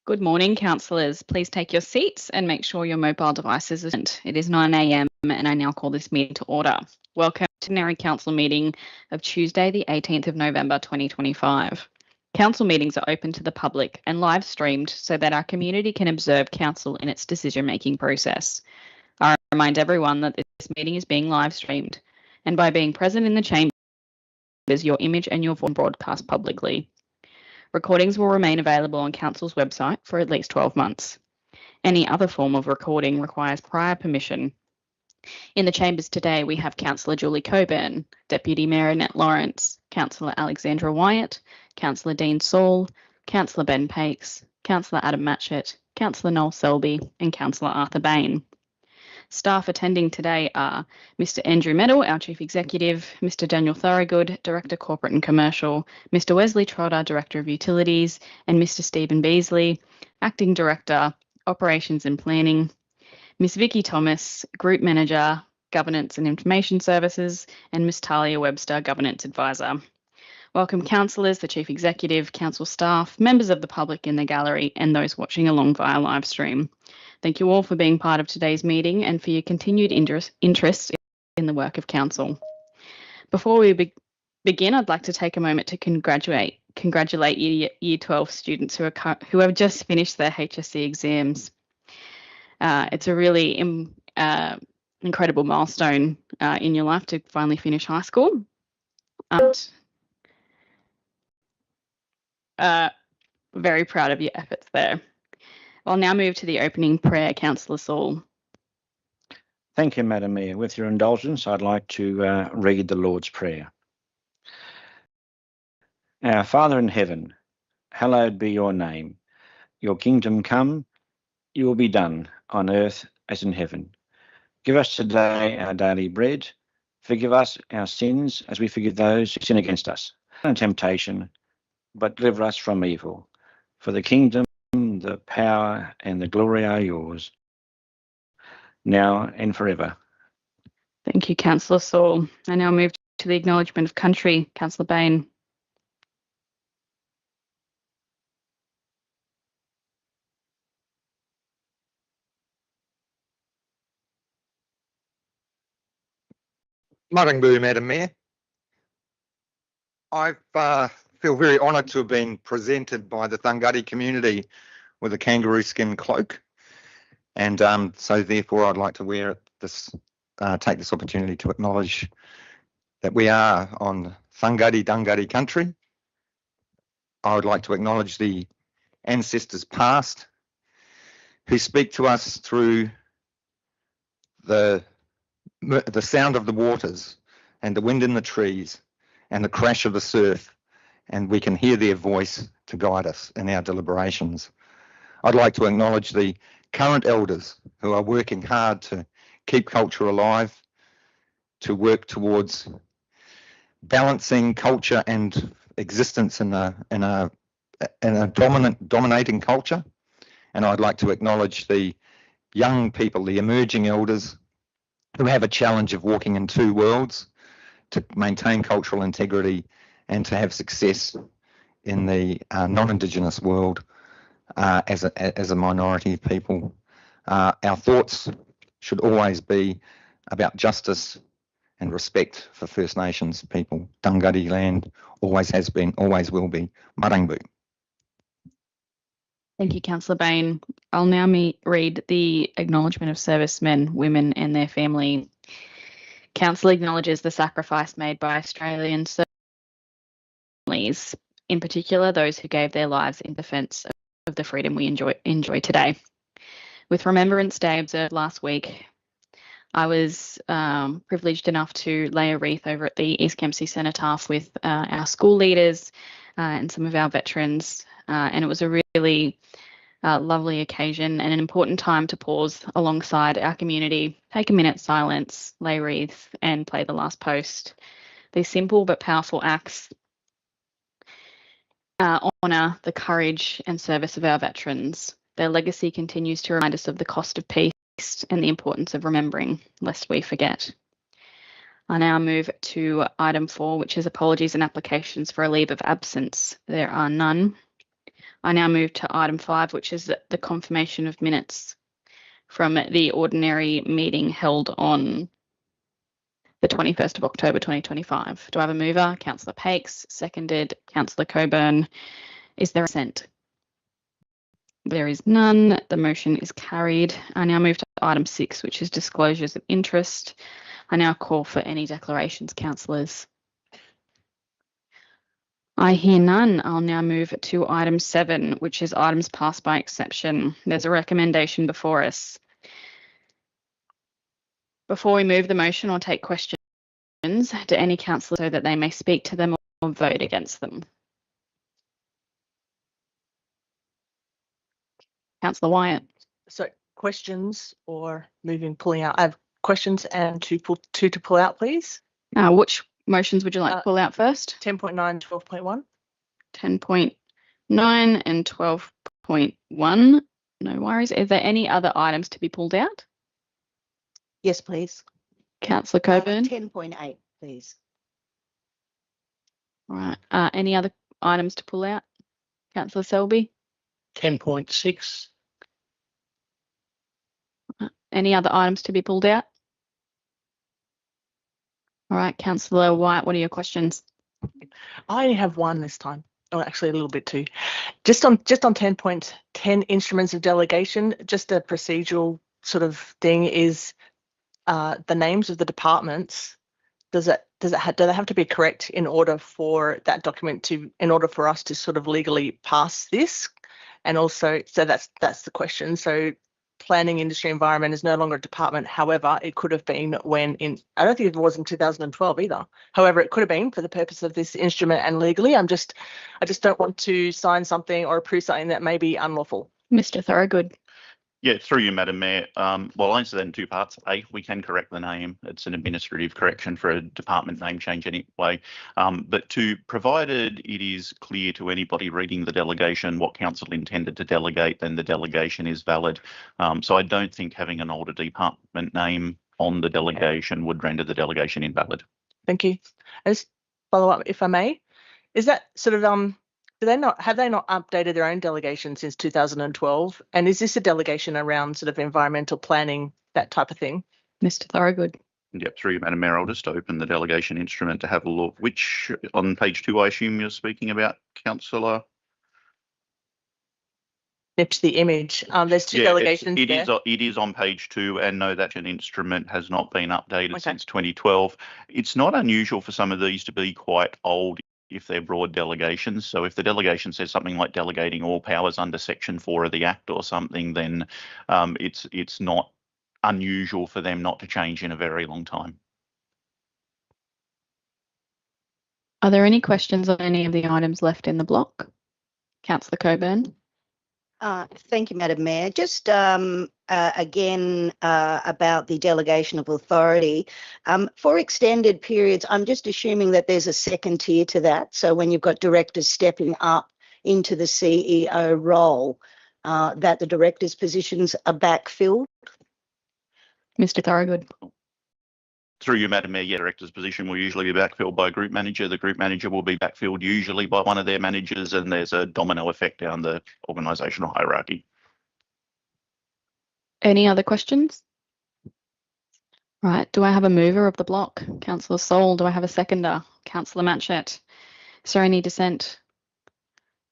Good morning, councillors. Please take your seats and make sure your mobile devices are on. It is 9 a.m. and I now call this meeting to order. Welcome to the ordinary council meeting of Tuesday, the 18th of November 2025. Council meetings are open to the public and live streamed so that our community can observe council in its decision-making process. I remind everyone that this meeting is being live streamed, and by being present in the chambers, your image and your voice are broadcast publicly. Recordings will remain available on Council's website for at least 12 months. Any other form of recording requires prior permission. In the chambers today, we have Councillor Julie Coburn, Deputy Mayor Annette Lawrence, Councillor Alexandra Wyatt, Councillor Dean Saul, Councillor Ben Pakes, Councillor Adam Matchett, Councillor Noel Selby, and Councillor Arthur Bain. Staff attending today are Mr. Andrew Meadow, our Chief Executive, Mr. Daniel Thorogood, Director Corporate and Commercial, Mr. Wesley Trotter, Director of Utilities, and Mr. Stephen Beasley, Acting Director, Operations and Planning, Ms. Vicky Thomas, Group Manager, Governance and Information Services, and Ms. Talia Webster, Governance Advisor. Welcome councillors, the Chief Executive, council staff, members of the public in the gallery, and those watching along via live stream. Thank you all for being part of today's meeting and for your continued interest in the work of council. Before we begin, I'd like to take a moment to congratulate Year 12 students who have just finished their HSC exams. It's a really incredible milestone in your life to finally finish high school. Very proud of your efforts there. I'll now move to the opening prayer, Councillor Saul. Thank you, Madam Mayor. With your indulgence, I'd like to read the Lord's Prayer. Our Father in heaven, hallowed be your name. Your kingdom come, your will be done on earth as in heaven. Give us today our daily bread. Forgive us our sins as we forgive those who sin against us. Not temptation, but deliver us from evil. For the kingdom, the power and the glory are yours, now and forever. Thank you, Councillor Saul. I now move to the acknowledgement of country, Councillor Bain. Marangu, Madam Mayor. I feel very honoured to have been presented by the Thungati community with a kangaroo skin cloak, and so therefore I'd like to take this opportunity to acknowledge that we are on Thungati country. I would like to acknowledge the ancestors past who speak to us through the sound of the waters and the wind in the trees and the crash of the surf, and we can hear their voice to guide us in our deliberations. I'd like to acknowledge the current elders who are working hard to keep culture alive, to work towards balancing culture and existence in a dominating culture. And I'd like to acknowledge the young people, the emerging elders, who have a challenge of walking in two worlds to maintain cultural integrity and to have success in the non-Indigenous world as a minority of people. Our thoughts should always be about justice and respect for First Nations people. Thungati land always has been, always will be. Marangu. Thank you, Councillor Bain. I'll now read the acknowledgement of servicemen, women and their family. Council acknowledges the sacrifice made by Australian families, in particular those who gave their lives in defence of the freedom we enjoy today. With Remembrance Day observed last week, I was privileged enough to lay a wreath over at the East Kempsey Cenotaph with our school leaders and some of our veterans, and it was a really lovely occasion and an important time to pause alongside our community, take a minute's silence, lay wreaths and play the last post. These simple but powerful acts honour the courage and service of our veterans. Their legacy continues to remind us of the cost of peace and the importance of remembering, lest we forget. I now move to item 4, which is apologies and applications for a leave of absence. There are none. I now move to item 5, which is the confirmation of minutes from the ordinary meeting held on the 21st of October 2025. Do I have a mover? Councillor Pakes, seconded Councillor Coburn. Is there a dissent? There is none. The motion is carried. I now move to item 6, which is disclosures of interest. I now call for any declarations, councillors. I hear none. I'll now move to item 7, which is items passed by exception. There's a recommendation before us. Before we move the motion, I'll take questions to any councillor so that they may speak to them or vote against them. Councillor Wyatt. So questions or pulling out? I have questions and to pull out, please. Which motions would you like to pull out first? 10.9, 12.1. 10.9 and 12.1. No worries. Is there any other items to be pulled out? Yes, please. Councillor Coburn. 10.8, please. All right. Any other items to pull out? Councillor Selby. 10.6. Any other items to be pulled out? All right, Councillor White, what are your questions? I only have one this time. Oh, actually a little bit too. Just on 10.10 instruments of delegation, just a procedural sort of thing is the names of the departments. Do they have to be correct in order for that document in order for us to sort of legally pass this? And also, so that's the question. So planning, industry, environment is no longer a department. However, it could have been I don't think it was in 2012 either. However, it could have been for the purpose of this instrument and legally. I just don't want to sign something or approve something that may be unlawful. Mr. Thorogood. Yeah, through you, Madam Mayor. Well, I'll answer that in two parts. A, we can correct the name. It's an administrative correction for a department name change anyway. But two, provided it is clear to anybody reading the delegation what council intended to delegate, then the delegation is valid. So I don't think having an older department name on the delegation would render the delegation invalid. Thank you. And just follow up, if I may. Is that sort of have they not updated their own delegation since 2012? And is this a delegation around sort of environmental planning, that type of thing? Mr. Thorogood. Yep, through you, Madam Mayor, I'll just open the delegation instrument to have a look. Which, on page 2, I assume you're speaking about, Councillor? Nipped the image. There's two delegations there. It is on page 2, and no, that an instrument has not been updated since 2012. It's not unusual for some of these to be quite old if they're broad delegations. So if the delegation says something like delegating all powers under section 4 of the Act or something, then it's not unusual for them not to change in a very long time. Are there any questions on any of the items left in the block? Councillor Coburn. Thank you, Madam Mayor. Just again about the delegation of authority. For extended periods, I'm just assuming that there's a second tier to that. So when you've got directors stepping up into the CEO role, that the directors' positions are backfilled. Mr. Thorogood. Through you, Madam Mayor, yeah, director's position will usually be backfilled by a group manager. The group manager will be backfilled usually by one of their managers, and there's a domino effect down the organisational hierarchy. Any other questions? Right, do I have a mover of the block? Councillor Saul, do I have a seconder? Councillor Matchett. Is there any dissent?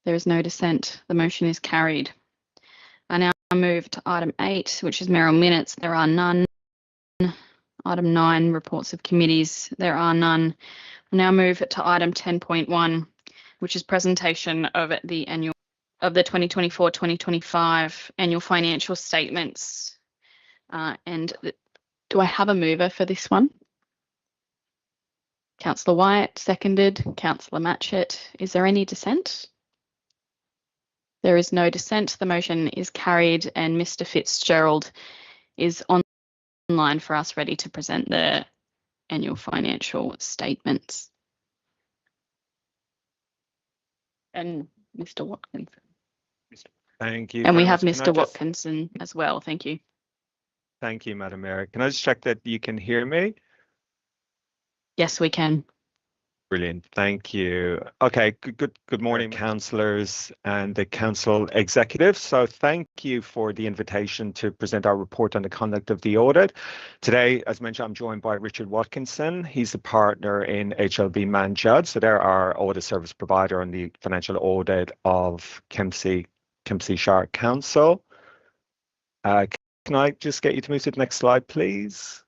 There is no dissent. The motion is carried. I now move to item 8, which is mayoral minutes. There are none. Item 9, reports of committees. There are none. We'll now move to item 10.1, which is presentation of the 2024-2025 annual financial statements. Do I have a mover for this one? Councillor Wyatt, seconded. Councillor Matchett. Is there any dissent? There is no dissent. The motion is carried, and Mr. Fitzgerald is online for us, ready to present the annual financial statements. And Mr. Watkinson. Thank you. And we very have much. Mr. Watkinson as well. Thank you. Thank you, Madam Mayor. Can I just check that you can hear me? Yes, we can. Brilliant. Thank you. Okay. Good morning, councillors and the council executive. So thank you for the invitation to present our report on the conduct of the audit. Today, as mentioned, I'm joined by Richard Watkinson. He's a partner in HLB Mann Judd. So they're our audit service provider on the financial audit of Kempsey Shire Council. Can I just get you to move to the next slide, please?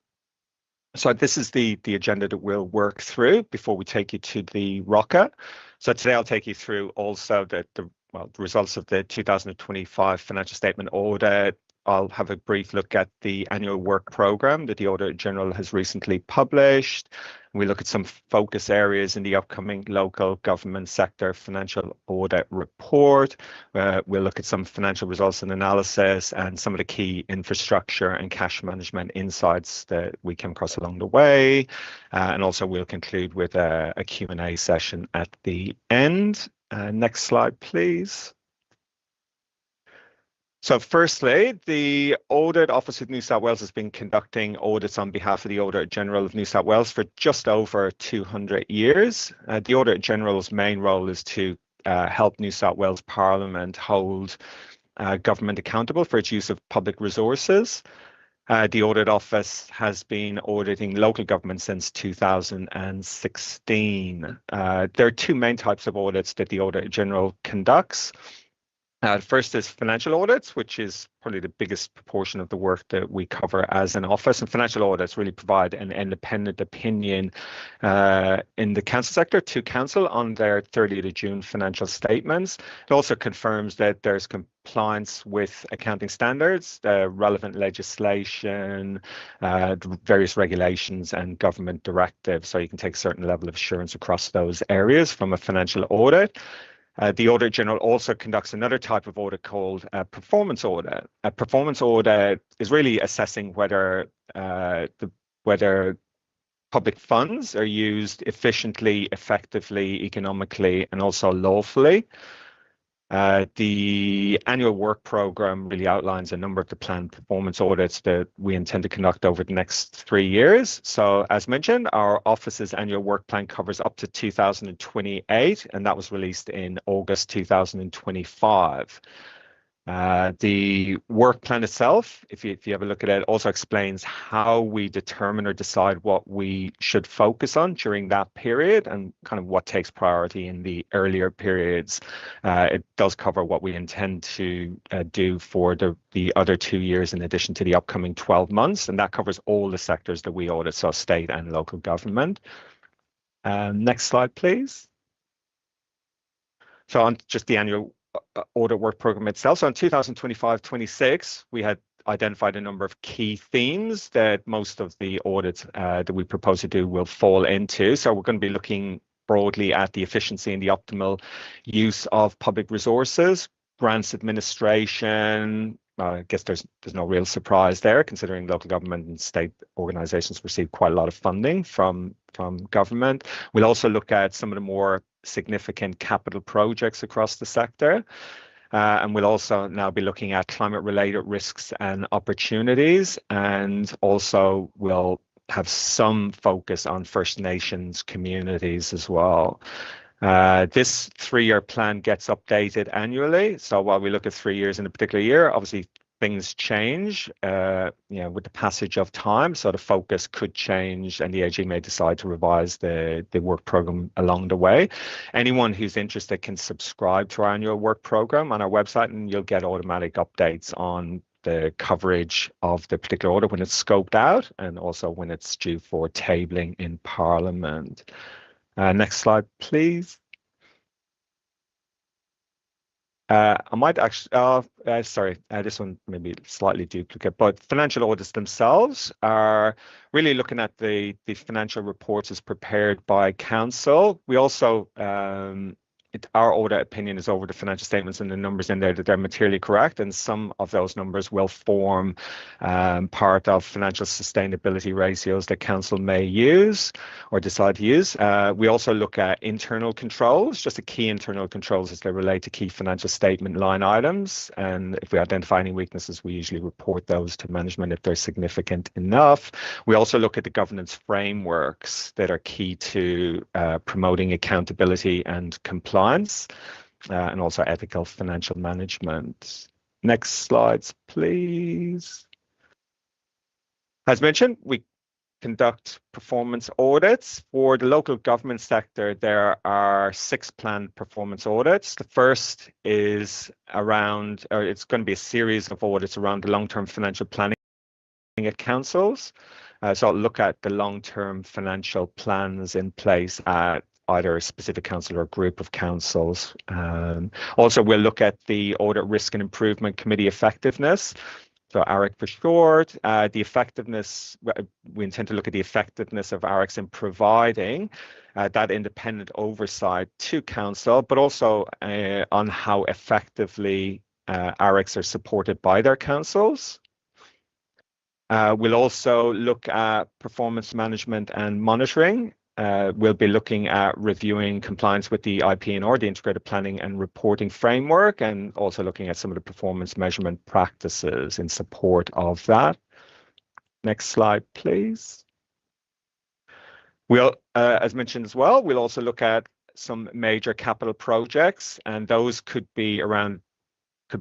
So this is the agenda that we'll work through before we take you to the ROCA. So today I'll take you through also the results of the 2025 financial statement audit. I'll have a brief look at the annual work programme that the Auditor General has recently published. We look at some focus areas in the upcoming local government sector financial audit report. We'll look at some financial results and analysis and some of the key infrastructure and cash management insights that we came across along the way. And also we'll conclude with a Q&A session at the end. Next slide, please. So firstly, the Audit Office of New South Wales has been conducting audits on behalf of the Auditor General of New South Wales for just over 200 years. The Auditor General's main role is to help New South Wales Parliament hold government accountable for its use of public resources. The Audit Office has been auditing local government since 2016. There are two main types of audits that the Auditor General conducts. First is financial audits, which is probably the biggest proportion of the work that we cover as an office. And financial audits really provide an independent opinion in the council sector to council on their 30th of June financial statements. It also confirms that there's compliance with accounting standards, relevant legislation, various regulations and government directives. So you can take a certain level of assurance across those areas from a financial audit. The Auditor General also conducts another type of audit called a performance audit. A performance audit is really assessing whether public funds are used efficiently, effectively, economically, and also lawfully. The annual work programme really outlines a number of the planned performance audits that we intend to conduct over the next 3 years. So as mentioned, our office's annual work plan covers up to 2028, and that was released in August 2025. The work plan itself, if you have a look at it, also explains how we determine or decide what we should focus on during that period and kind of what takes priority in the earlier periods. It does cover what we intend to do for the other 2 years in addition to the upcoming 12 months, and that covers all the sectors that we audit, so state and local government. Next slide, please. So on just the annual audit work program itself. So in 2025-26, we had identified a number of key themes that most of the audits that we propose to do will fall into. So we're going to be looking broadly at the efficiency and the optimal use of public resources, grants administration. I guess there's no real surprise there, considering local government and state organisations receive quite a lot of funding from government. We'll also look at some of the more significant capital projects across the sector. And we'll also now be looking at climate-related risks and opportunities, and also we'll have some focus on First Nations communities as well. This 3-year plan gets updated annually. So while we look at 3 years in a particular year, obviously things change, with the passage of time. So the focus could change, and the AG may decide to revise the work program along the way. Anyone who's interested can subscribe to our annual work program on our website, and you'll get automatic updates on the coverage of the particular audit when it's scoped out, and also when it's due for tabling in Parliament. Next slide, please. I might actually, this one may be slightly duplicate, but financial audits themselves are really looking at the financial reports as prepared by council. We also our audit opinion is over the financial statements and the numbers in there that they're materially correct, and some of those numbers will form part of financial sustainability ratios that council may use or decide to use. We also look at internal controls, just the key internal controls as they relate to key financial statement line items, and if we identify any weaknesses, we usually report those to management if they're significant enough. We also look at the governance frameworks that are key to promoting accountability and compliance, and also ethical financial management. Next slides, please. As mentioned, we conduct performance audits. For the local government sector, there are 6 planned performance audits. The first is around, or it's going to be a series of audits around the long-term financial planning at councils. So I'll look at the long-term financial plans in place at either a specific council or a group of councils. Also, we'll look at the Audit Risk and Improvement Committee effectiveness. So ARIC for short. The effectiveness, we intend to look at the effectiveness of ARICs in providing that independent oversight to council, but also on how effectively ARICs are supported by their councils. We'll also look at performance management and monitoring. We'll be looking at reviewing compliance with the IP&R, the Integrated Planning and Reporting Framework, and also looking at some of the performance measurement practices in support of that. Next slide, please. We'll, as mentioned as well, we'll also look at some major capital projects, and those could be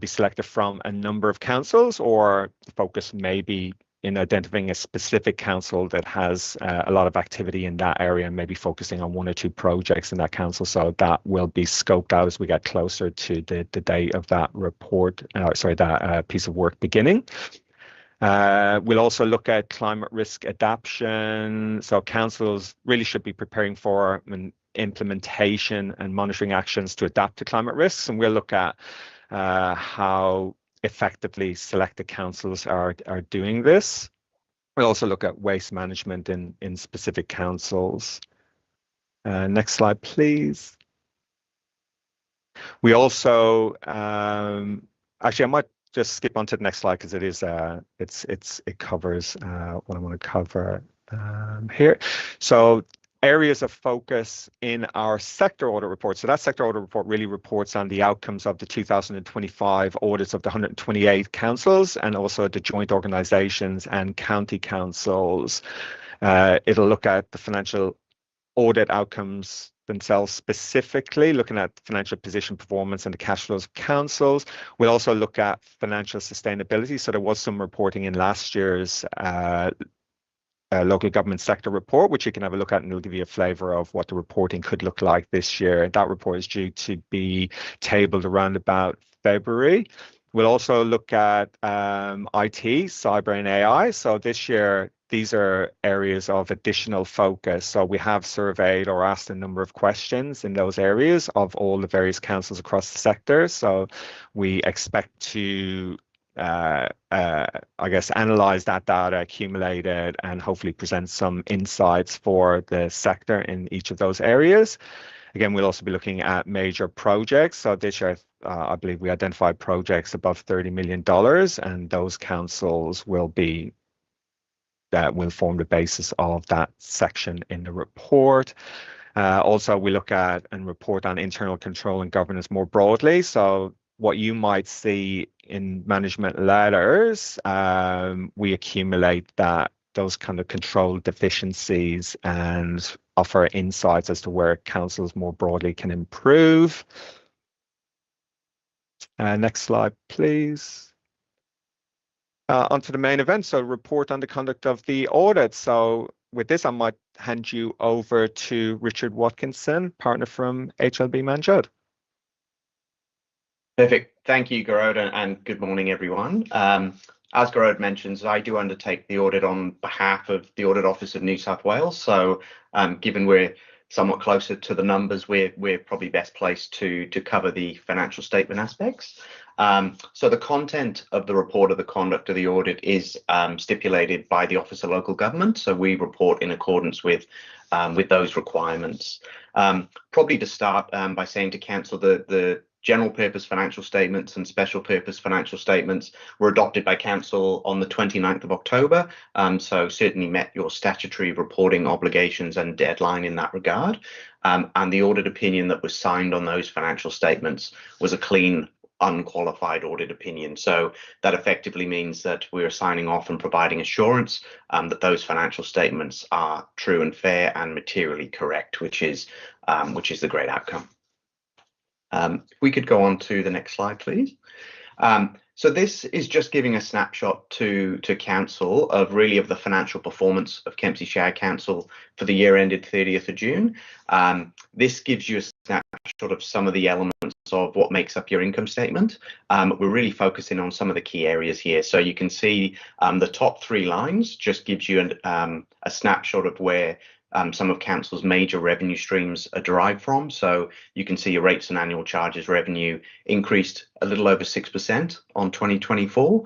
selected from a number of councils, or the focus may be in identifying a specific council that has a lot of activity in that area and maybe focusing on 1 or 2 projects in that council. So that will be scoped out as we get closer to the date of that report, that piece of work beginning. We'll also look at climate risk adaptation. So councils really should be preparing for implementation and monitoring actions to adapt to climate risks. And we'll look at how effectively selected councils are doing this. We'll also look at waste management in specific councils. Next slide, please. We also, actually, I might just skip on to the next slide because it covers what I want to cover here. So areas of focus in our sector audit report. So that sector audit report really reports on the outcomes of the 2025 audits of the 128 councils and also the joint organisations and county councils. It'll look at the financial audit outcomes themselves specifically, looking at financial position performance and the cash flows of councils. We'll also look at financial sustainability. So there was some reporting in last year's local government sector report, which you can have a look at, and it'll give you a flavour of what the reporting could look like this year. That report is due to be tabled around about February. We'll also look at IT, cyber and AI. So this year, these are areas of additional focus. So we have surveyed or asked a number of questions in those areas of all the various councils across the sector. So we expect to I guess, analyze that data accumulated and hopefully present some insights for the sector in each of those areas. Again, we'll also be looking at major projects. So this year, I believe we identified projects above $30 million, and those councils will form the basis of that section in the report. Also, we look at and report on internal control and governance more broadly. So what you might see in management letters, we accumulate those kind of control deficiencies and offer insights as to where councils more broadly can improve. Next slide, please. Onto the main event, so report on the conduct of the audit. So with this, I might hand you over to Richard Watkinson, partner from HLB Manjot. Perfect. Thank you, Garode, and good morning, everyone. As Garode mentions, I do undertake the audit on behalf of the Audit Office of New South Wales. So given we're somewhat closer to the numbers, we're probably best placed to cover the financial statement aspects. So the content of the report of the conduct of the audit is stipulated by the Office of Local Government. So we report in accordance with those requirements. Probably to start by saying to Council, the general purpose financial statements and special purpose financial statements were adopted by Council on the 29th of October. So certainly met your statutory reporting obligations and deadline in that regard. And the audit opinion that was signed on those financial statements was a clean, unqualified audit opinion. So that effectively means that we're signing off and providing assurance that those financial statements are true and fair and materially correct, which is the great outcome. If we could go on to the next slide, please. So this is just giving a snapshot to Council of the financial performance of Kempsey Shire Council for the year ended 30th of June. This gives you a snapshot of some of the elements of what makes up your income statement. We're really focusing on some of the key areas here. So you can see the top 3 lines just gives you a snapshot of where some of Council's major revenue streams are derived from. So you can see your rates and annual charges revenue increased a little over 6% on 2024,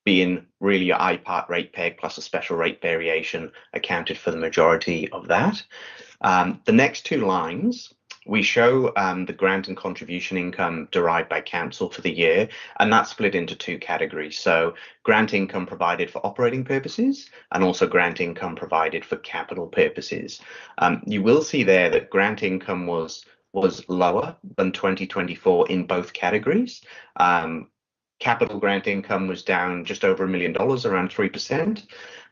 being really your IPART rate peg plus a special rate variation accounted for the majority of that. The next 2 lines, we show the grant and contribution income derived by Council for the year, and that's split into 2 categories. So grant income provided for operating purposes and also grant income provided for capital purposes. You will see there that grant income was lower than 2024 in both categories. Capital grant income was down just over $1 million, around 3%,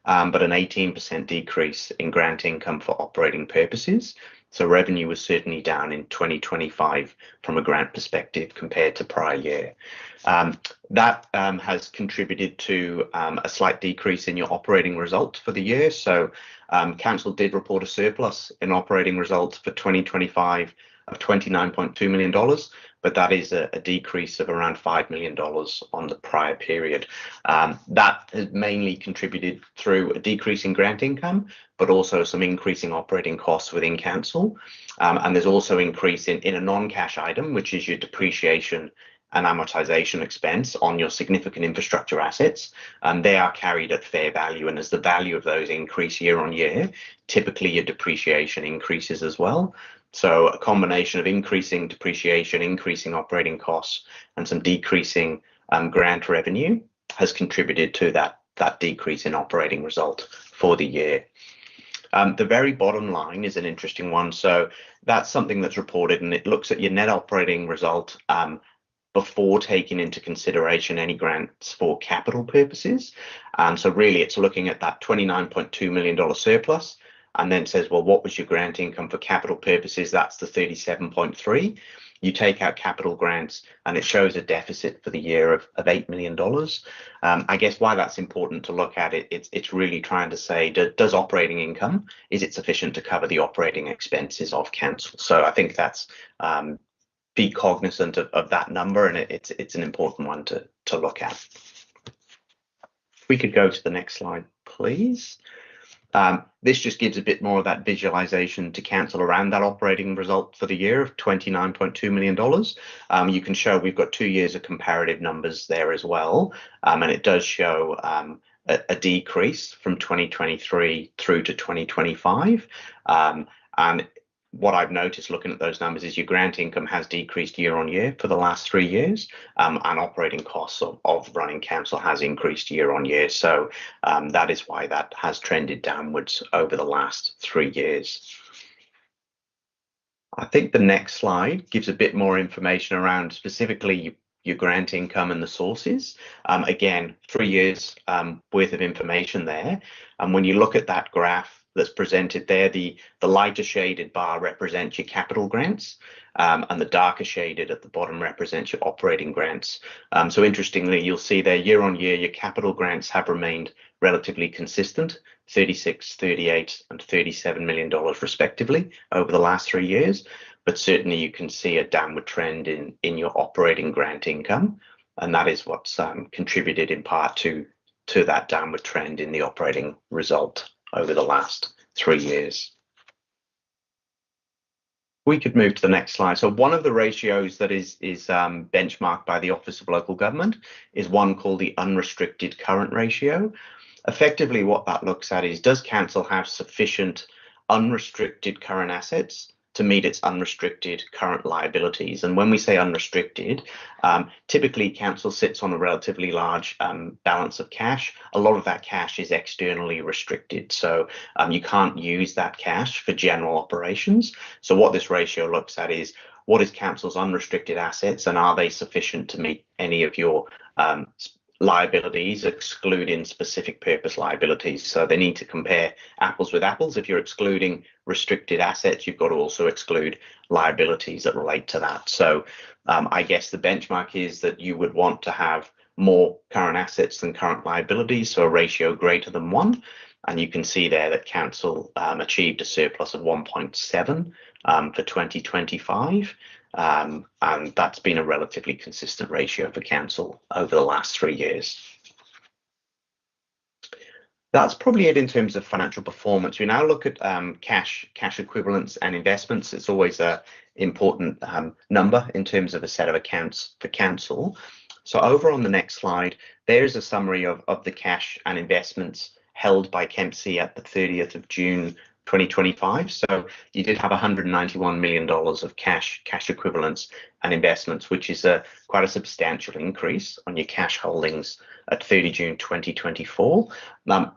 but an 18% decrease in grant income for operating purposes. So revenue was certainly down in 2025 from a grant perspective compared to prior year. That has contributed to a slight decrease in your operating results for the year. So Council did report a surplus in operating results for 2025 of $29.2 million, but that is a decrease of around $5 million on the prior period. That has mainly contributed through a decrease in grant income, but also some increasing operating costs within Council. And there's also increase in a non-cash item, which is your depreciation and amortization expense on your significant infrastructure assets. And they are carried at fair value. And as the value of those increase year on year, typically your depreciation increases as well. So a combination of increasing depreciation, increasing operating costs, and some decreasing grant revenue has contributed to that decrease in operating result for the year. The very bottom line is an interesting one. So that's something that's reported, and it looks at your net operating result before taking into consideration any grants for capital purposes. So really it's looking at that $29.2 million surplus, and then says, well, what was your grant income for capital purposes? That's the 37.3. You take out capital grants and it shows a deficit for the year of $8 million. I guess why that's important to look at it, it's really trying to say, does operating income, is it sufficient to cover the operating expenses of Council? So I think that's be cognizant of that number, and it's an important one to look at. If we could go to the next slide, please. This just gives a bit more of that visualization to Council around that operating result for the year of $29.2 million. You can show we've got 2 years of comparative numbers there as well. And it does show a decrease from 2023 through to 2025. And what I've noticed looking at those numbers is your grant income has decreased year on year for the last 3 years, and operating costs of running Council has increased year on year. So that is why that has trended downwards over the last 3 years. I think the next slide gives a bit more information around specifically your grant income and the sources. Again, 3 years worth of information there. And when you look at that graph that's presented there, the lighter shaded bar represents your capital grants, and the darker shaded at the bottom represents your operating grants. So interestingly, you'll see there year on year, your capital grants have remained relatively consistent, $36, $38, and $37 million respectively over the last 3 years. But certainly you can see a downward trend in your operating grant income, and that is what's contributed in part to that downward trend in the operating result over the last 3 years. We could move to the next slide. So one of the ratios that is benchmarked by the Office of Local Government is one called the unrestricted current ratio. Effectively, what that looks at is, does council have sufficient unrestricted current assets to meet its unrestricted current liabilities? And when we say unrestricted, typically council sits on a relatively large balance of cash. A lot of that cash is externally restricted, so you can't use that cash for general operations. So what this ratio looks at is, what is council's unrestricted assets, and are they sufficient to meet any of your liabilities, excluding specific purpose liabilities? So they need to compare apples with apples. If you're excluding restricted assets, you've got to also exclude liabilities that relate to that. So I guess the benchmark is that you would want to have more current assets than current liabilities, so a ratio greater than 1. And you can see there that council achieved a surplus of 1.7 for 2025. And that's been a relatively consistent ratio for council over the last 3 years. That's probably it in terms of financial performance. We now look at cash equivalents and investments. It's always an important number in terms of a set of accounts for council. So over on the next slide, there's a summary of the cash and investments held by Kempsey at the 30th of June 2025. So you did have $191 million of cash equivalents and investments, which is quite a substantial increase on your cash holdings at 30 June 2024,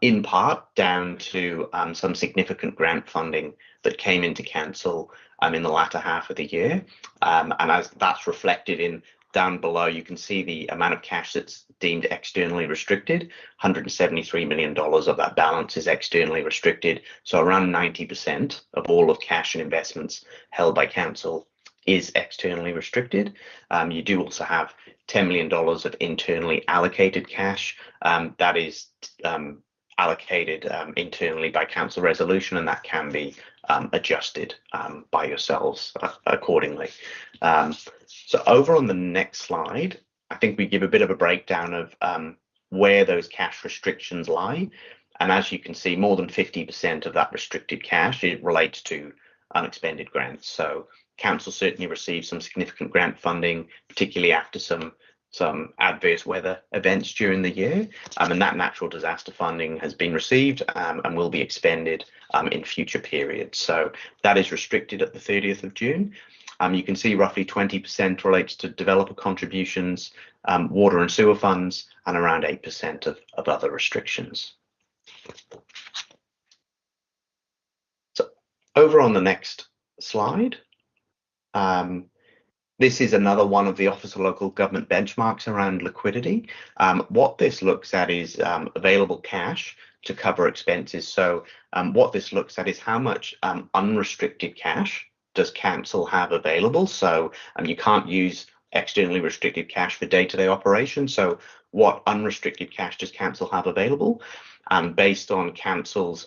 in part down to some significant grant funding that came into council in the latter half of the year. And as that's reflected in down below, you can see the amount of cash that's deemed externally restricted. $173 million of that balance is externally restricted. So around 90% of all of cash and investments held by council is externally restricted. You do also have $10 million of internally allocated cash that is allocated internally by council resolution, and that can be adjusted by yourselves accordingly. So over on the next slide, I think we give a bit of a breakdown of where those cash restrictions lie. And as you can see, more than 50% of that restricted cash, it relates to unexpended grants. So council certainly received some significant grant funding, particularly after some adverse weather events during the year, and that natural disaster funding has been received and will be expended in future periods. So that is restricted at the 30th of June. You can see roughly 20% relates to developer contributions, water and sewer funds, and around 8% of other restrictions. So over on the next slide, this is another one of the Office of Local Government benchmarks around liquidity. What this looks at is available cash to cover expenses. So what this looks at is how much unrestricted cash does council have available. So you can't use externally restricted cash for day-to-day operations. So what unrestricted cash does council have available? Based on council's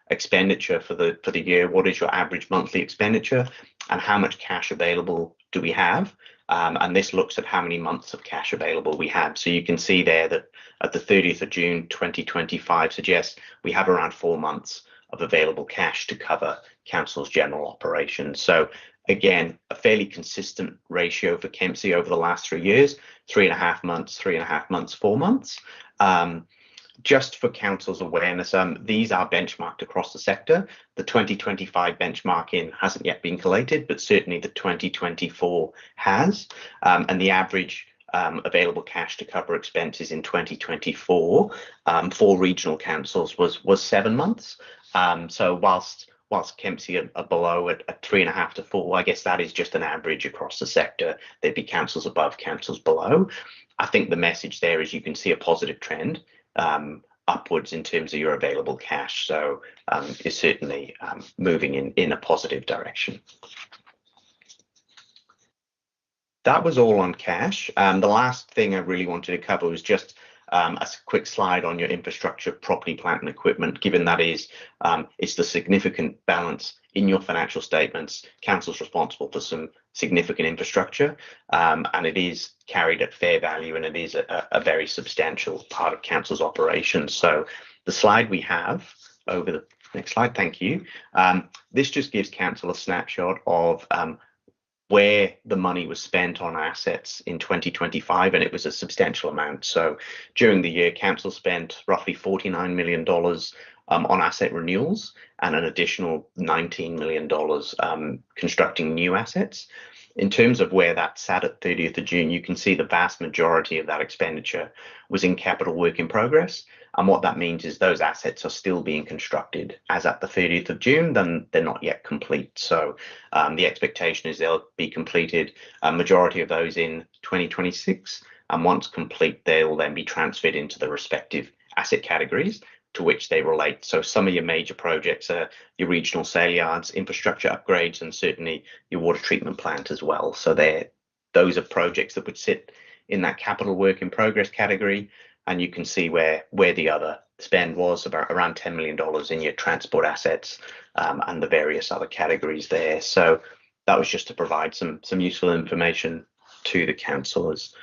expenditure for the year, what is your average monthly expenditure, and how much cash available do we have? And this looks at how many months of cash available we have. So you can see there that at the 30th of June 2025 suggests we have around 4 months of available cash to cover council's general operations. So again, a fairly consistent ratio for Kempsey over the last 3 years, 3.5 months, 3.5 months, 4 months. Just for council's awareness, these are benchmarked across the sector. The 2025 benchmarking hasn't yet been collated, but certainly the 2024 has. And the average available cash to cover expenses in 2024 for regional councils was 7 months. So whilst Kempsey are below at 3.5 to 4, I guess that is just an average across the sector. There'd be councils above, councils below. I think the message there is you can see a positive trend upwards in terms of your available cash. So it's certainly moving in a positive direction. That was all on cash. The last thing I really wanted to cover was just a quick slide on your infrastructure, property, plant and equipment, given that it's the significant balance in your financial statements. Council's responsible for some significant infrastructure, and it is carried at fair value, and it is a very substantial part of council's operations. So the slide we have over Next slide, thank you. This just gives council a snapshot of where the money was spent on assets in 2025, and it was a substantial amount. So during the year, council spent roughly $49 million on asset renewals and an additional $19 million constructing new assets. In terms of where that sat at 30th of June, you can see the vast majority of that expenditure was in capital work in progress. And what that means is those assets are still being constructed as at the 30th of June, then they're not yet complete. So the expectation is they'll be completed, a majority of those in 2026. And once complete, they'll then be transferred into the respective asset categories to which they relate. So some of your major projects are your regional sale yards, infrastructure upgrades, and certainly your water treatment plant as well. So those are projects that would sit in that capital work in progress category. And you can see where the other spend was, about around $10 million in your transport assets and the various other categories there. So that was just to provide some useful information to the councillors.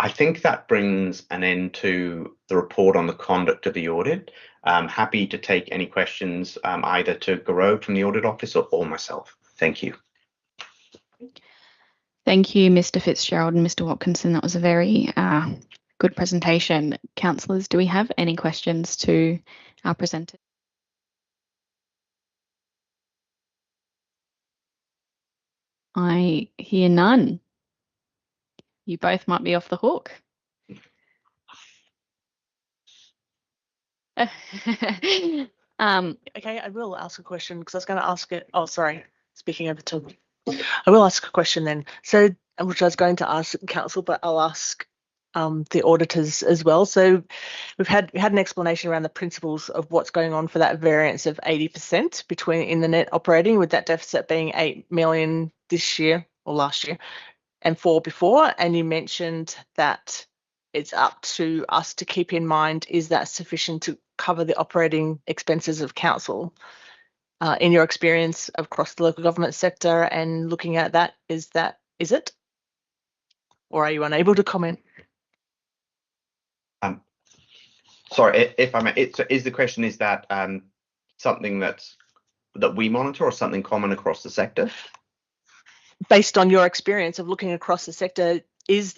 I think that brings an end to the report on the conduct of the audit. I'm happy to take any questions either to Gaurav from the Audit Office or myself. Thank you. Thank you, Mr. Fitzgerald and Mr. Watkinson. That was a very good presentation. Councillors, do we have any questions to our presenters? I hear none. You both might be off the hook. Okay, I will ask a question because I was going to ask it. Oh, sorry, speaking over to. I will ask a question then. So, which I was going to ask council, but I'll ask the auditors as well. So, we had an explanation around the principles of what's going on for that variance of 80% between in the net operating, with that deficit being 8 million this year or last year, and 4 before. And you mentioned that it's up to us to keep in mind, is that sufficient to cover the operating expenses of council? In your experience across the local government sector and looking at that, is it? Or are you unable to comment? Sorry, if I may, is the question, is that something that we monitor or something common across the sector? Based on your experience of looking across the sector, is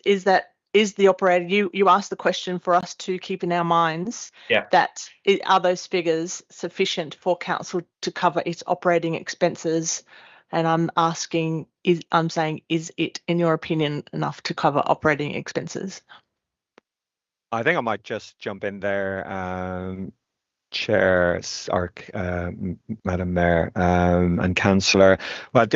the operator, you asked the question for us to keep in our minds, that are those figures sufficient for council to cover its operating expenses? And I'm saying, is it, in your opinion, enough to cover operating expenses? I think I might just jump in there, Chair, or Madam Mayor and Councillor. Well,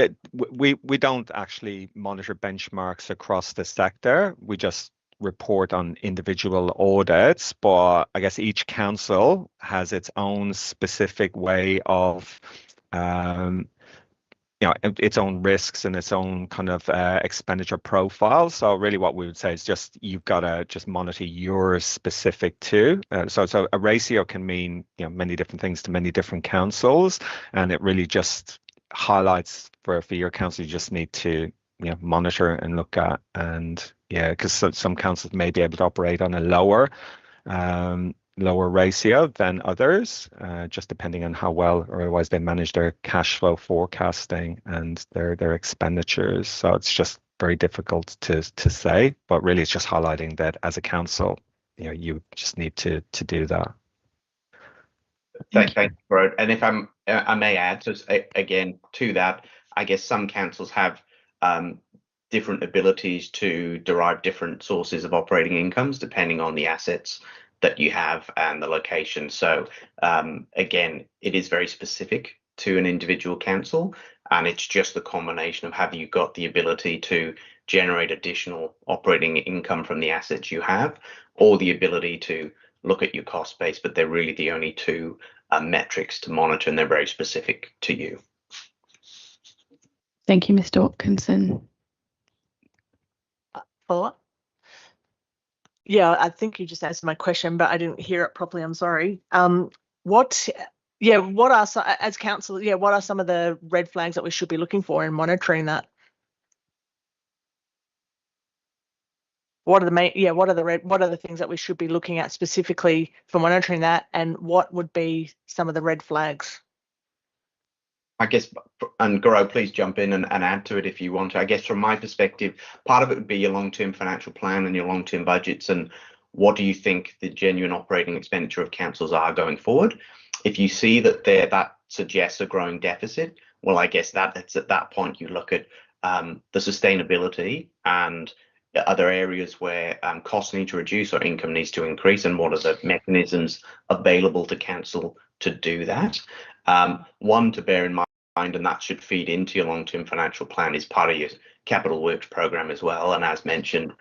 we don't actually monitor benchmarks across the sector. We just report on individual audits, but I guess each council has its own specific way of its own risks and its own kind of expenditure profile. So really what we would say is just, you've got to just monitor your specific too. So a ratio can mean many different things to many different councils, and it really just highlights for your council, you just need to monitor and look at. And because some councils may be able to operate on a lower ratio than others, just depending on how well or otherwise they manage their cash flow forecasting and their expenditures. So it's just very difficult to say, but really it's just highlighting that as a council, you just need to do that. Thank you, Brad. And if I may add, so again to that, I guess some councils have different abilities to derive different sources of operating incomes depending on the assets that you have and the location. So again, it is very specific to an individual council, and it's just the combination of, have you got the ability to generate additional operating income from the assets you have, or the ability to look at your cost base. But they're really the only two metrics to monitor, and they're very specific to you. Thank you, Mr. Watkinson. Follow-up? Yeah, I think you just answered my question, but I didn't hear it properly. I'm sorry. What are as council? Yeah, what are some of the red flags that we should be looking for in monitoring that? what are the main, what are the things that we should be looking at specifically for monitoring that, and what would be some of the red flags? I guess, and Goro, please jump in and add to it if you want to. I guess from my perspective, part of it would be your long-term financial plan and your long-term budgets, and what do you think the genuine operating expenditure of councils are going forward? If you see that that suggests a growing deficit, well, I guess it's at that point you look at the sustainability and other areas where costs need to reduce or income needs to increase, and what are the mechanisms available to council to do that. One to bear in mind, and that should feed into your long-term financial plan, is part of your capital works program as well. And as mentioned,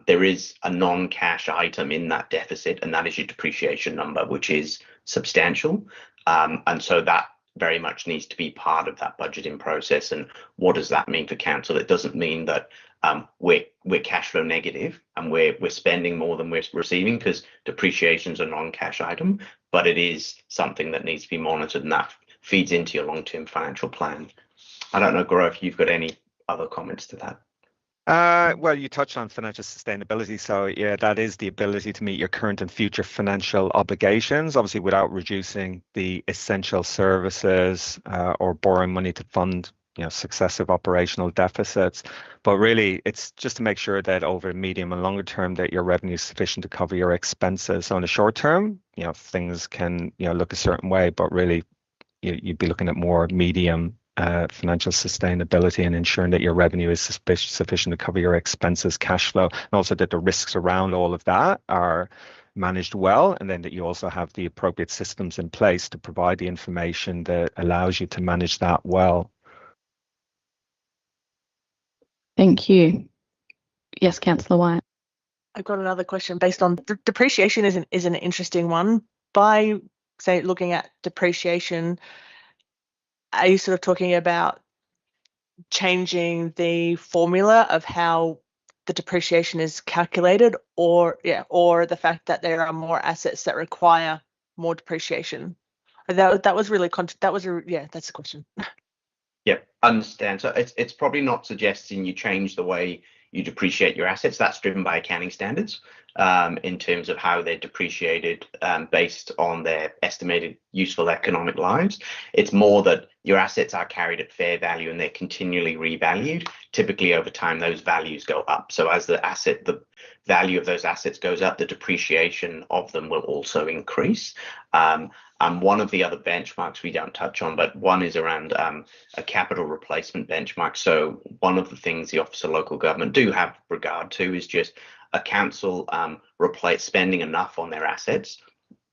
there is a non-cash item in that deficit, and that is your depreciation number, which is substantial. And so that very much needs to be part of that budgeting process. And what does that mean for council? It doesn't mean that we're cash flow negative and we're spending more than we're receiving, because depreciation is a non-cash item, but it is something that needs to be monitored, and that feeds into your long-term financial plan. I don't know, Goro, if you've got any other comments to that. Well, you touched on financial sustainability. So yeah, that is the ability to meet your current and future financial obligations, obviously without reducing the essential services or borrowing money to fund successive operational deficits. But really, it's just to make sure that over medium and longer term that your revenue is sufficient to cover your expenses. So in the short term, things can look a certain way, but really you'd be looking at more medium financial sustainability and ensuring that your revenue is sufficient to cover your expenses, cash flow, and also that the risks around all of that are managed well, and then that you also have the appropriate systems in place to provide the information that allows you to manage that well. Thank you. Yes, Councillor Wyatt. I've got another question based on depreciation. Is an interesting one. By, say, looking at depreciation, are you sort of talking about changing the formula of how the depreciation is calculated, or the fact that there are more assets that require more depreciation? That was really that's the question. Yeah, understand. So it's probably not suggesting you change the way you depreciate your assets. That's driven by accounting standards in terms of how they're depreciated based on their estimated useful economic lives. It's more that your assets are carried at fair value and they're continually revalued. Typically over time, those values go up. So as the value of those assets goes up, the depreciation of them will also increase. And one of the other benchmarks we don't touch on, but one is around a capital replacement benchmark. So one of the things the Office of Local Government do have regard to is just a council spending enough on their assets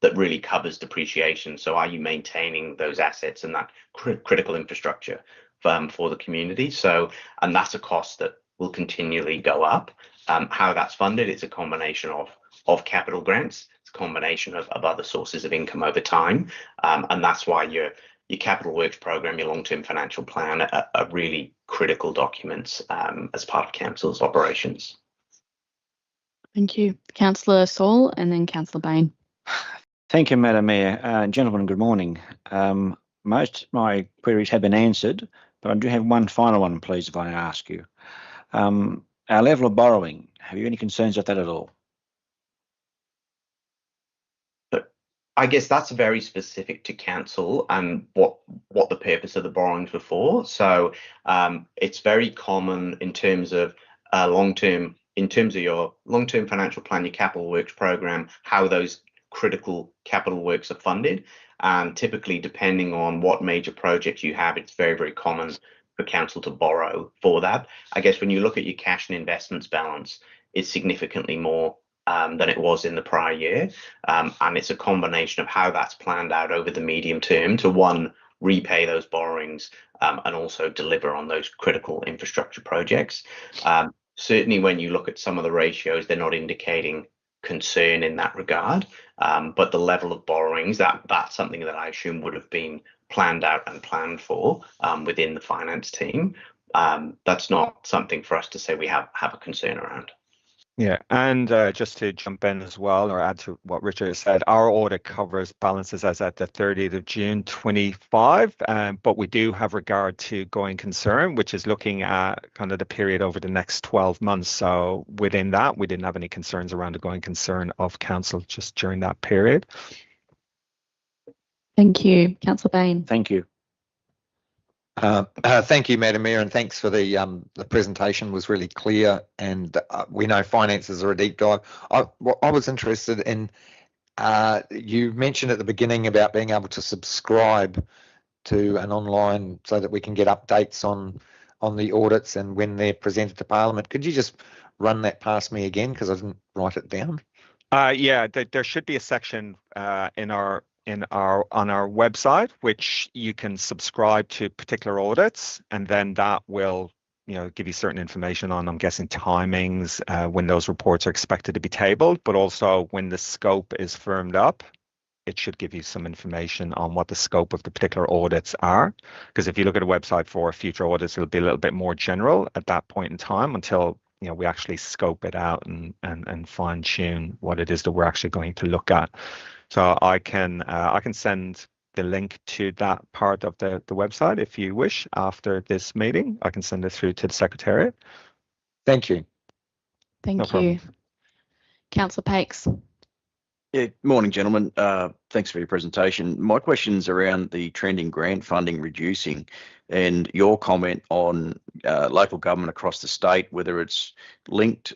that really covers depreciation. So are you maintaining those assets and that critical infrastructure for the community? So, and that's a cost that will continually go up. How that's funded, it's a combination of capital grants. It's a combination of other sources of income over time. And that's why your capital works program, your long-term financial plan are really critical documents as part of council's operations. Thank you. Councillor Saul and then Councillor Bain. Thank you, Madam Mayor. Gentlemen, good morning. Most of my queries have been answered, but I do have one final one, please, if I ask you. Our level of borrowing, have you any concerns with that at all? I guess that's very specific to council and what the purpose of the borrowings were for. So it's very common in terms of your long-term financial plan, your capital works program, how those critical capital works are funded. And typically, depending on what major projects you have, it's very, very common for council to borrow for that. I guess when you look at your cash and investments balance, it's significantly more than it was in the prior year. And it's a combination of how that's planned out over the medium term to, one, repay those borrowings and also deliver on those critical infrastructure projects. Certainly when you look at some of the ratios, they're not indicating concern in that regard. But the level of borrowings, that's something that I assume would have been planned out and planned for within the finance team. That's not something for us to say we have a concern around. Yeah, and just to jump in as well, or add to what Richard has said, our audit covers balances as at the 30th of June 25, but we do have regard to going concern, which is looking at kind of the period over the next 12 months. So within that, we didn't have any concerns around the going concern of council just during that period. Thank you. Councillor Bain. Thank you. Thank you, Madam Mayor, and thanks for the presentation was really clear, and we know finances are a deep dive. I was interested in, you mentioned at the beginning about being able to subscribe to an online so that we can get updates on the audits and when they're presented to Parliament. Could you just run that past me again, because I didn't write it down? Yeah, there should be a section on our website which you can subscribe to particular audits, and then that will give you certain information on, I'm guessing, timings, when those reports are expected to be tabled, but also when the scope is firmed up. It should give you some information on what the scope of the particular audits are, because if you look at a website for future audits, it'll be a little bit more general at that point in time until we actually scope it out and fine tune what it is that we're actually going to look at. So I can send the link to that part of the website if you wish after this meeting. I can send it through to the Secretariat. Thank you. Thank you. Councillor Pakes. Yeah, morning, gentlemen. Thanks for your presentation. My question's around the trend in grant funding reducing, and your comment on local government across the state, whether it's linked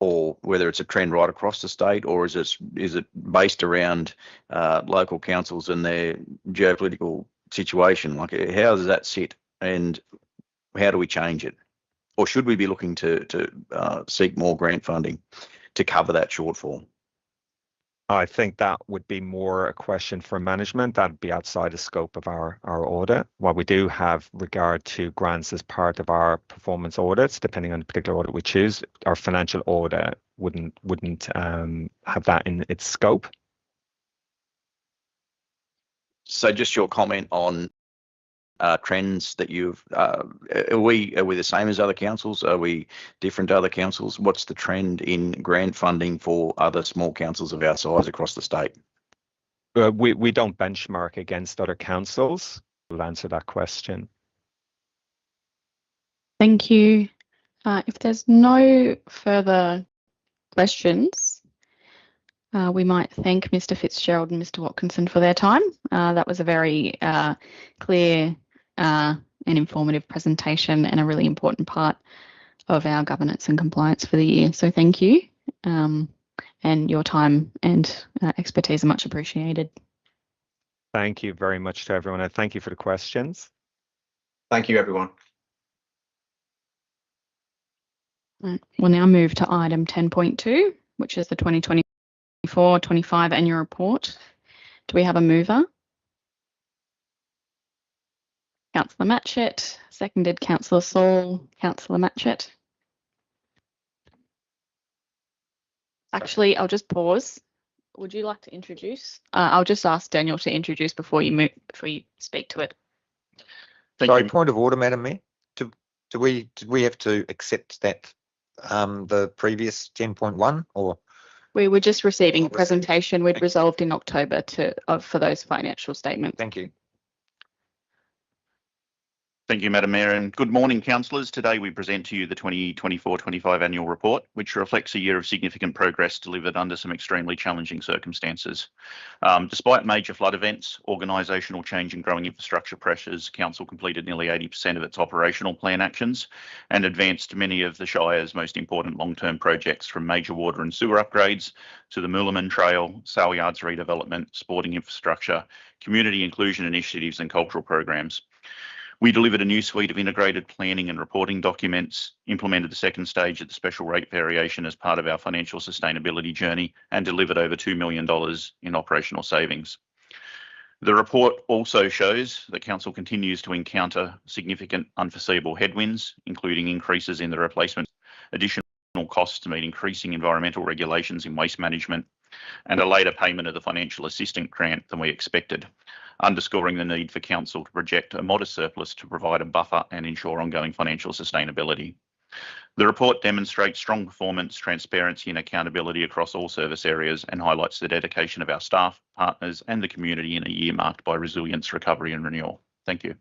or whether it's a trend right across the state, or is it based around local councils and their geopolitical situation? Like, how does that sit, and how do we change it? Or should we be looking to seek more grant funding to cover that shortfall? I think that would be more a question for management. That'd be outside the scope of our audit. While we do have regard to grants as part of our performance audits, depending on the particular audit we choose, our financial audit wouldn't have that in its scope. So just your comment on trends that you've, are we the same as other councils? Are we different to other councils? What's the trend in grant funding for other small councils of our size across the state? We don't benchmark against other councils. We'll answer that question. Thank you. If there's no further questions, we might thank Mr. Fitzgerald and Mr. Watkinson for their time. That was a very clear and informative presentation, and a really important part of our governance and compliance for the year. So thank you, and your time and expertise are much appreciated. Thank you very much to everyone, and thank you for the questions. Thank you, everyone. We'll now move to item 10.2, which is the 2024-25 annual report. Do we have a mover? Councillor Matchett, seconded Councillor Saul. Councillor Matchett. Actually, I'll just pause. Would you like to introduce? I'll just ask Daniel to introduce before you speak to it. Sorry, point of order, Madam Mayor. Did we have to accept that the previous 10.1, or? We were just receiving a presentation we'd resolved in October for those financial statements. Thank you. Thank you, Madam Mayor, and good morning, councillors. Today we present to you the 2024-25 annual report, which reflects a year of significant progress delivered under some extremely challenging circumstances. Despite major flood events, organisational change and growing infrastructure pressures, Council completed nearly 80% of its operational plan actions and advanced many of the Shire's most important long-term projects, from major water and sewer upgrades to the Moolaman Trail, Sale Yards redevelopment, sporting infrastructure, community inclusion initiatives and cultural programs. We delivered a new suite of integrated planning and reporting documents, implemented the second stage of the special rate variation as part of our financial sustainability journey, and delivered over $2 million in operational savings. The report also shows that Council continues to encounter significant unforeseeable headwinds, including increases in the replacement, additional costs to meet increasing environmental regulations in waste management, and a later payment of the financial assistance grant than we expected, underscoring the need for Council to project a modest surplus to provide a buffer and ensure ongoing financial sustainability. The report demonstrates strong performance, transparency and accountability across all service areas and highlights the dedication of our staff, partners and the community in a year marked by resilience, recovery and renewal. Thank you.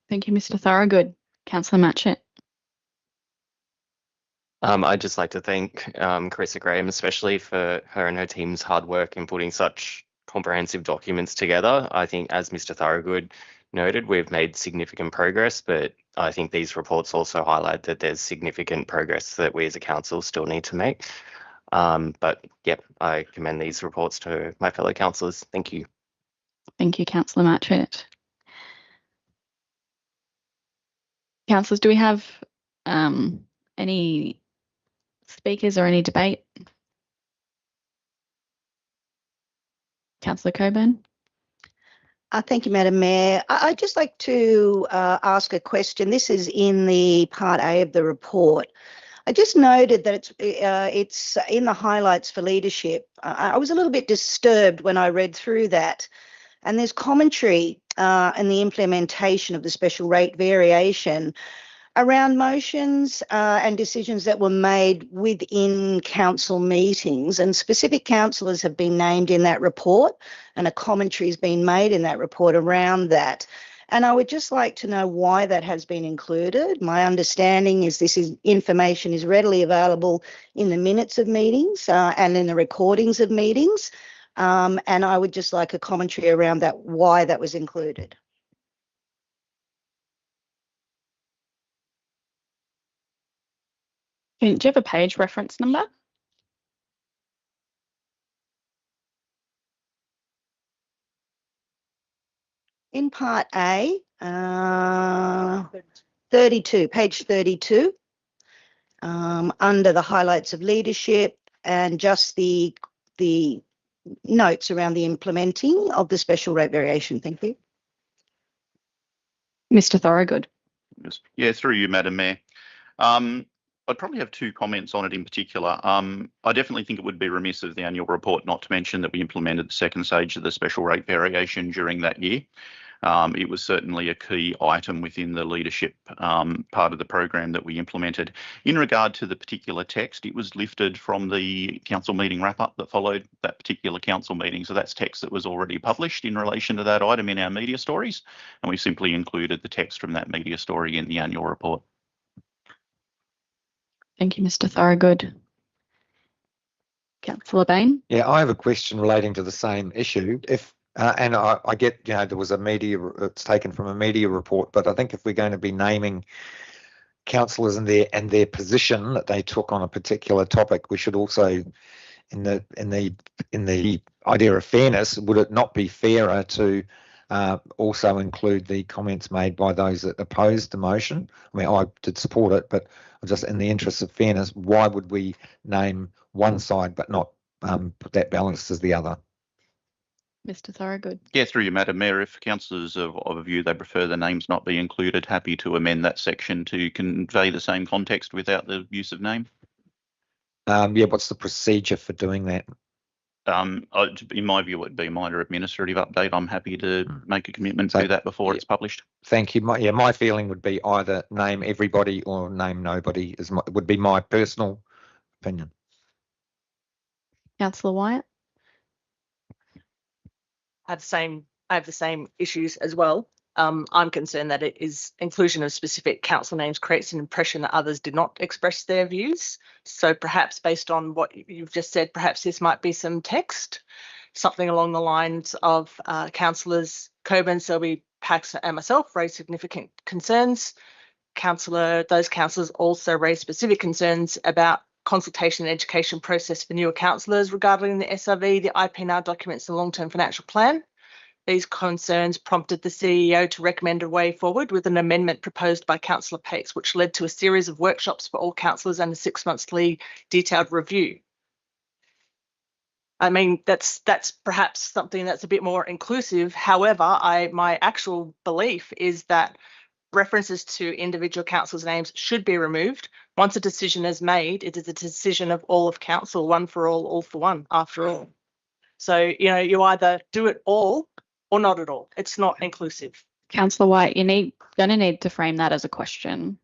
Thank you, Mr. Thorogood. Councillor Matchett. I'd just like to thank Carissa Graham, especially for her and her team's hard work in putting such comprehensive documents together. I think, as Mr. Thorogood noted, we've made significant progress, but I think these reports also highlight that there's significant progress that we as a council still need to make. But yeah, I commend these reports to my fellow councillors. Thank you. Thank you, Councillor Matchett. Councillors, do we have any speakers or any debate? Councillor Coburn. Thank you, Madam Mayor. I'd just like to ask a question. This is in the Part A of the report. I just noted that it's in the highlights for leadership. I was a little bit disturbed when I read through that. And there's commentary in the implementation of the special rate variation around motions and decisions that were made within council meetings, and specific councillors have been named in that report, and a commentary has been made in that report around that. And I would just like to know why that has been included. My understanding is information is readily available in the minutes of meetings and in the recordings of meetings. And I would just like a commentary around that, why that was included. Do you have a page reference number? In Part A, 32, page 32, under the highlights of leadership and just the notes around the implementing of the special rate variation. Thank you. Mr. Thorogood. Yeah, through you, Madam Mayor. I'd probably have two comments on it in particular. I definitely think it would be remiss of the annual report not to mention that we implemented the second stage of the special rate variation during that year. It was certainly a key item within the leadership part of the program that we implemented. In regard to the particular text, it was lifted from the council meeting wrap-up that followed that particular council meeting. So that's text that was already published in relation to that item in our media stories, and we simply included the text from that media story in the annual report. Thank you, Mr. Thorogood. Councillor Bain. Yeah, I have a question relating to the same issue. And I get, there was it's taken from a media report, but I think if we're going to be naming councillors and their position that they took on a particular topic, we should also, in the idea of fairness, would it not be fairer to also include the comments made by those that opposed the motion? I mean, I did support it, but just in the interest of fairness, why would we name one side but not put that balanced as the other? Mr. Thorogood. Yeah, through you, Madam Mayor. If councillors of a view they prefer the names not be included, happy to amend that section to convey the same context without the use of name. Yeah, what's the procedure for doing that? In my view, it would be a minor administrative update. I'm happy to make a commitment to do that before it's published. Thank you. My feeling would be either name everybody or name nobody would be my personal opinion. Councillor Wyatt. I have the same issues as well. I'm concerned that it is inclusion of specific council names creates an impression that others did not express their views. So perhaps based on what you've just said, perhaps this might be some text, something along the lines of councillors Coburn, Selby, Pax and myself raised significant concerns. Those councillors also raised specific concerns about consultation and education process for newer councillors regarding the SRV, the IPNR documents and long-term financial plan. These concerns prompted the CEO to recommend a way forward with an amendment proposed by Councillor Pates, which led to a series of workshops for all councillors and a 6-monthly detailed review. I mean, that's perhaps something that's a bit more inclusive. However, my actual belief is that references to individual councillors' names should be removed. Once a decision is made, it is a decision of all of council, one for all for one, after all. So, you either do it all or not at all. It's not inclusive. Councillor White, you're going to need to frame that as a question.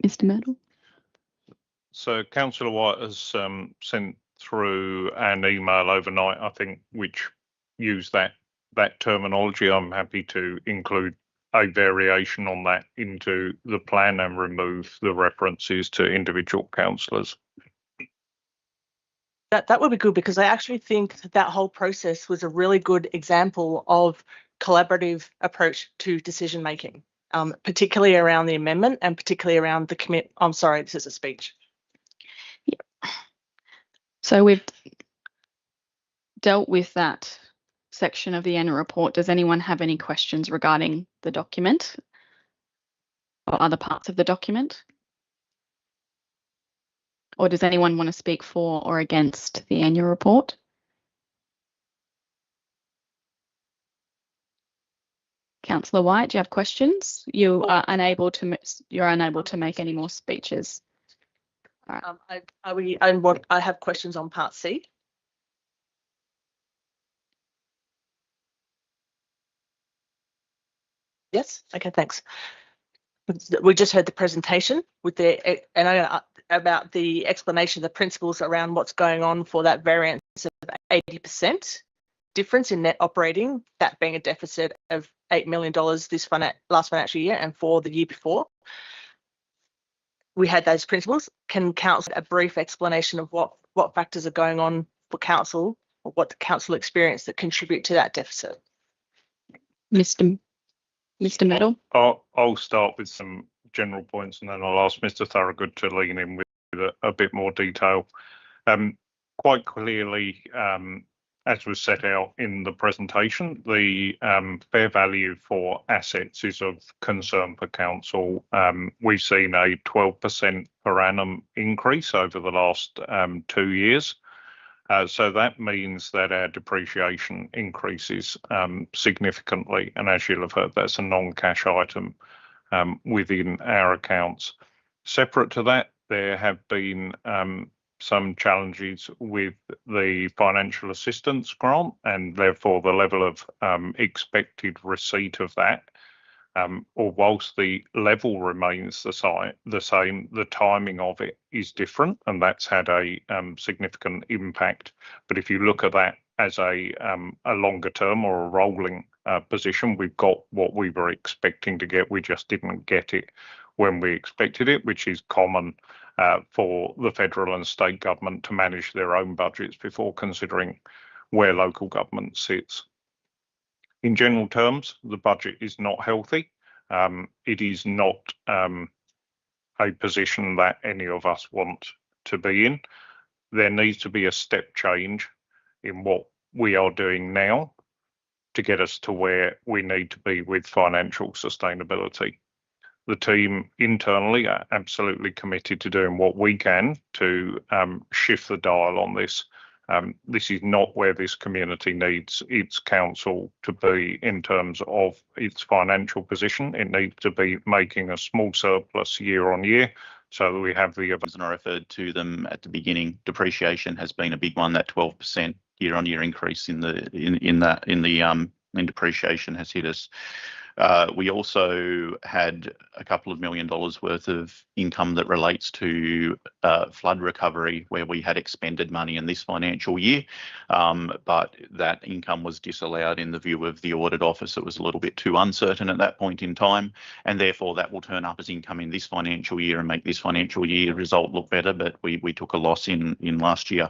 Mr. Myrtle? So Councillor White has sent through an email overnight, I think, which used that terminology. I'm happy to include a variation on that into the plan and remove the references to individual councillors. That would be good, because I actually think that whole process was a really good example of collaborative approach to decision making, particularly around the amendment and particularly around the commit. I'm sorry, this is a speech. Yeah. So we've dealt with that section of the annual report. Does anyone have any questions regarding the document or other parts of the document? Or does anyone want to speak for or against the annual report? Councillor White, do you have questions? You're unable to make any more speeches. All right. I have questions on Part C. Yes. Okay. Thanks. We just heard the presentation with about the explanation, the principles around what's going on for that variance of 80% difference in net operating, that being a deficit of $8 million this last financial year and for the year before. We had those principles. Can council a brief explanation of what factors are going on for council, or what the council experience that contribute to that deficit? Mr. Myrtle? I'll start with some general points, and then I'll ask Mr. Thorogood to lean in with a bit more detail. Quite clearly, as was set out in the presentation, the fair value for assets is of concern for council. We've seen a 12% per annum increase over the last 2 years. So that means that our depreciation increases significantly. And as you'll have heard, that's a non-cash item within our accounts. Separate to that, there have been some challenges with the financial assistance grant, and therefore the level of expected receipt of that. Or whilst the level remains the same, the timing of it is different, and that's had a significant impact. But if you look at that as a longer term or a rolling position, we've got what we were expecting to get. We just didn't get it when we expected it, which is common for the federal and state government to manage their own budgets before considering where local government sits. In general terms, the budget is not healthy. It is not a position that any of us want to be in. There needs to be a step change in what we are doing now to get us to where we need to be with financial sustainability. The team internally are absolutely committed to doing what we can to shift the dial on this. This is not where this community needs its council to be in terms of its financial position. It needs to be making a small surplus year on year so that we have the. And I referred to them at the beginning. Depreciation has been a big one. That 12% year on year increase in depreciation has hit us. We also had a couple of $1 million worth of income that relates to flood recovery, where we had expended money in this financial year, but that income was disallowed in the view of the audit office. It was a little bit too uncertain at that point in time, and therefore that will turn up as income in this financial year and make this financial year result look better, but we took a loss in last year.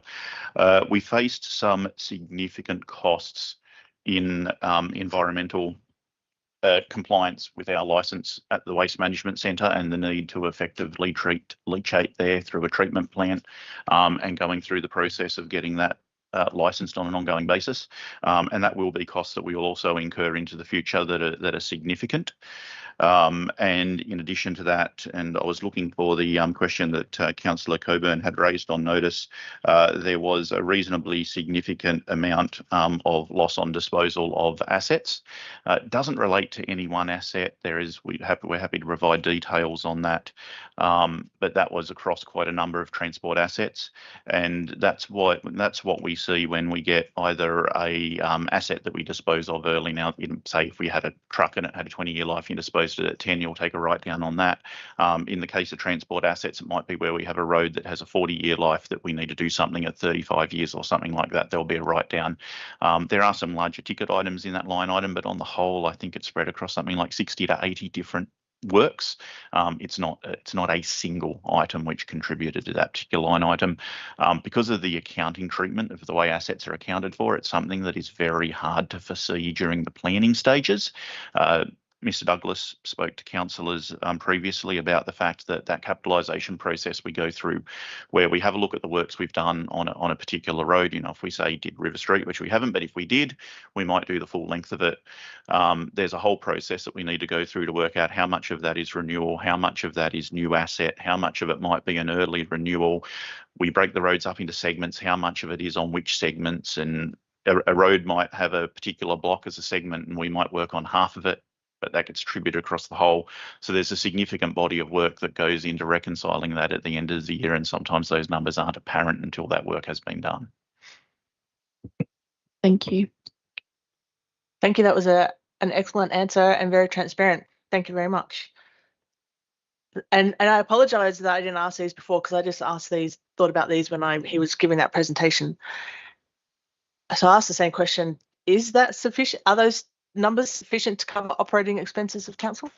We faced some significant costs in environmental compliance with our licence at the Waste Management Centre, and the need to effectively treat leachate there through a treatment plant, and going through the process of getting that licensed on an ongoing basis. And that will be costs that we will also incur into the future that are significant. And in addition to that, and I was looking for the question that Councillor Coburn had raised on notice, there was a reasonably significant amount of loss on disposal of assets. It doesn't relate to any one asset. We're happy to provide details on that, but that was across quite a number of transport assets, and that's what we see when we get either a asset that we dispose of early. Now, say if we had a truck and it had a 20-year life, you disposed it at 10, you'll take a write down on that. In the case of transport assets, it might be where we have a road that has a 40-year life that we need to do something at 35 years or something like that. There'll be a write down. There are some larger ticket items in that line item, but on the whole, I think it's spread across something like 60 to 80 different works. It's not a single item which contributed to that particular line item. Because of the accounting treatment of the way assets are accounted for, it's something that is very hard to foresee during the planning stages. Mr. Douglas spoke to councillors previously about the fact that that capitalisation process we go through, where we have a look at the works we've done on a particular road. You know, if we say did River Street, which we haven't, but if we did, we might do the full length of it. There's a whole process that we need to go through to work out how much of that is renewal, how much of that is new asset, how much of it might be an early renewal. We break the roads up into segments, how much of it is on which segments, and a road might have a particular block as a segment and we might work on half of it, but that gets distributed across the whole. So there's a significant body of work that goes into reconciling that at the end of the year, and sometimes those numbers aren't apparent until that work has been done. Thank you. Thank you. That was an excellent answer and very transparent. Thank you very much. And I apologise that I didn't ask these before, because I just thought about these when he was giving that presentation. So I asked the same question. Is that sufficient? Are those numbers sufficient to cover operating expenses of council?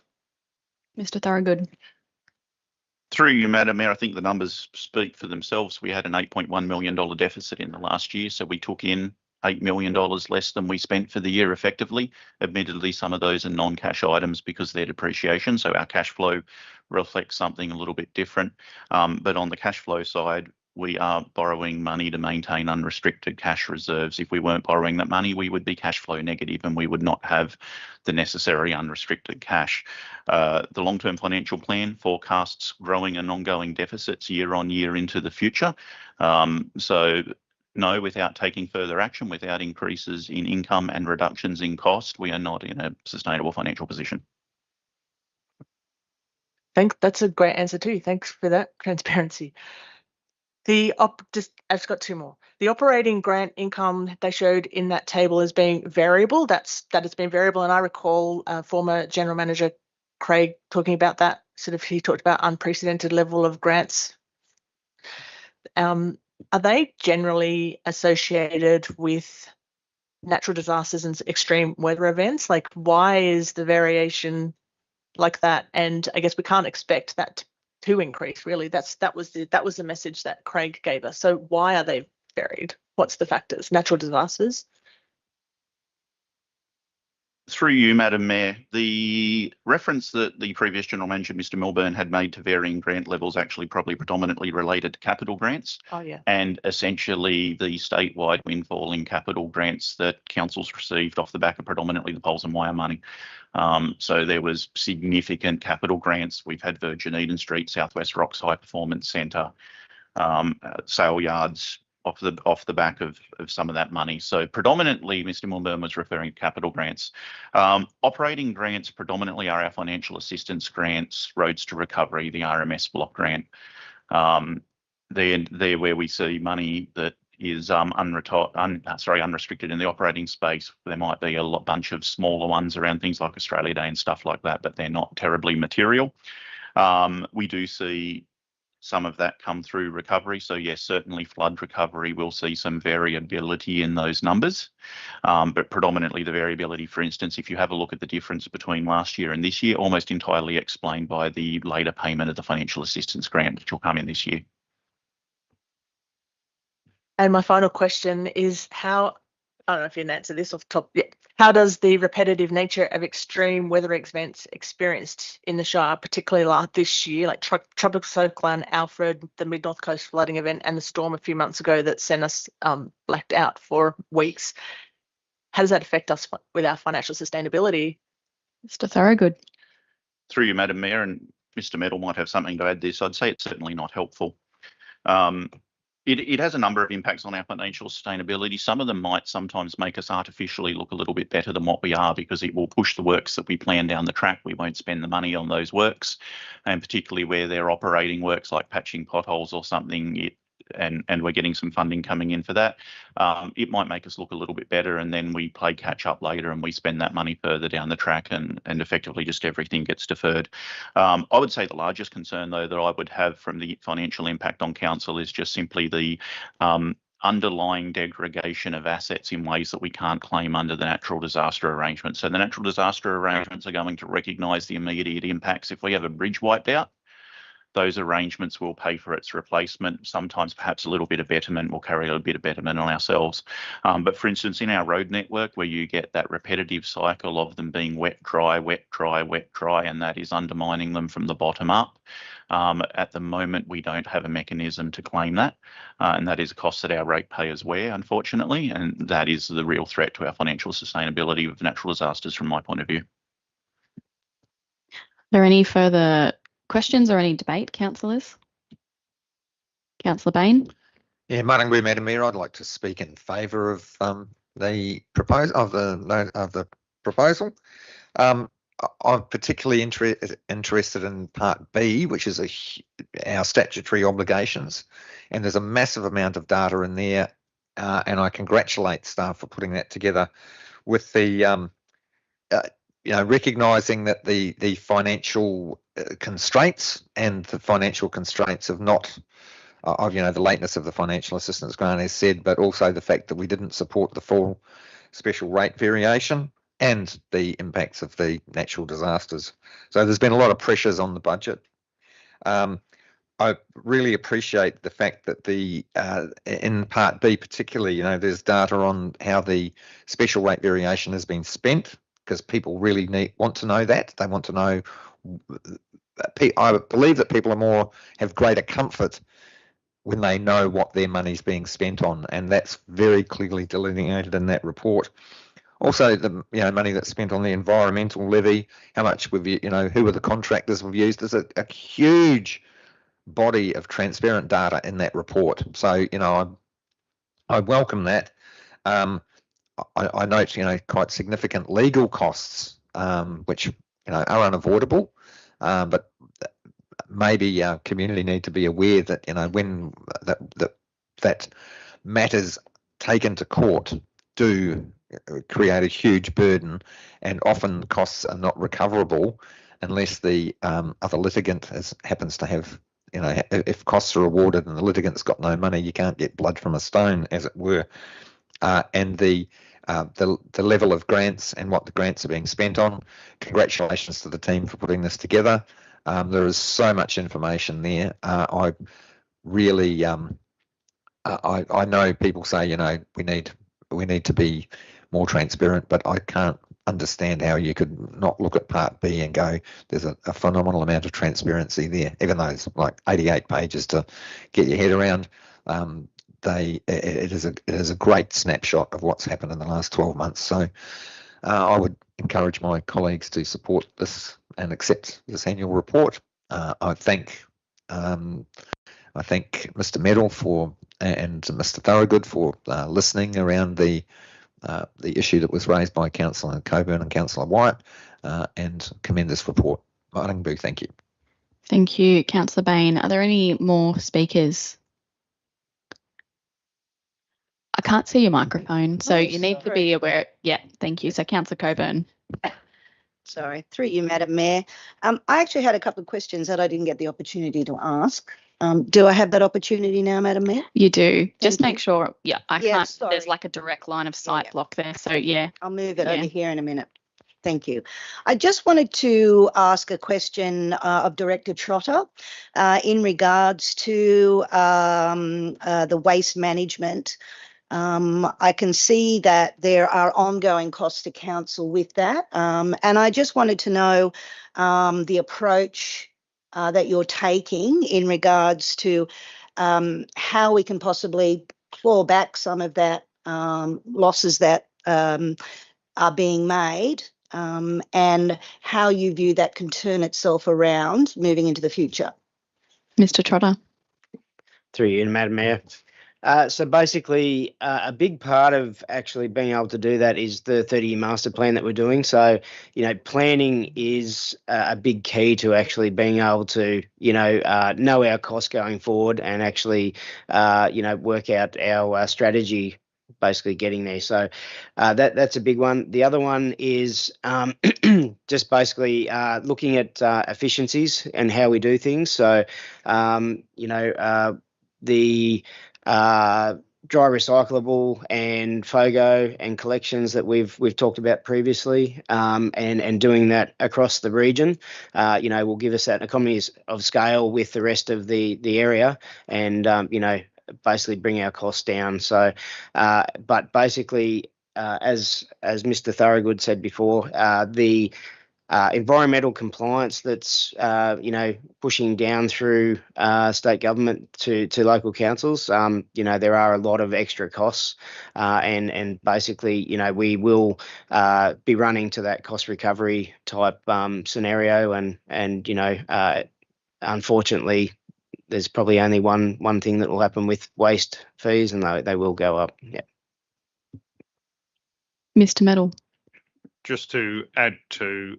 Mr. Thorogood. Through you, Madam Mayor, I think the numbers speak for themselves. We had an $8.1 million deficit in the last year, so we took in $8 million less than we spent for the year effectively. Admittedly, some of those are non-cash items because they're depreciation, so our cash flow reflects something a little bit different. But on the cash flow side, we are borrowing money to maintain unrestricted cash reserves. If we weren't borrowing that money, we would be cash flow negative and we would not have the necessary unrestricted cash. The long-term financial plan forecasts growing and ongoing deficits year on year into the future. So no, without taking further action, without increases in income and reductions in cost, we are not in a sustainable financial position. That's a great answer too. Thanks for that transparency. I've got two more. The operating grant income they showed in that table as being variable. That has been variable, and I recall former General Manager Craig talking about that. He talked about unprecedented level of grants. Are they generally associated with natural disasters and extreme weather events? Like, why is the variation like that? And I guess we can't expect that to increase, really. That was the message that Craig gave us. So why are they varied? What's the factors? Natural disasters? Through you, Madam Mayor, the reference that the previous General Manager, Mr. Milburn, had made to varying grant levels actually probably predominantly related to capital grants. Oh, yeah. And essentially the statewide windfall in capital grants that councils received off the back of predominantly the poles and wire money. So there was significant capital grants. We've had Virgin Eden Street, Southwest Rocks High Performance Centre, sale yards, off the back of some of that money. So predominantly, Mr. Milburn was referring to capital grants. Operating grants predominantly are our financial assistance grants, Roads to Recovery, the RMS block grant. They're where we see money that is unrestricted in the operating space. There might be a bunch of smaller ones around things like Australia Day and stuff like that, but they're not terribly material. We do see some of that come through recovery. So yes, certainly flood recovery will see some variability in those numbers, but predominantly the variability, for instance, if you have a look at the difference between last year and this year, almost entirely explained by the later payment of the financial assistance grant, which will come in this year. And my final question is I don't know if you can answer this off the top. Yeah. How does the repetitive nature of extreme weather events experienced in the Shire, particularly like this year, like Tropical Cyclone Alfred, the Mid-North Coast flooding event, and the storm a few months ago that sent us blacked out for weeks, how does that affect us with our financial sustainability? Mr. Thorogood. Through you, Madam Mayor, and Mr. Medal might have something to add this. I'd say it's certainly not helpful. It has a number of impacts on our financial sustainability. Some of them might sometimes make us artificially look a little bit better than what we are, because it will push the works that we plan down the track. We won't spend the money on those works, and particularly where they're operating works like patching potholes or something, and we're getting some funding coming in for that. It might make us look a little bit better, and then we play catch up later and we spend that money further down the track, and effectively just everything gets deferred. I would say the largest concern, though, that I would have from the financial impact on council is just simply the underlying degradation of assets in ways that we can't claim under the natural disaster arrangements. So the natural disaster arrangements are going to recognise the immediate impacts. If we have a bridge wiped out, those arrangements will pay for its replacement. Sometimes perhaps a little bit of betterment. We'll carry a bit of betterment on ourselves. But for instance, in our road network, where you get that repetitive cycle of them being wet, dry, wet, dry, wet, dry, and that is undermining them from the bottom up. At the moment, we don't have a mechanism to claim that, and that is a cost that our ratepayers wear, unfortunately, and that is the real threat to our financial sustainability of natural disasters from my point of view. Are there any further questions or any debate, councillors? Councillor Bain. Yeah, Madam Mayor, I'd like to speak in favour of the proposal. I'm particularly interested in Part B, which is our statutory obligations, and there's a massive amount of data in there, and I congratulate staff for putting that together with the recognising that the financial constraints and the financial constraints of not the lateness of the financial assistance grant as said, but also the fact that we didn't support the full special rate variation and the impacts of the natural disasters. So there's been a lot of pressures on the budget. I really appreciate the fact that in Part B particularly, there's data on how the special rate variation has been spent, because people really want to know that. They want to know. I believe that people have greater comfort when they know what their money's being spent on, and that's very clearly delineated in that report. Also, the money that's spent on the environmental levy, how much who are the contractors we've used. There's a huge body of transparent data in that report. So I welcome that. I note quite significant legal costs, which are unavoidable, but maybe our community need to be aware that when that matters taken to court do create a huge burden, and often costs are not recoverable unless the other litigant happens to have, if costs are awarded and the litigant's got no money, you can't get blood from a stone, as it were. And the level of grants and what the grants are being spent on. Congratulations to the team for putting this together. There is so much information there. I really, I know people say, we need to be more transparent, but I can't understand how you could not look at Part B and go, there's a phenomenal amount of transparency there, even though it's like 88 pages to get your head around. It is a great snapshot of what's happened in the last 12 months. So I would encourage my colleagues to support this and accept this annual report. I thank Mr. Medal and Mr. Thorogood for listening around the issue that was raised by Councillor Coburn and Councillor Wyatt, and commend this report. Martin Boo, thank you. Thank you, Councillor Bain. Are there any more speakers? I can't see your microphone, so you need to be aware. Yeah, thank you. So Councillor Coburn. Sorry, through you, Madam Mayor. I actually had a couple of questions that I didn't get the opportunity to ask. Do I have that opportunity now, Madam Mayor? You do. Just make sure. Yeah, I Yeah, can't. sorry. There's like a direct line of sight block there. So yeah. I'll move it Yeah. over here in a minute. Thank you. I just wanted to ask a question of Director Trotter in regards to the waste management. I can see that there are ongoing costs to council with that, and I just wanted to know the approach that you're taking in regards to how we can possibly claw back some of that losses that are being made, and how you view that can turn itself around moving into the future. Mr. Trotter. Through you, Madam Mayor. So basically, a big part of actually being able to do that is the 30-year master plan that we're doing. So, planning is a big key to actually being able to, know our costs going forward and actually, work out our strategy, basically getting there. So that's a big one. The other one is just basically looking at efficiencies and how we do things. So, the dry recyclable and FOGO and collections that we've talked about previously, and doing that across the region, will give us that economies of scale with the rest of the area, and basically bring our costs down. So, but basically, as Mr. Thorogood said before, the environmental compliance that's pushing down through state government to local councils. There are a lot of extra costs, and basically we will be running to that cost recovery type scenario, and unfortunately there's probably only one thing that will happen with waste fees, and they will go up. Yeah. Mr. Medal. Just to add to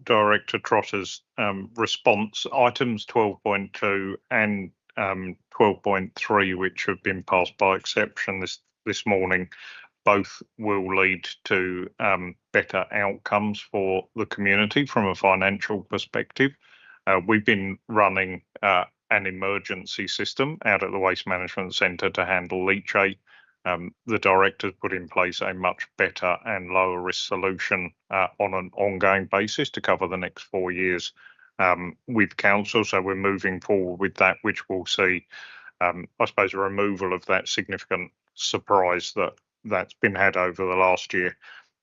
Director Trotter's response, items 12.2 and 12.3, which have been passed by exception this morning, both will lead to better outcomes for the community from a financial perspective. We've been running an emergency system out at the Waste Management Centre to handle leachate. The directors put in place a much better and lower risk solution on an ongoing basis to cover the next 4 years with council. So we're moving forward with that, which will see, I suppose, a removal of that significant surprise that's been had over the last year.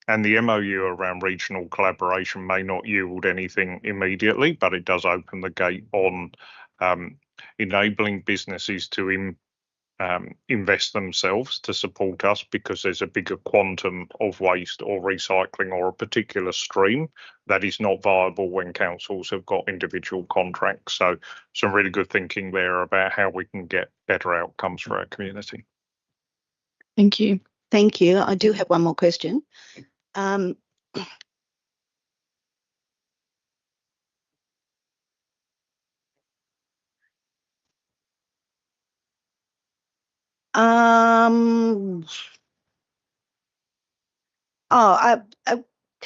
And the MOU around regional collaboration may not yield anything immediately, but it does open the gate on enabling businesses to invest themselves to support us, because there's a bigger quantum of waste or recycling or a particular stream that is not viable when councils have got individual contracts. So some really good thinking there about how we can get better outcomes for our community. Thank you. Thank you. I do have one more question. Can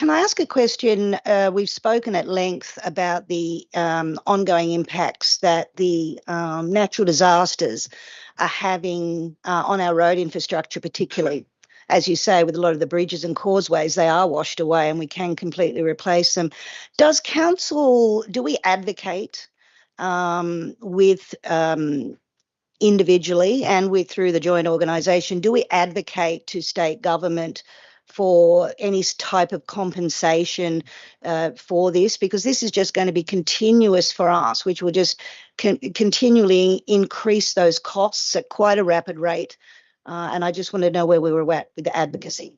I ask a question? We've spoken at length about the ongoing impacts that the natural disasters are having on our road infrastructure, particularly. As you say, with a lot of the bridges and causeways, they are washed away and we can completely replace them. Do we advocate with individually and through the joint organisation, do we advocate to state government for any type of compensation for this? Because this is just going to be continuous for us, which will just continually increase those costs at quite a rapid rate. And I just want to know where we were at with the advocacy.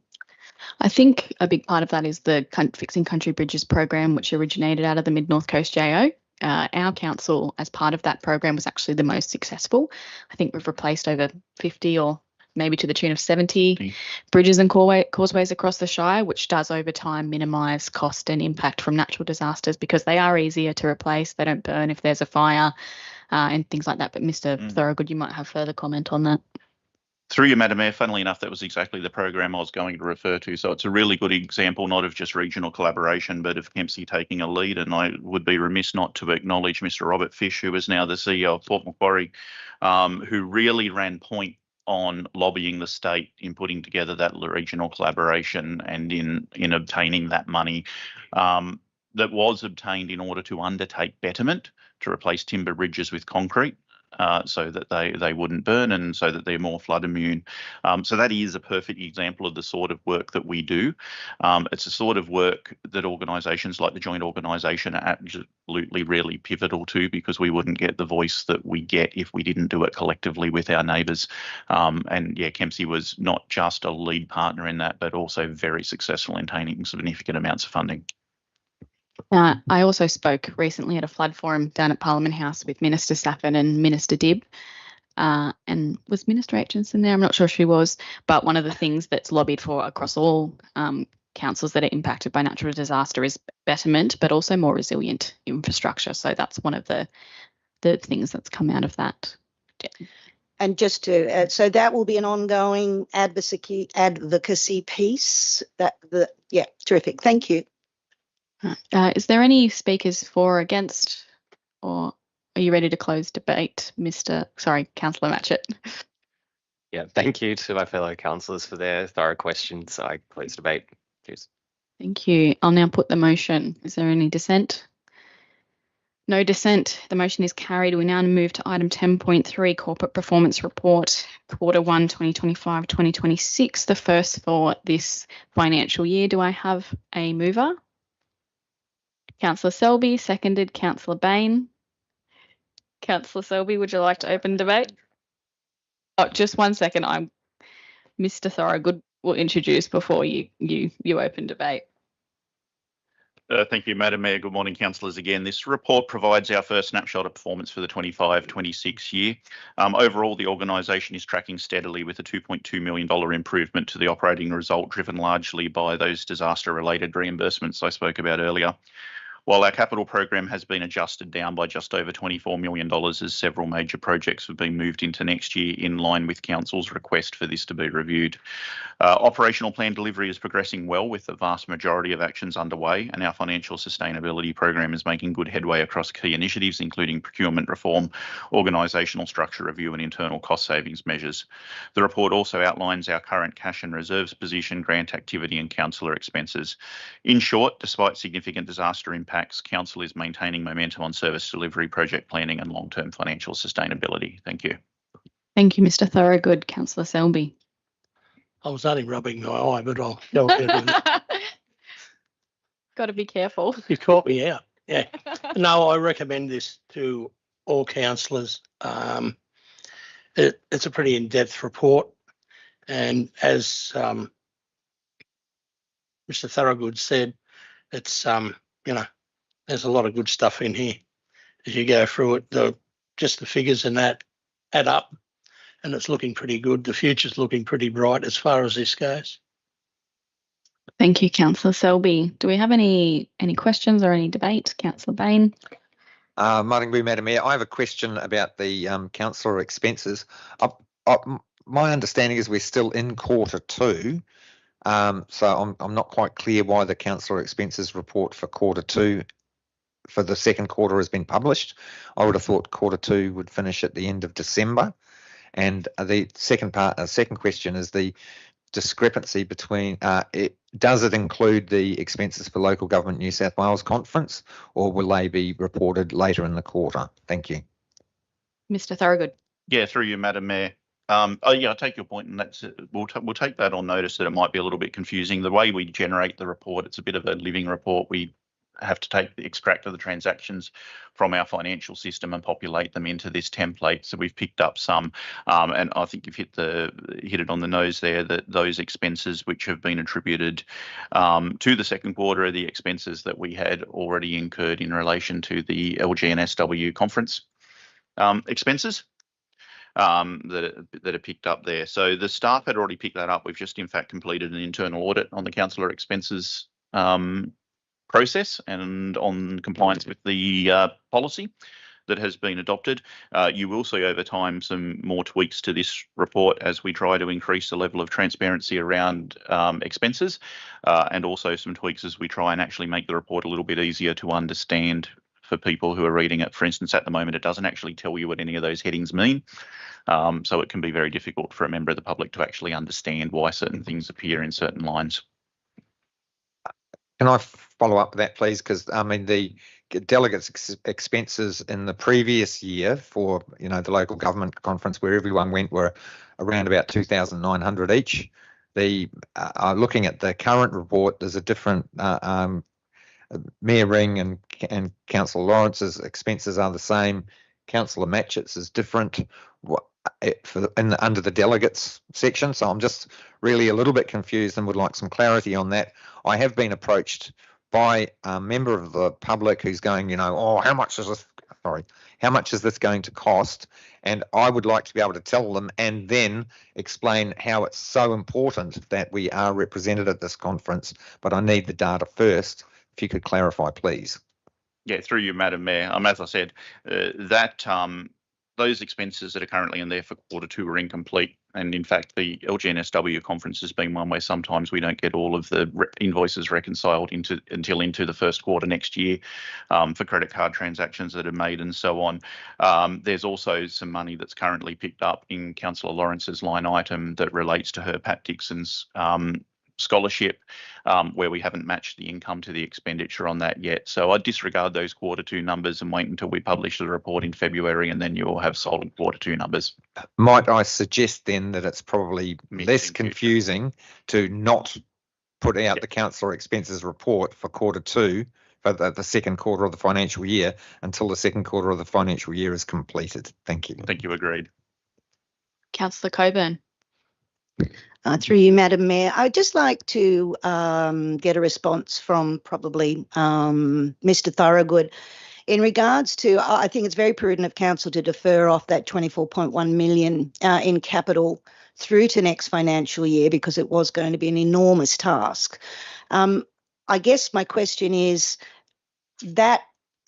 I think a big part of that is the Fixing Country Bridges program, which originated out of the Mid North Coast JO. Our council, as part of that program, was actually the most successful. I think we've replaced over 50 or maybe to the tune of 70 bridges and causeways across the Shire, which does over time minimise cost and impact from natural disasters, because they are easier to replace. They don't burn if there's a fire and things like that. But Mr. Thorogood, you might have further comment on that. Through you, Madam Mayor, funnily enough, that was exactly the program I was going to refer to. So it's a really good example, not of just regional collaboration, but of Kempsey taking a lead. And I would be remiss not to acknowledge Mr. Robert Fish, who is now the CEO of Port Macquarie, who really ran point on lobbying the state in putting together that regional collaboration and in obtaining that money that was obtained in order to undertake betterment to replace timber bridges with concrete. So that they wouldn't burn and so that they're more flood immune. So that is a perfect example of the sort of work that we do. It's the sort of work that organisations like the joint organisation are absolutely really pivotal to, because we wouldn't get the voice that we get if we didn't do it collectively with our neighbours. And yeah, Kempsey was not just a lead partner in that, but also very successful in obtaining significant amounts of funding. I also spoke recently at a flood forum down at Parliament House with Minister Saffin and Minister Dibb. And was Minister Aitchison there? I'm not sure if she was, but one of the things that's lobbied for across all councils that are impacted by natural disaster is betterment, but also more resilient infrastructure. So that's one of the things that's come out of that. And just to, so that will be an ongoing advocacy piece. Yeah, terrific. Thank you. Is there any speakers for or against, or are you ready to close debate, Councillor Matchett? Yeah, thank you to my fellow councillors for their thorough questions. I close debate. Cheers. Thank you. I'll now put the motion. Is there any dissent? No dissent. The motion is carried. We now move to item 10.3, Corporate Performance Report, Quarter 1, 2025-2026, the first for this financial year. Do I have a mover? Councillor Selby, seconded Councillor Bain. Councillor Selby, would you like to open debate? Oh, just 1 second. Mr. Thorogood will introduce before you open debate. Thank you, Madam Mayor. Good morning, councillors. Again, this report provides our first snapshot of performance for the 25-26 year. Overall, the organisation is tracking steadily with a $2.2 million improvement to the operating result, driven largely by those disaster-related reimbursements I spoke about earlier. While our capital program has been adjusted down by just over $24 million as several major projects have been moved into next year in line with Council's request for this to be reviewed. Operational plan delivery is progressing well with the vast majority of actions underway, and our financial sustainability program is making good headway across key initiatives, including procurement reform, organisational structure review and internal cost savings measures. The report also outlines our current cash and reserves position, grant activity and councillor expenses. In short, despite significant disaster impacts, Council is maintaining momentum on service delivery, project planning and long-term financial sustainability. Thank you. Thank you, Mr. Thorogood. Councillor Selby. I was only rubbing my eye, but I'll go ahead and Got to be careful. you caught me out. Yeah. No, I recommend this to all councillors. It's a pretty in-depth report, and as Mr. Thorogood said, it's there's a lot of good stuff in here. As you go through it, just the figures in that add up, and it's looking pretty good. The future's looking pretty bright as far as this goes. Thank you, Councillor Selby. Do we have any questions or any debate? Councillor Bain. Morning, Madam Mayor. I have a question about the councillor expenses. My understanding is we're still in quarter 2, so I'm not quite clear why the councillor expenses report for quarter 2 for the second quarter has been published. I would have thought quarter 2 would finish at the end of December. And the second question is the discrepancy between does it include the expenses for Local Government New South Wales conference, or will they be reported later in the quarter? Thank you. Mr. Thorogood. Yeah, through you, Madam Mayor. I take your point, and that's we'll take that on notice that it might be a little bit confusing. The way we generate the report, it's a bit of a living report. We have to take the extract of the transactions from our financial system and populate them into this template. So we've picked up some, and I think you've hit it on the nose there, that those expenses which have been attributed to the second quarter are the expenses that we had already incurred in relation to the LG NSW conference expenses. That are picked up there. So the staff had already picked that up. We've just in fact completed an internal audit on the councillor expenses process and on compliance with the policy that has been adopted. You will see over time some more tweaks to this report as we try to increase the level of transparency around expenses, and also some tweaks as we try and actually make the report a little bit easier to understand for people who are reading it. For instance, at the moment, it doesn't actually tell you what any of those headings mean. So it can be very difficult for a member of the public to actually understand why certain things appear in certain lines. Can I follow up with that, please? Because I mean, the delegates' expenses in the previous year for the local government conference where everyone went were around about 2,900 each. Looking at the current report, there's a different Mayor Ring and Councillor Lawrence's expenses are the same. Councillor Matchett's is different under the delegates section. So I'm just really a little bit confused and would like some clarity on that. I have been approached by a member of the public who's going, oh, how much is this going to cost? And I would like to be able to tell them and then explain how it's so important that we are represented at this conference. But I need the data first. If you could clarify, please. Yeah, through you, Madam Mayor. As I said, those expenses that are currently in there for Q2 are incomplete. And in fact, the LG&SW conference has been one where sometimes we don't get all of the invoices reconciled until into the first quarter next year for credit card transactions that are made and so on. There's also some money that's currently picked up in Councillor Lawrence's line item that relates to her Pat Dixon's scholarship, where we haven't matched the income to the expenditure on that yet. So I'd disregard those Q2 numbers and wait until we publish the report in February, and then you will have solid Q2 numbers. Might I suggest then that it's probably less confusing to not put out the councillor expenses report for Q2 for the second quarter of the financial year until the second quarter of the financial year is completed? Thank you. Thank you. Agreed. Councillor Coburn. Through you, Madam Mayor, I'd just like to get a response from probably Mr. Thorogood in regards to, I think it's very prudent of council to defer off that 24.1 million in capital through to next financial year because it was going to be an enormous task. I guess my question is that,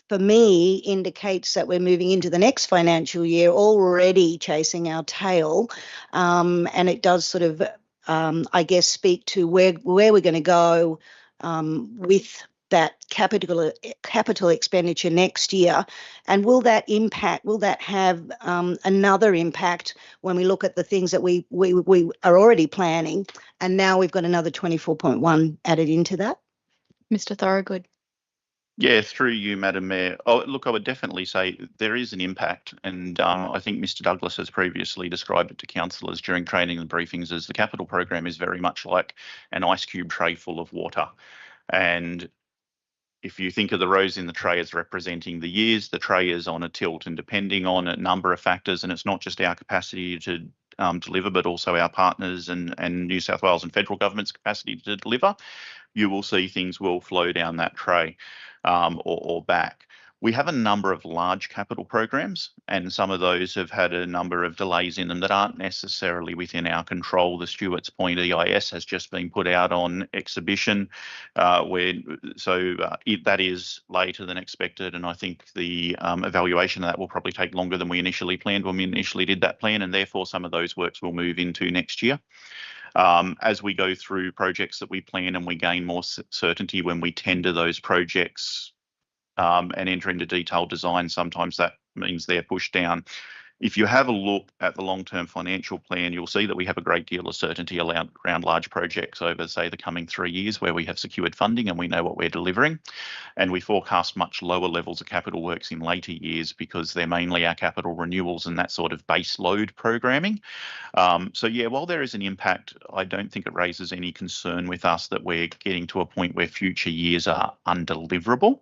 for me, indicates that we're moving into the next financial year already chasing our tail, and it does sort of, I guess, speak to where we're going to go with that capital expenditure next year. And will that have another impact when we look at the things that we are already planning, and now we've got another 24.1 added into that? Mr. Thorogood. Yeah, through you, Madam Mayor. Oh, look, I would definitely say there is an impact, and I think Mr. Douglas has previously described it to councillors during training and briefings as the capital program is very much like an ice cube tray full of water. And if you think of the rows in the tray as representing the years, the tray is on a tilt, and depending on a number of factors, and it's not just our capacity to deliver, but also our partners and New South Wales and federal government's capacity to deliver, you will see things will flow down that tray or back. We have a number of large capital programs, and some of those have had a number of delays in them that aren't necessarily within our control. The Stewart's Point EIS has just been put out on exhibition, that is later than expected, and I think the evaluation of that will probably take longer than we initially planned when we initially did that plan, and therefore some of those works will move into next year. As we go through projects that we plan and we gain more certainty when we tender those projects and enter into detailed design, sometimes that means they're pushed down. If you have a look at the long-term financial plan, you'll see that we have a great deal of certainty around large projects over, say, the coming 3 years where we have secured funding and we know what we're delivering. And we forecast much lower levels of capital works in later years because they're mainly our capital renewals and that sort of base load programming. So, yeah, while there is an impact, I don't think it raises any concern with us that we're getting to a point where future years are undeliverable.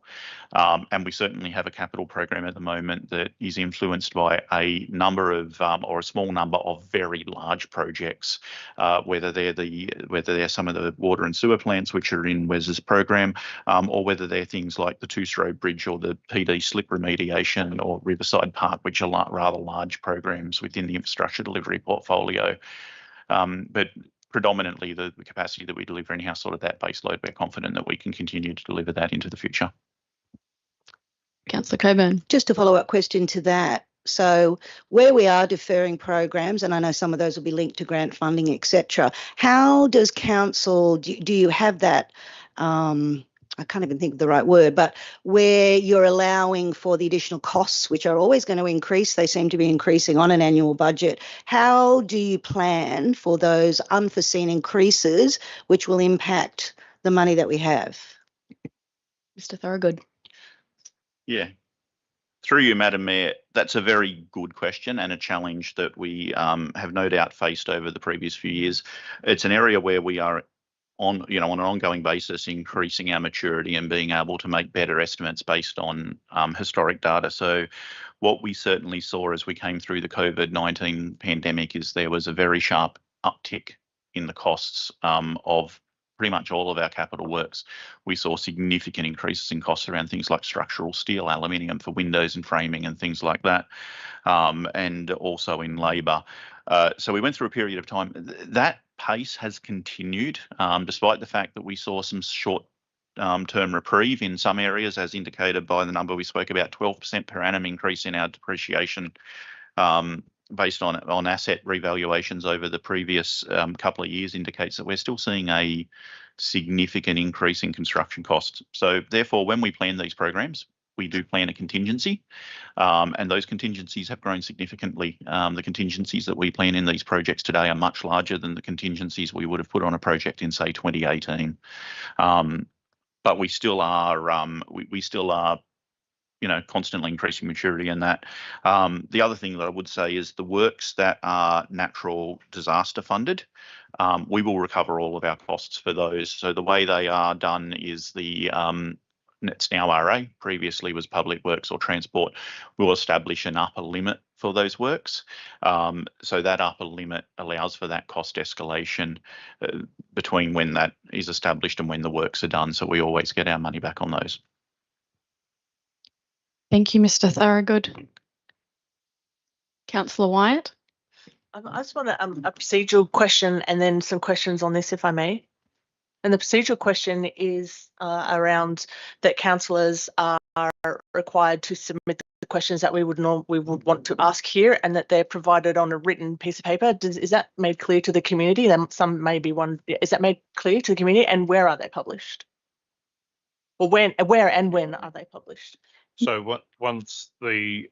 And we certainly have a capital program at the moment that is influenced by a number of or a small number of very large projects, whether they're some of the water and sewer plants which are in Wes's program, or whether they're things like the Tozer Street Bridge or the PD slip remediation or Riverside Park, which are rather large programs within the infrastructure delivery portfolio. But predominantly the capacity that we deliver in-house, sort of that base load, we're confident that we can continue to deliver that into the future. Councillor Coburn. Just a follow-up question to that. So where we are deferring programs, and I know some of those will be linked to grant funding, etc., how does council, do you have that, I can't even think of the right word, but where you're allowing for the additional costs, which are always going to increase, they seem to be increasing on an annual budget. How do you plan for those unforeseen increases, which will impact the money that we have? Mr. Thorogood. Yeah. Through you, Madam Mayor, that's a very good question and a challenge that we have no doubt faced over the previous few years. It's an area where we are on an ongoing basis increasing our maturity and being able to make better estimates based on historic data. So what we certainly saw as we came through the COVID-19 pandemic is there was a very sharp uptick in the costs of pretty much all of our capital works, we saw significant increases in costs around things like structural steel, aluminium for windows and framing and things like that, and also in labour. So we went through a period of time. That pace has continued, despite the fact that we saw some short-term reprieve in some areas, as indicated by the number we spoke about, 12% per annum increase in our depreciation based on asset revaluations over the previous couple of years indicates that we're still seeing a significant increase in construction costs. So therefore, when we plan these programs, we do plan a contingency, and those contingencies have grown significantly. The contingencies that we plan in these projects today are much larger than the contingencies we would have put on a project in, say, 2018. But we still are, we still are, constantly increasing maturity in that. The other thing that I would say is the works that are natural disaster funded, we will recover all of our costs for those. So the way they are done is it's now RA, previously was Public Works or Transport, will establish an upper limit for those works. So that upper limit allows for that cost escalation between when that is established and when the works are done. So we always get our money back on those. Thank you, Mr. Thorogood. Councillor Wyatt. I just want a procedural question and then some questions on this, if I may. And the procedural question is around that councillors are required to submit the questions that we would want to ask here, and that they're provided on a written piece of paper. Is that made clear to the community? Some may be one. Is that made clear to the community? And where are they published? Or where and when are they published? So once the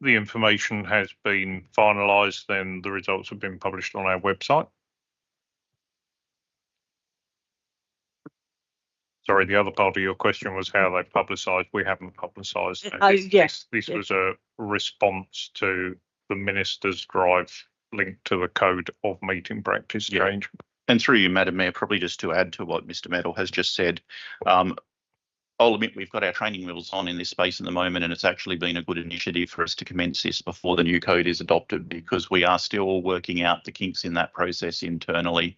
information has been finalised, then the results have been published on our website. Sorry, the other part of your question was how they publicised. We haven't publicised. Yes. This was a response to the Minister's Drive link to the Code of Meeting Practice change. And through you, Madam Mayor, probably just to add to what Mr. Metal has just said, I'll admit we've got our training wheels on in this space at the moment, and it's actually been a good initiative for us to commence this before the new code is adopted, because we are still working out the kinks in that process internally,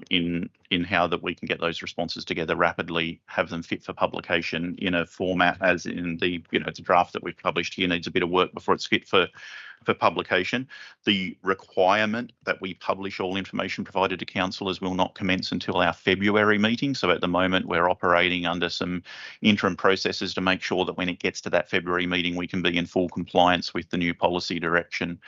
in how that we can get those responses together rapidly, have them fit for publication in a format as in the, it's a draft that we've published here, needs a bit of work before it's fit for publication. The requirement that we publish all information provided to councillors will not commence until our February meeting. So at the moment, we're operating under some interim processes to make sure that when it gets to that February meeting, we can be in full compliance with the new policy direction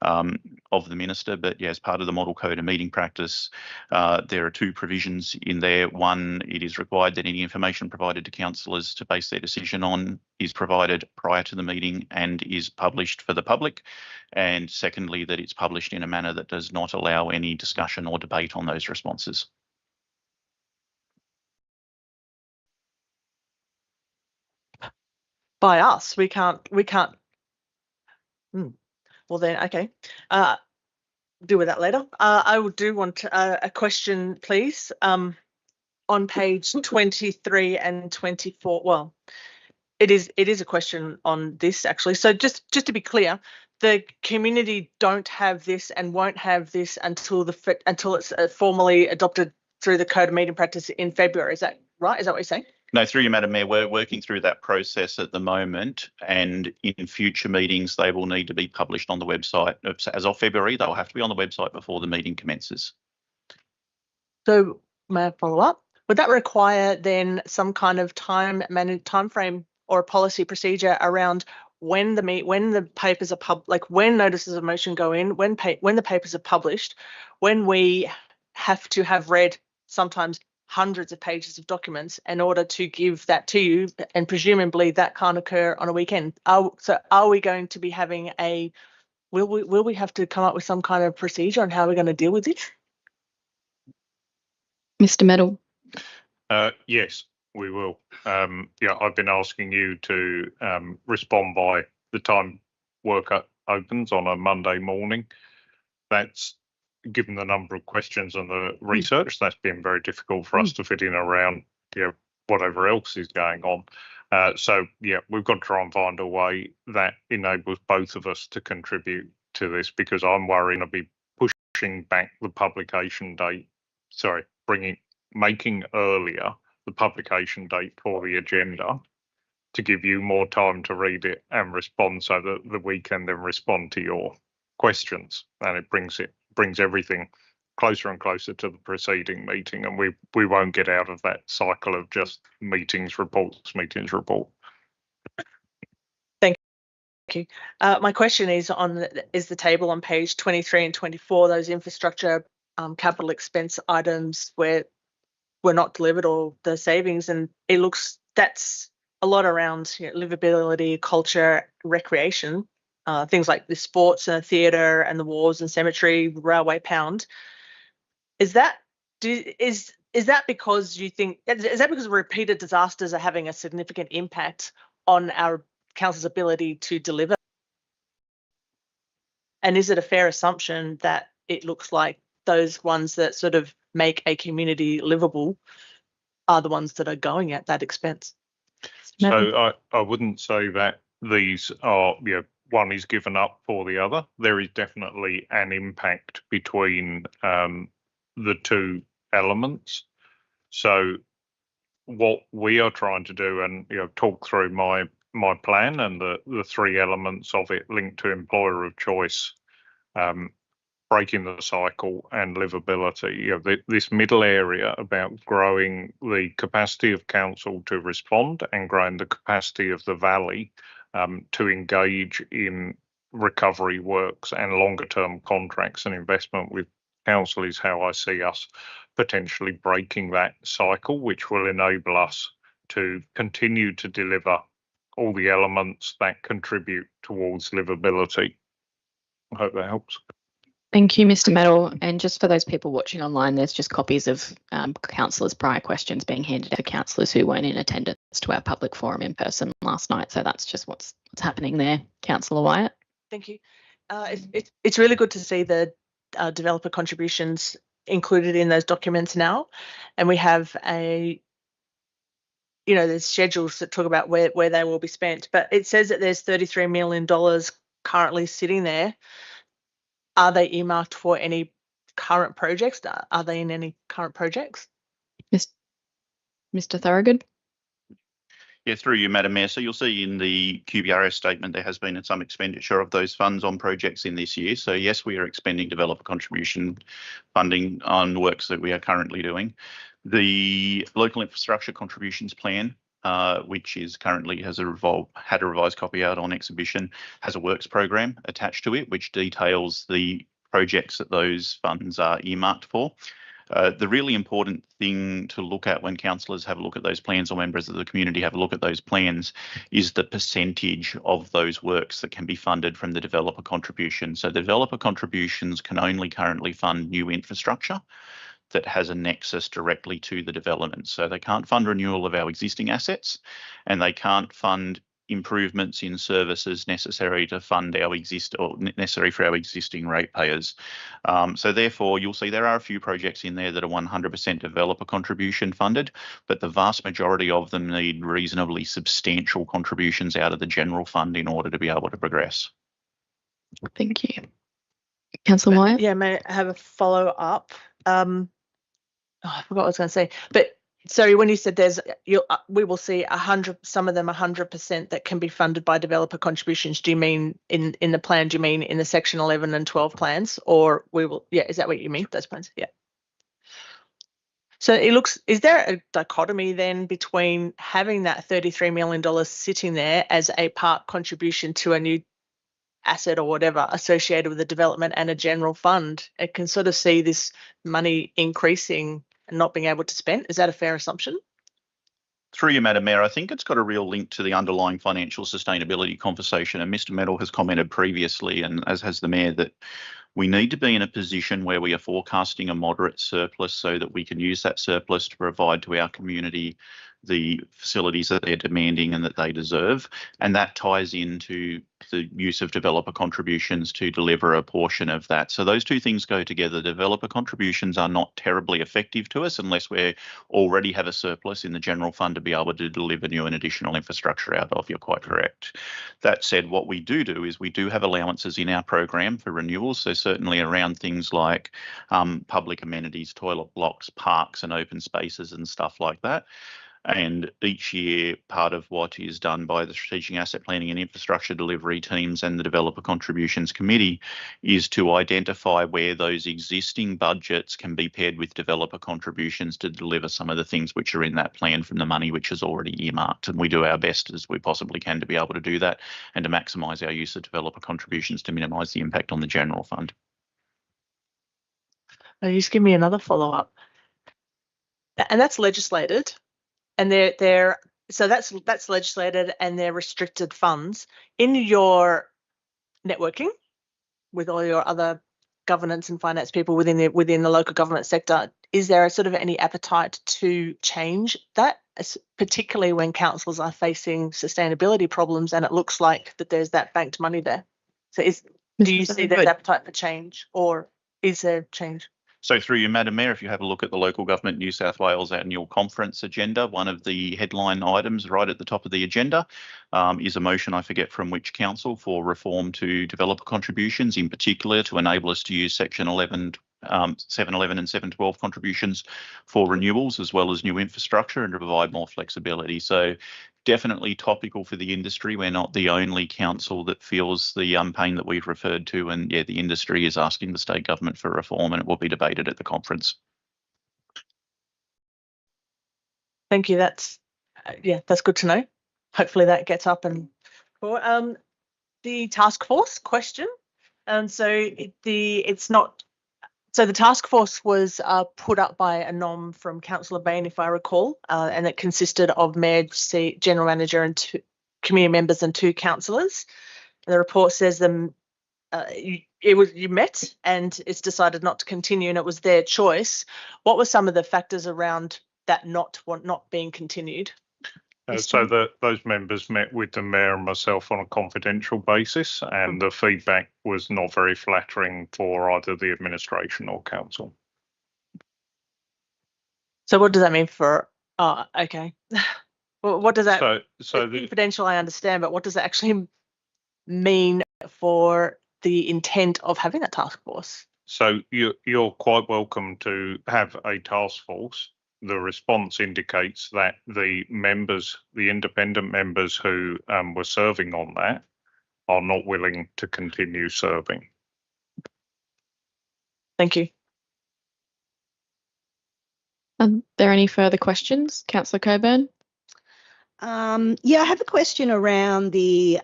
of the Minister. But yeah, as part of the Model Code of Meeting Practice, there are two provisions in there. One, it is required that any information provided to councillors to base their decision on is provided prior to the meeting and is published for the public. And secondly, that it's published in a manner that does not allow any discussion or debate on those responses. By us, we can't. Well then, okay. Deal with that later. I do want a question, please. On page 23 and 24. Well, it is a question on this actually. So just to be clear, the community don't have this and won't have this until it's formally adopted through the Code of Meeting Practice in February. Is that right? Is that what you're saying? No, through you, Madam Mayor, we're working through that process at the moment, and in future meetings, they will need to be published on the website. As of February, they'll have to be on the website before the meeting commences. So may I follow up? Would that require then some kind of time frame or a policy procedure around when the papers are when notices of motion go in, when the papers are published, when we have to have read sometimes hundreds of pages of documents in order to give that to you, and presumably that can't occur on a weekend. Are we going to be having will we have to come up with some kind of procedure on how we're going to deal with this? Mr. Metal. Yes, we will. Yeah, I've been asking you to respond by the time work opens on a Monday morning. That's, given the number of questions and the research, that's been very difficult for us to fit in around whatever else is going on. So yeah, we've got to try and find a way that enables both of us to contribute to this, because I'm worried I'll be pushing back the publication date. Sorry, making earlier the publication date for the agenda to give you more time to read it and respond, so that we can then respond to your questions, and it brings everything closer and closer to the preceding meeting, and we won't get out of that cycle of just meetings, reports. Thank you. My question is the table on page 23 and 24, those infrastructure capital expense items where were not delivered, or the savings, and it looks that's a lot around livability, culture, recreation, things like the sports and the theatre and the wharves and cemetery, railway pound. Is that because you think, is that because repeated disasters are having a significant impact on our council's ability to deliver? And is it a fair assumption that it looks like those ones that sort of make a community livable are the ones that are going at that expense? So I wouldn't say that these are, one is given up for the other. There is definitely an impact between the two elements. So what we are trying to do, and talk through my plan and the three elements of it linked to employer of choice, breaking the cycle, and livability. This middle area about growing the capacity of council to respond and growing the capacity of the valley to engage in recovery works and longer term contracts and investment with council is how I see us potentially breaking that cycle, which will enable us to continue to deliver all the elements that contribute towards livability. I hope that helps. Thank you, Mr. Medal. And just for those people watching online, there's just copies of councillors' prior questions being handed to councillors who weren't in attendance to our public forum in person last night. So that's just what's happening there, Councillor Wyatt. Thank you. It's really good to see the developer contributions included in those documents now, and we have there's schedules that talk about where they will be spent. But it says that there's $33 million currently sitting there. Are they earmarked for any current projects? Are they in any current projects? Mr. Thorogood? Yeah, through you, Madam Mayor. So you'll see in the QBRS statement there has been some expenditure of those funds on projects in this year. So yes, we are expending developer contribution funding on works that we are currently doing. The local infrastructure contributions plan, which is currently had a revised copy out on exhibition, has a works program attached to it, which details the projects that those funds are earmarked for. The really important thing to look at when councillors have a look at those plans, or members of the community have a look at those plans, is the percentage of those works that can be funded from the developer contribution. So the developer contributions can only currently fund new infrastructure that has a nexus directly to the development. So they can't fund renewal of our existing assets, and they can't fund improvements in services necessary to fund our necessary for our existing ratepayers. So therefore, you'll see there are a few projects in there that are 100% developer contribution funded, but the vast majority of them need reasonably substantial contributions out of the general fund in order to be able to progress. Thank you. Councillor Wyatt? Yeah, may I have a follow up? I forgot what I was going to say, but sorry, when you said we will see 100, some of them 100% that can be funded by developer contributions. Do you mean in the plan? Do you mean in the section 11 and 12 plans, or we will? Yeah, is that what you mean? Those plans? Yeah. So it looks. Is there a dichotomy then between having that $33 million sitting there as a part contribution to a new asset or whatever associated with the development and a general fund? It can sort of see this money increasing and not being able to spend. Is that a fair assumption? Through you, Madam Mayor, I think it's got a real link to the underlying financial sustainability conversation. And Mr. Medal has commented previously, and as has the Mayor, that we need to be in a position where we are forecasting a moderate surplus so that we can use that surplus to provide to our community the facilities that they're demanding and that they deserve. And that ties into the use of developer contributions to deliver a portion of that. So those two things go together. Developer contributions are not terribly effective to us unless we already have a surplus in the general fund to be able to deliver new and additional infrastructure out of. You're quite correct. That said, what we do is we do have allowances in our program for renewals. So certainly around things like public amenities, toilet blocks, parks and open spaces and stuff like that. And each year, part of what is done by the Strategic Asset Planning and Infrastructure Delivery teams and the Developer Contributions Committee is to identify where those existing budgets can be paired with developer contributions to deliver some of the things which are in that plan from the money which is already earmarked. And we do our best as we possibly can to be able to do that and to maximise our use of developer contributions to minimise the impact on the general fund. Now, just give me another follow-up. And that's legislated. And so that's legislated and they're restricted funds. In your networking with all your other governance and finance people within the local government sector, is there sort of any appetite to change that, particularly when councils are facing sustainability problems and it looks like that there's that banked money there? So do you see there's appetite for change, or is there change? So through you, Madam Mayor, if you have a look at the Local Government New South Wales Annual Conference agenda, one of the headline items right at the top of the agenda is a motion, I forget from which council, for reform to developer contributions, in particular to enable us to use Section 711 and 712 contributions for renewals as well as new infrastructure and to provide more flexibility. So definitely topical for the industry. We're not the only council that feels the pain that we've referred to, and yeah, the industry is asking the state government for reform and it will be debated at the conference. Thank you. That's good to know. Hopefully that gets up and the task force question. So the task force was put up by a nom from Councillor Bain, if I recall, and it consisted of Mayor, General Manager and 2 community members and 2 councillors. And the report says you met and it's decided not to continue and it was their choice. What were some of the factors around that not being continued? So those members met with the Mayor and myself on a confidential basis, and the feedback was not very flattering for either the administration or council. So what does that mean for? Oh, okay. Well, what does that? So confidential, I understand, but what does that actually mean for the intent of having that task force? So you're quite welcome to have a task force. The response indicates that the independent members who were serving on that are not willing to continue serving. Thank you. Are there any further questions? Councillor Coburn? Yeah, I have a question around the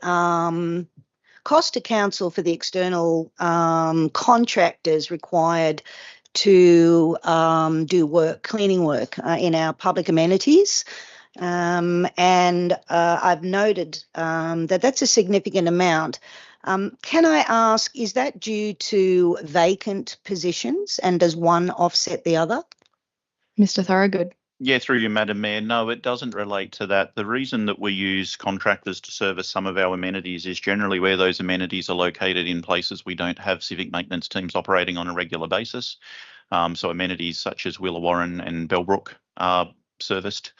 cost to council for the external contractors required to do cleaning work in our public amenities. And I've noted that that's a significant amount. Can I ask, is that due to vacant positions and does one offset the other? Mr. Thorogood. Yeah, through you, Madam Mayor. No, it doesn't relate to that. The reason that we use contractors to service some of our amenities is generally where those amenities are located in places we don't have civic maintenance teams operating on a regular basis. So amenities such as Willawarren and Bellbrook are serviced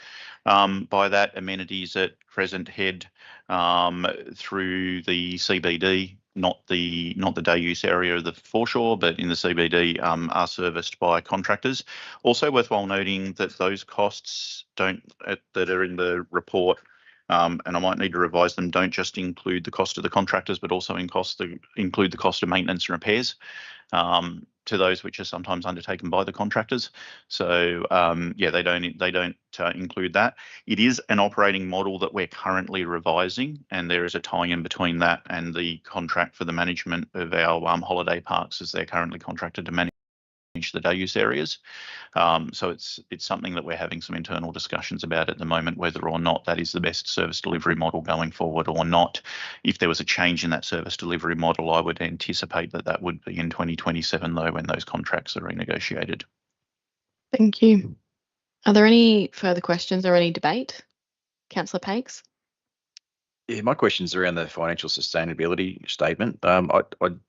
by that. Amenities at Crescent Head through the CBD, not the day use area of the foreshore, but in the CBD are serviced by contractors. Also worthwhile noting that those costs that are in the report, and I might need to revise them, don't just include the cost of the contractors, but also include the cost of maintenance and repairs to those which are sometimes undertaken by the contractors. So yeah, they don't include that. It is an operating model that we're currently revising, and there is a tie-in between that and the contract for the management of our holiday parks, as they're currently contracted to manage the day use areas. So it's something that we're having some internal discussions about at the moment, whether or not that is the best service delivery model going forward or not. If there was a change in that service delivery model, I would anticipate that would be in 2027 though, when those contracts are renegotiated. Thank you. Are there any further questions or any debate? Councillor Pakes? Yeah, my question's around the financial sustainability statement. I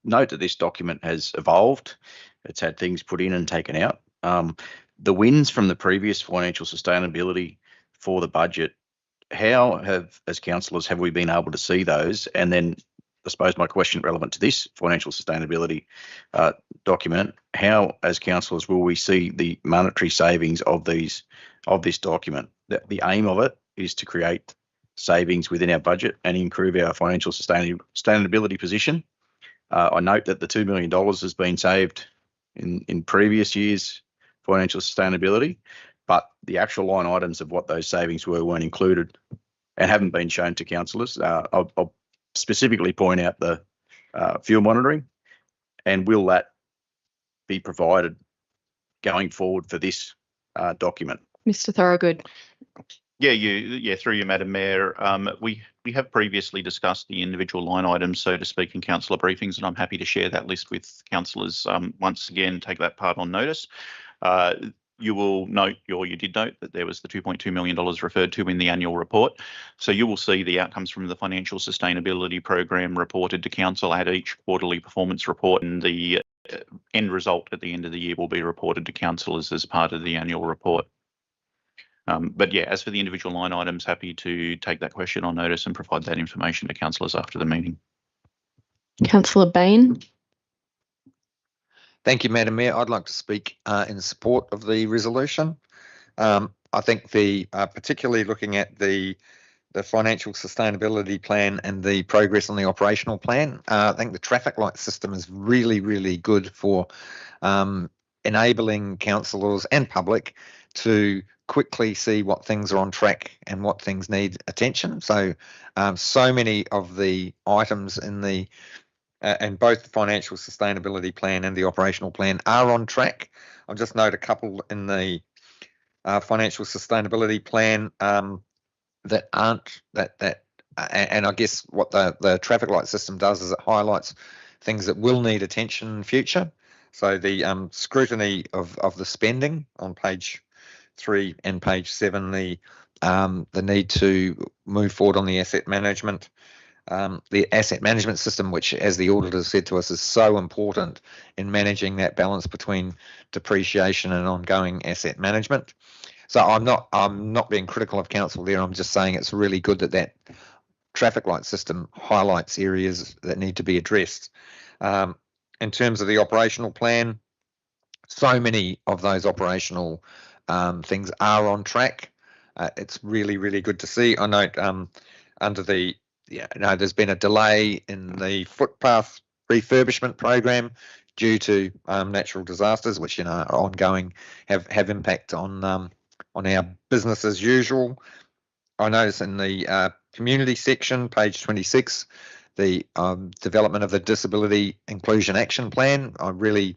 note that this document has evolved. It's had things put in and taken out. The wins from the previous financial sustainability for the budget, how have, as councillors, have we been able to see those? And then I suppose my question relevant to this financial sustainability document, how, as councillors, will we see the monetary savings of this document? The aim of it is to create savings within our budget and improve our financial sustainability position. I note that the $2 million has been saved in previous years' financial sustainability, but the actual line items of what those savings weren't included and haven't been shown to councillors. I'll specifically point out the fuel monitoring, and will that be provided going forward for this document? Mr. Thorogood. Yeah, through you, Madam Mayor. We have previously discussed the individual line items, so to speak, in councillor briefings, and I'm happy to share that list with councillors. Once again, take that part on notice. You will note, or you did note, that there was the $2.2 million referred to in the annual report. So you will see the outcomes from the financial sustainability program reported to council at each quarterly performance report, and the end result at the end of the year will be reported to councillors as part of the annual report. But yeah, as for the individual line items, happy to take that question on notice and provide that information to councillors after the meeting. Councillor Bain. Thank you, Madam Mayor. I'd like to speak in support of the resolution. I think particularly looking at the financial sustainability plan and the progress on the operational plan, I think the traffic light system is really, really good for enabling councillors and public to quickly see what things are on track and what things need attention. So many of the items in the and both the financial sustainability plan and the operational plan are on track. I'll just note a couple in the financial sustainability plan that aren't and I guess what the traffic light system does is it highlights things that will need attention in future. So the scrutiny of the spending on page 3 and page 7, the need to move forward on the asset management system, which, as the auditor said to us, is so important in managing that balance between depreciation and ongoing asset management. So I'm not being critical of council there. I'm just saying it's really good that traffic light system highlights areas that need to be addressed. In terms of the operational plan, so many of those operational things are on track. It's really, really good to see. I note there's been a delay in the footpath refurbishment program due to natural disasters, which are ongoing, have impact on our business as usual. I notice in the community section, page 26, the development of the Disability Inclusion Action Plan. I'm really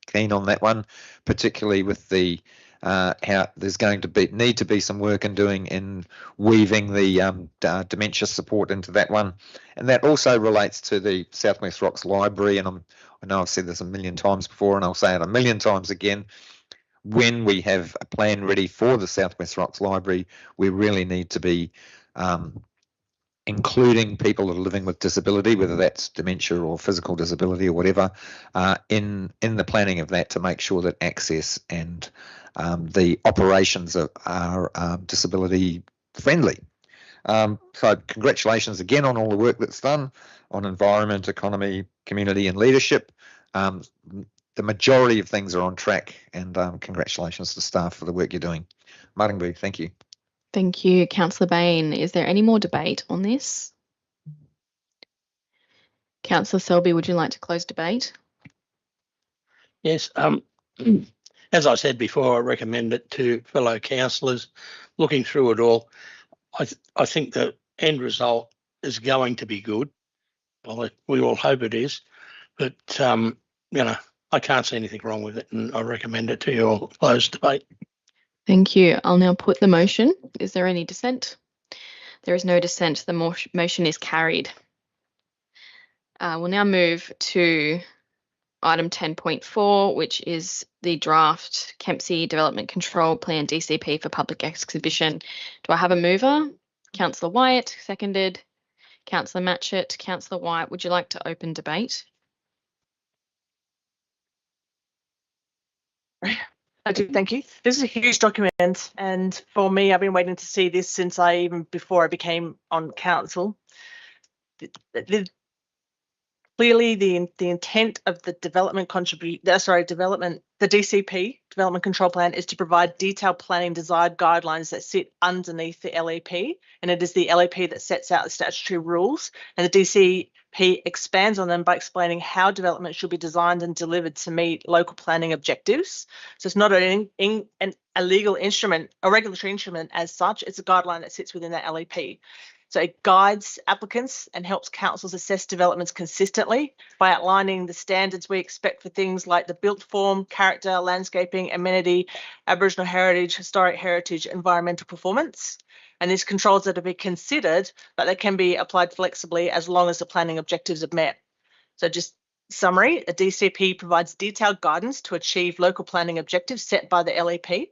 keen on that one, particularly with the how there's going to need to be some work in weaving the dementia support into that one. And that also relates to the South West Rocks Library. And I know I've said this a million times before, and I'll say it a million times again. When we have a plan ready for the South West Rocks Library, we really need to be including people that are living with disability, whether that's dementia or physical disability or whatever, in the planning of that, to make sure that access and the operations are disability friendly. So congratulations again on all the work that's done on environment, economy, community and leadership. The majority of things are on track, and congratulations to staff for the work you're doing. Maringbu, thank you. Thank you, Councillor Bain. Is there any more debate on this? Councillor Selby, would you like to close debate? Yes. As I said before, I recommend it to fellow councillors. Looking through it all, I think the end result is going to be good. Well, we all hope it is, but I can't see anything wrong with it, and I recommend it to you all. Close debate. Thank you. I'll now put the motion. Is there any dissent? There is no dissent. The motion is carried. We'll now move to item 10.4, which is the draft Kempsey Development Control Plan DCP for public exhibition. Do I have a mover? Councillor Wyatt, seconded. Councillor Matchett. Councillor Wyatt, would you like to open debate? I do, thank you. This is a huge document, and for me, I've been waiting to see this since before I became on council. Clearly, the intent of the the DCP, Development Control Plan, is to provide detailed planning design guidelines that sit underneath the LEP, and it is the LEP that sets out the statutory rules, and the DCP expands on them by explaining how development should be designed and delivered to meet local planning objectives. So it's not a legal instrument, a regulatory instrument as such, it's a guideline that sits within that LEP. So it guides applicants and helps councils assess developments consistently by outlining the standards we expect for things like the built form, character, landscaping, amenity, Aboriginal heritage, historic heritage, environmental performance. And these controls are to be considered, but they can be applied flexibly as long as the planning objectives are met. So just summary, a DCP provides detailed guidance to achieve local planning objectives set by the LEP.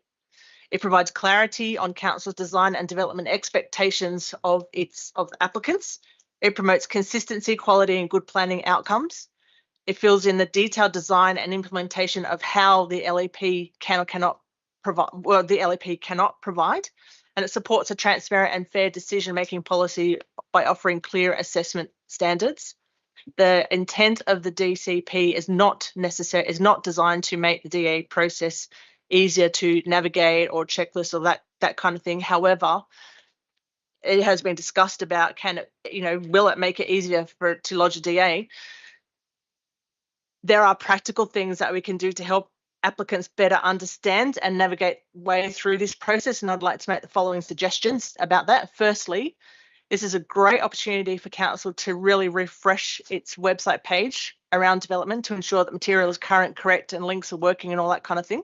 It provides clarity on council's design and development expectations of applicants. It promotes consistency, quality, and good planning outcomes. It fills in the detailed design and implementation of how the LEP can or cannot provide, and it supports a transparent and fair decision-making policy by offering clear assessment standards. The intent of the DCP is not designed to make the DA process easier to navigate or checklist or that kind of thing. However, it has been discussed about will it make it easier to lodge a DA? There are practical things that we can do to help applicants better understand and navigate way through this process, and I'd like to make the following suggestions about that. Firstly, this is a great opportunity for council to really refresh its website page around development to ensure that material is current, correct, and links are working and all that kind of thing.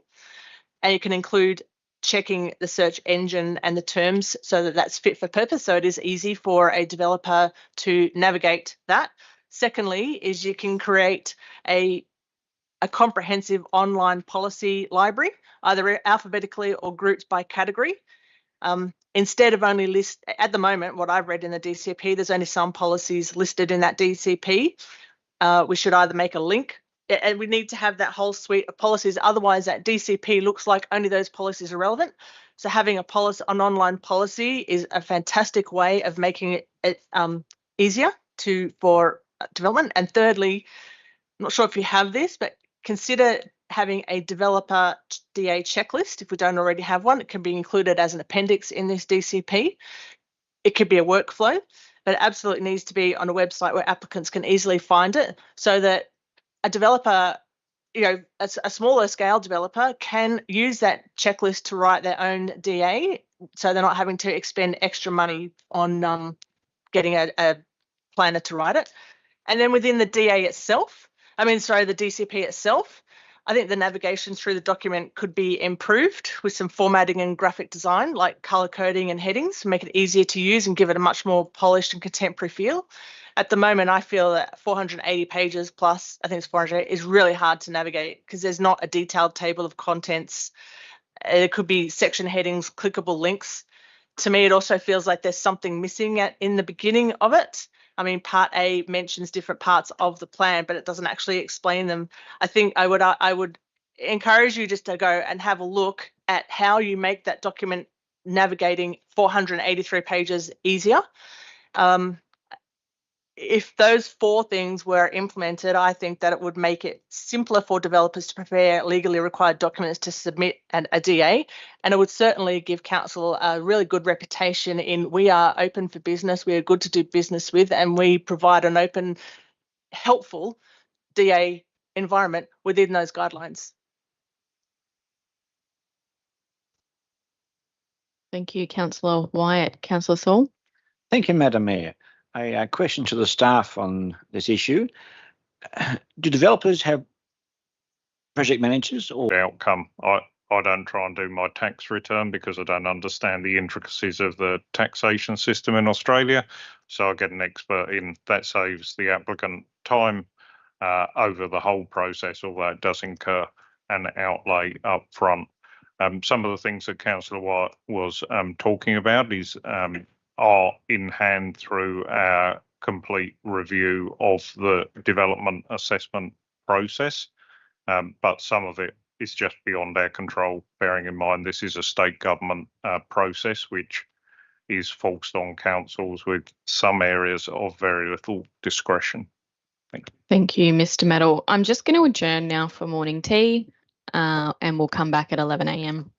And you can include checking the search engine and the terms so that that's fit for purpose, so it is easy for a developer to navigate that. Secondly, is you can create a comprehensive online policy library, either alphabetically or grouped by category. Instead of only at the moment, what I've read in the DCP, there's only some policies listed in that DCP. We should either make a link, and we need to have that whole suite of policies. Otherwise, that DCP looks like only those policies are relevant. So having an online policy is a fantastic way of making it easier for development. And thirdly, I'm not sure if you have this, but consider having a developer DA checklist. If we don't already have one, it can be included as an appendix in this DCP. It could be a workflow, but it absolutely needs to be on a website where applicants can easily find it, so that a developer, a smaller scale developer can use that checklist to write their own DA, so they're not having to expend extra money on getting a planner to write it. And then within the DCP itself, I think the navigation through the document could be improved with some formatting and graphic design, like color coding and headings, to make it easier to use and give it a much more polished and contemporary feel. At the moment, I feel that 480 pages plus, I think it's 480, is really hard to navigate because there's not a detailed table of contents. It could be section headings, clickable links. To me, it also feels like there's something missing in the beginning of it. I mean, Part A mentions different parts of the plan, but it doesn't actually explain them. I think I would encourage you just to go and have a look at how you make that document navigating 483 pages easier. If those four things were implemented, I think that it would make it simpler for developers to prepare legally required documents to submit a DA, and it would certainly give council a really good reputation in we are open for business, we are good to do business with, and we provide an open, helpful DA environment within those guidelines. Thank you, Councillor Wyatt. Councillor Saul. Thank you, Madam Mayor. A question to the staff on this issue. Do developers have project managers or the outcome? I don't try and do my tax return because I don't understand the intricacies of the taxation system in Australia. So I get an expert in. That saves the applicant time over the whole process, although it does incur an outlay up front. Some of the things that Councillor White was talking about are in hand through our complete review of the development assessment process, but some of it is just beyond our control, bearing in mind this is a state government process which is forced on councils with some areas of very little discretion. Thank you. Thank you, Mr. Medal. I'm just going to adjourn now for morning tea, and we'll come back at 11 a.m.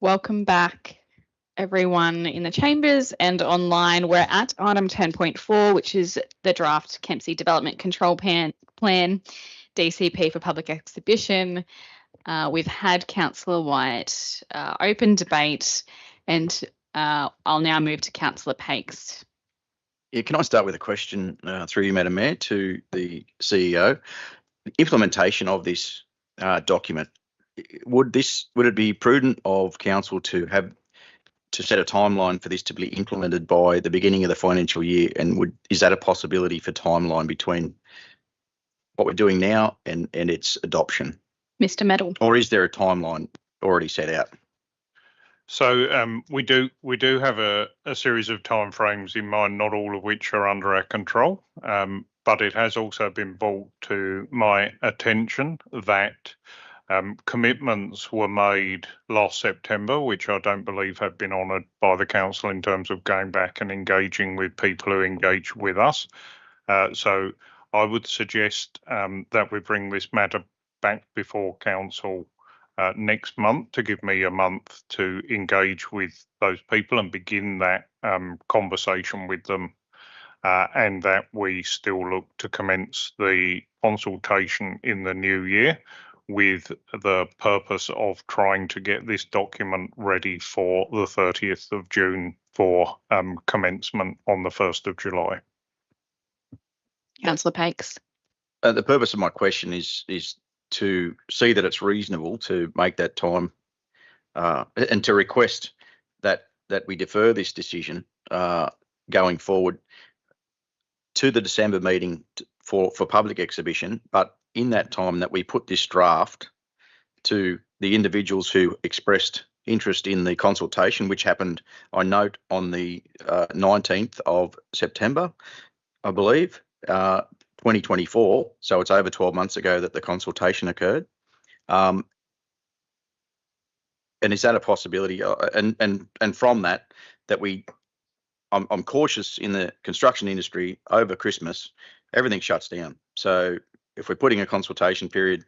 Welcome back, everyone in the chambers and online. We're at item 10.4, which is the draft Kempsey Development Control Plan, DCP for public exhibition. We've had Councillor White open debate, and I'll now move to Councillor Pakes. Yeah, can I start with a question through you, Madam Mayor, to the CEO? The implementation of this document, would it be prudent of council to set a timeline for this to be implemented by the beginning of the financial year? And is that a possibility for timeline between what we're doing now and its adoption? Mr. Medal. Or is there a timeline already set out? So we do have a series of timeframes in mind, not all of which are under our control, but it has also been brought to my attention that commitments were made last September, which I don't believe have been honoured by the council in terms of going back and engaging with people who engage with us. So I would suggest that we bring this matter back before council next month to give me a month to engage with those people and begin that conversation with them, and that we still look to commence the consultation in the new year with the purpose of trying to get this document ready for the 30th of June for commencement on the 1st of July. Councillor Pakes. The purpose of my question is to see that it's reasonable to make that time and to request that we defer this decision going forward to the December meeting for public exhibition, but in that time that we put this draft to the individuals who expressed interest in the consultation, which happened, I note, on the 19th of September, I believe, 2024. So it's over 12 months ago that the consultation occurred. And is that a possibility? And from that I'm cautious in the construction industry over Christmas, everything shuts down. So if we're putting a consultation period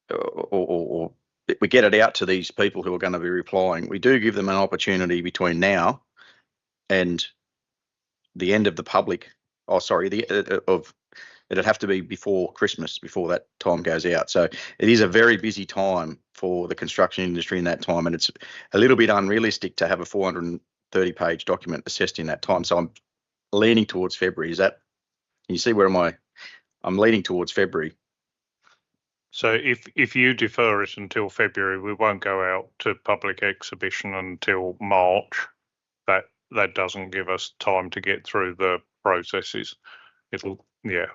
or we get it out to these people who are going to be replying, we do give them an opportunity between now and the end of the public. Oh, sorry, it'd have to be before Christmas, before that time goes out. So it is a very busy time for the construction industry in that time, and it's a little bit unrealistic to have a 430-page document assessed in that time. So I'm leaning towards February. Can you see where I'm leaning towards February? So if you defer it until February, we won't go out to public exhibition until March. That doesn't give us time to get through the processes.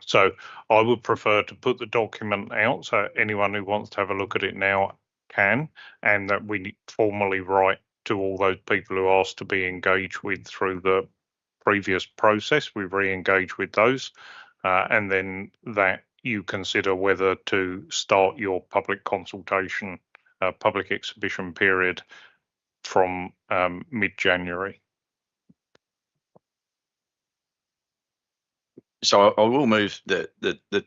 So I would prefer to put the document out so anyone who wants to have a look at it now can, and that we formally write to all those people who asked to be engaged with through the previous process. We re-engage with those, and then that you consider whether to start your public consultation, public exhibition period from mid-January. So I will move that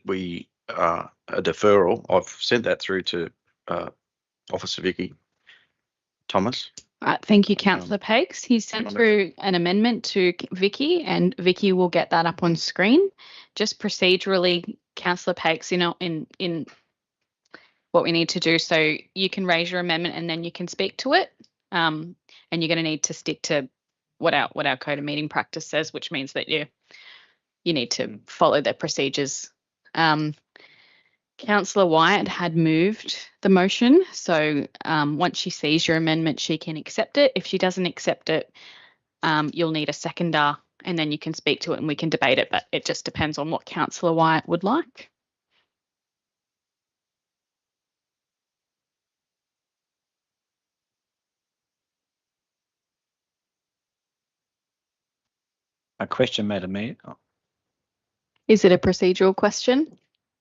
we a deferral. I've sent that through to Officer Vicky Thomas. Thank you, Councillor Pakes. He's sent through an amendment to Vicky, and Vicky will get that up on screen. Just procedurally, Councillor Pakes, in what we need to do. So you can raise your amendment and then you can speak to it. And you're going to need to stick to what our code of meeting practice says, which means that you need to follow the procedures. Councillor Wyatt had moved the motion, so once she sees your amendment, she can accept it. If she doesn't accept it, you'll need a seconder, and then you can speak to it and we can debate it, but it just depends on what Councillor Wyatt would like. A question, Madam Mayor. Is it a procedural question?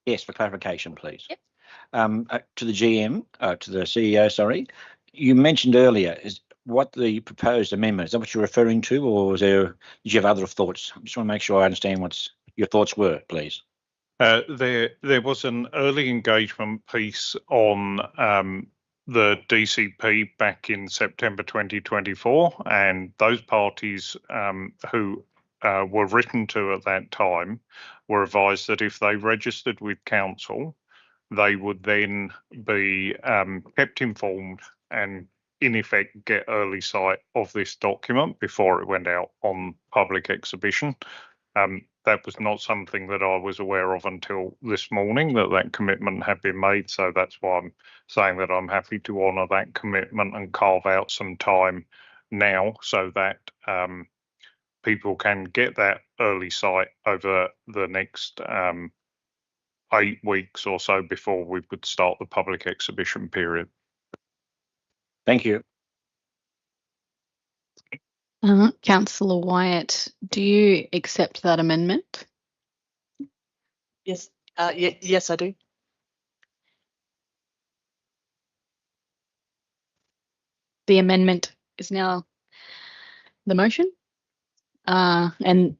Yes, for clarification, please. Yep. To the GM, to the CEO, sorry. You mentioned earlier is what the proposed amendment, is that what you're referring to, or did you have other thoughts? I just want to make sure I understand what your thoughts were, please. There was an early engagement piece on the DCP back in September 2024, and those parties who were written to at that time were advised that if they registered with council, they would then be kept informed and in effect get early sight of this document before it went out on public exhibition. That was not something that I was aware of until this morning, that commitment had been made. So that's why I'm saying that I'm happy to honour that commitment and carve out some time now so that people can get that early sight over the next 8 weeks or so before we would start the public exhibition period. Thank you. Councillor Wyatt, do you accept that amendment? Yes. Yes, I do. The amendment is now the motion. And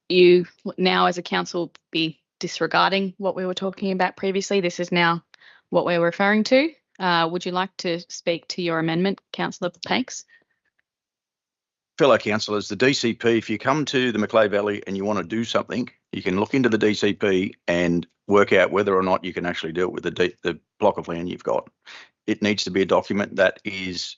you now as a council be disregarding what we were talking about previously. This is now what we're referring to. Would you like to speak to your amendment, Councillor Pakes? Fellow councillors, the DCP, if you come to the Macleay Valley and you want to do something, you can look into the DCP and work out whether or not you can actually do it with the block of land you've got. It needs to be a document that is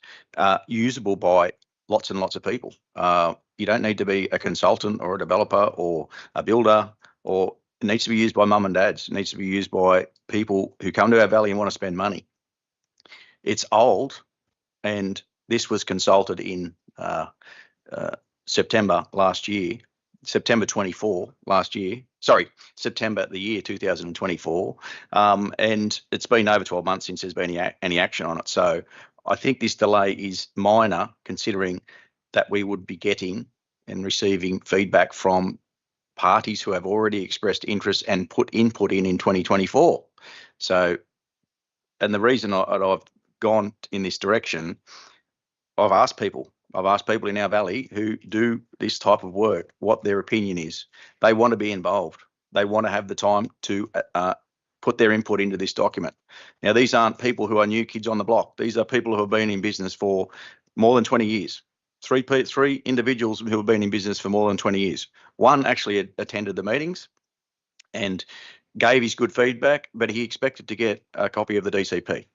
usable by lots and lots of people. You don't need to be a consultant or a developer or a builder, or it needs to be used by mum and dads. It needs to be used by people who come to our valley and want to spend money. It's old, and this was consulted in September last year, September 24 last year, sorry, September the year 2024, and it's been over 12 months since there's been any action on it. So I think this delay is minor, considering that we would be getting and receiving feedback from parties who have already expressed interest and put input in 2024. So, and the reason I've gone in this direction, I've asked people in our valley who do this type of work what their opinion is. They want to be involved. They want to have the time to put their input into this document. Now, these aren't people who are new kids on the block. These are people who have been in business for more than 20 years. Three individuals who have been in business for more than 20 years. One actually attended the meetings and gave his good feedback, but he expected to get a copy of the DCP.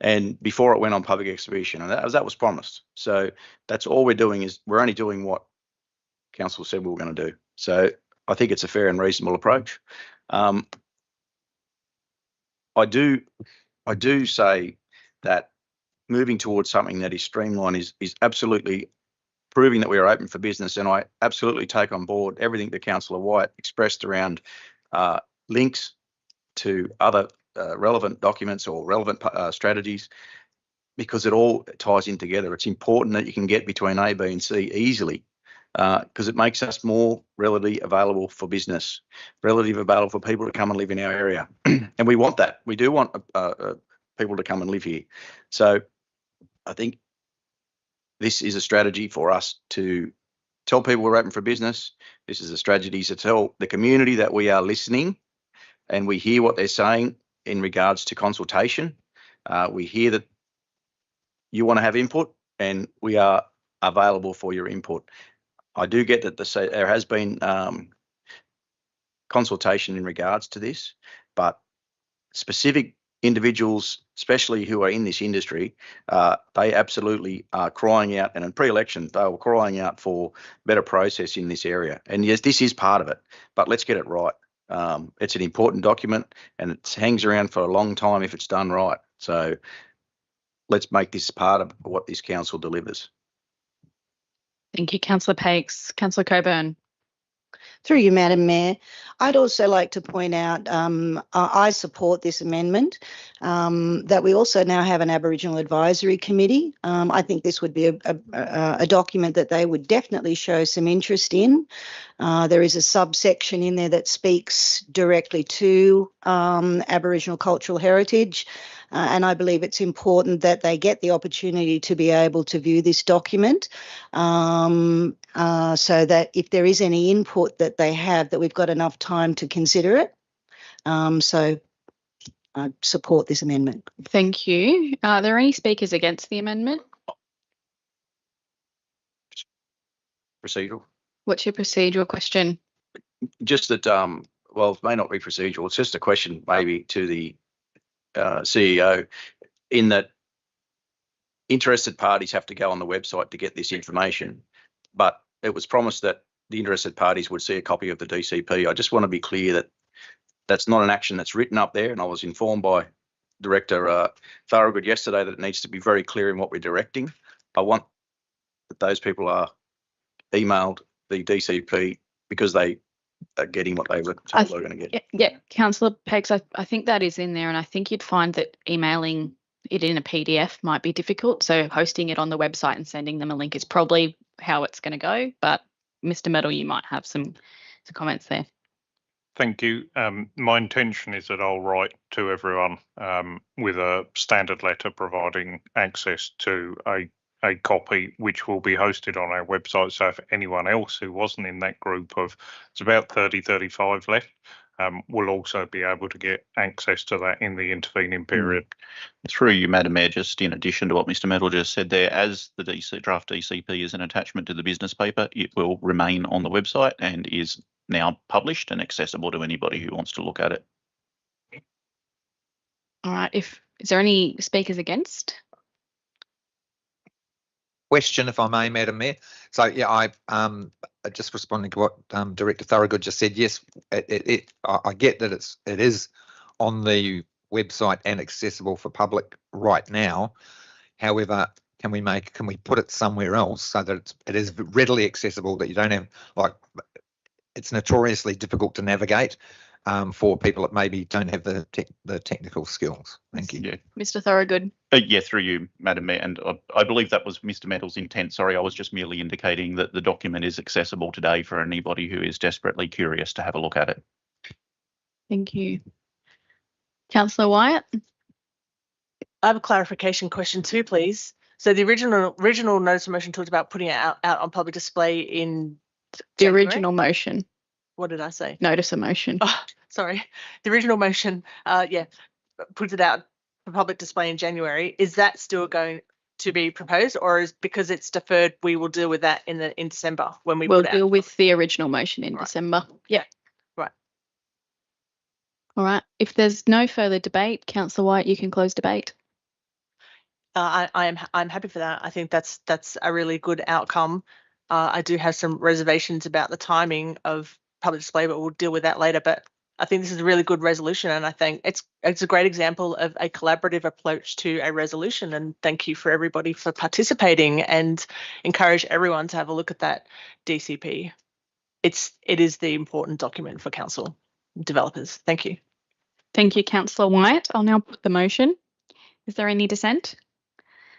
And before it went on public exhibition, and that was promised. So that's all we're doing, is we're only doing what council said we were going to do. So I think it's a fair and reasonable approach. I do say that moving towards something that is streamlined is absolutely proving that we are open for business, and I absolutely take on board everything that Councillor White expressed around links to other relevant documents or relevant strategies, because it all ties in together. It's important that you can get between A, B and C easily, because it makes us more readily available for business, relatively available for people to come and live in our area. And we want that. We do want people to come and live here. So I think this is a strategy for us to tell people we're open for business. This is a strategy to tell the community that we are listening and we hear what they're saying in regards to consultation. We hear that you want to have input and we are available for your input. I do get that there has been consultation in regards to this, but specific individuals, especially who are in this industry, they absolutely are crying out, and in pre-election, they were crying out for better process in this area. And yes, this is part of it, but let's get it right. It's an important document and it hangs around for a long time if it's done right. So let's make this part of what this council delivers. Thank you, Councillor Pakes. Councillor Coburn. Through you, Madam Mayor, I'd also like to point out I support this amendment, that we also now have an Aboriginal Advisory Committee. I think this would be a document that they would definitely show some interest in. There is a subsection in there that speaks directly to Aboriginal cultural heritage, and I believe it's important that they get the opportunity to be able to view this document, so that if there is any input that they have, that we've got enough time to consider it. So support this amendment. Thank you. Are there any speakers against the amendment? Procedural. What's your procedural question? Just that, well, it may not be procedural. It's just a question maybe to the CEO, in that interested parties have to go on the website to get this information, but it was promised that the interested parties would see a copy of the DCP. I just want to be clear that that's not an action that's written up there, and I was informed by Director Thorogood yesterday that it needs to be very clear in what we're directing. I want that those people are emailed the DCP because they are getting what they were told they were going to get. Yeah, Councillor Pegs, I think that is in there, and I think you'd find that emailing it in a PDF might be difficult. So hosting it on the website and sending them a link is probably how it's going to go. But Mr. Meadow, you might have some comments there. Thank you. My intention is that I'll write to everyone with a standard letter providing access to a copy, which will be hosted on our website. So if anyone else who wasn't in that group of, it's about 35 left, will also be able to get access to that in the intervening period. Through you, Madam Mayor, just in addition to what Mr. Meadow just said there, as the draft DCP is an attachment to the business paper, it will remain on the website and is now published and accessible to anybody who wants to look at it. All right. Is there any speakers against? Question, if I may, Madam Mayor. So yeah, I just responding to what Director Thorogood just said. Yes, I get that it is on the website and accessible for public right now. However, can we put it somewhere else so that it is readily accessible, that you don't have, like, it's notoriously difficult to navigate for people that maybe don't have the technical skills. Thank you. Yeah. Mr. Thorogood. Yeah, through you, Madam Mayor, and I believe that was Mr. Meadows' intent. Sorry, I was just merely indicating that the document is accessible today for anybody who is desperately curious to have a look at it. Thank you. Councillor Wyatt. I have a clarification question too, please. So the original notice of motion talked about putting it out on public display in The January? original motion. What did I say? Notice of motion. Oh, sorry. The original motion, put it out for public display in January. Is that still going to be proposed, or is, because it's deferred, we will deal with that in December when we We'll put deal out? with the original motion in December. Yeah. Right. All right. If there's no further debate, Councillor White, you can close debate. I'm happy for that. I think that's a really good outcome. I do have some reservations about the timing of public display, but we'll deal with that later. But I think this is a really good resolution, and I think it's a great example of a collaborative approach to a resolution. And thank you for everybody for participating, and encourage everyone to have a look at that DCP. It is the important document for council developers. Thank you. Thank you, Councillor White. I'll now put the motion. Is there any dissent?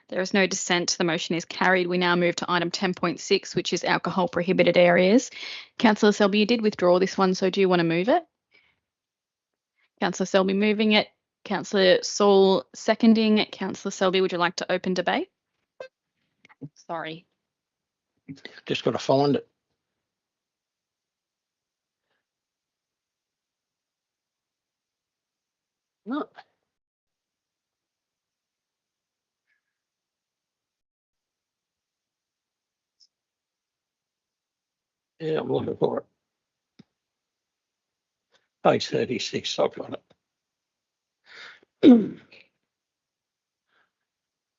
There is no dissent. The motion is carried. We now move to item 10.6, which is alcohol prohibited areas. Councillor Selby, you did withdraw this one, so do you want to move it? Councillor Selby moving it. Councillor Saul seconding it. Councillor Selby, would you like to open debate? Sorry. Just got to find it. No. Yeah, I'm looking for it. Page 36, I've got it.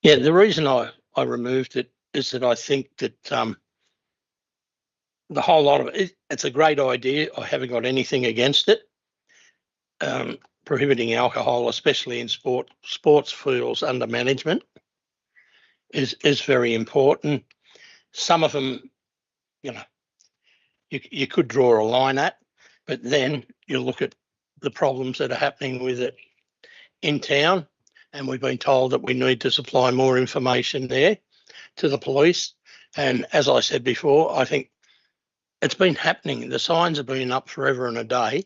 Yeah, the reason I removed it is that I think that the whole lot of it's a great idea. I haven't got anything against it. Prohibiting alcohol, especially in sports fields under management, is very important. Some of them, you know, you could draw a line at, but then you look at the problems that are happening with it in town, and we've been told that we need to supply more information there to the police. And as I said before, I think it's been happening. The signs have been up forever and a day,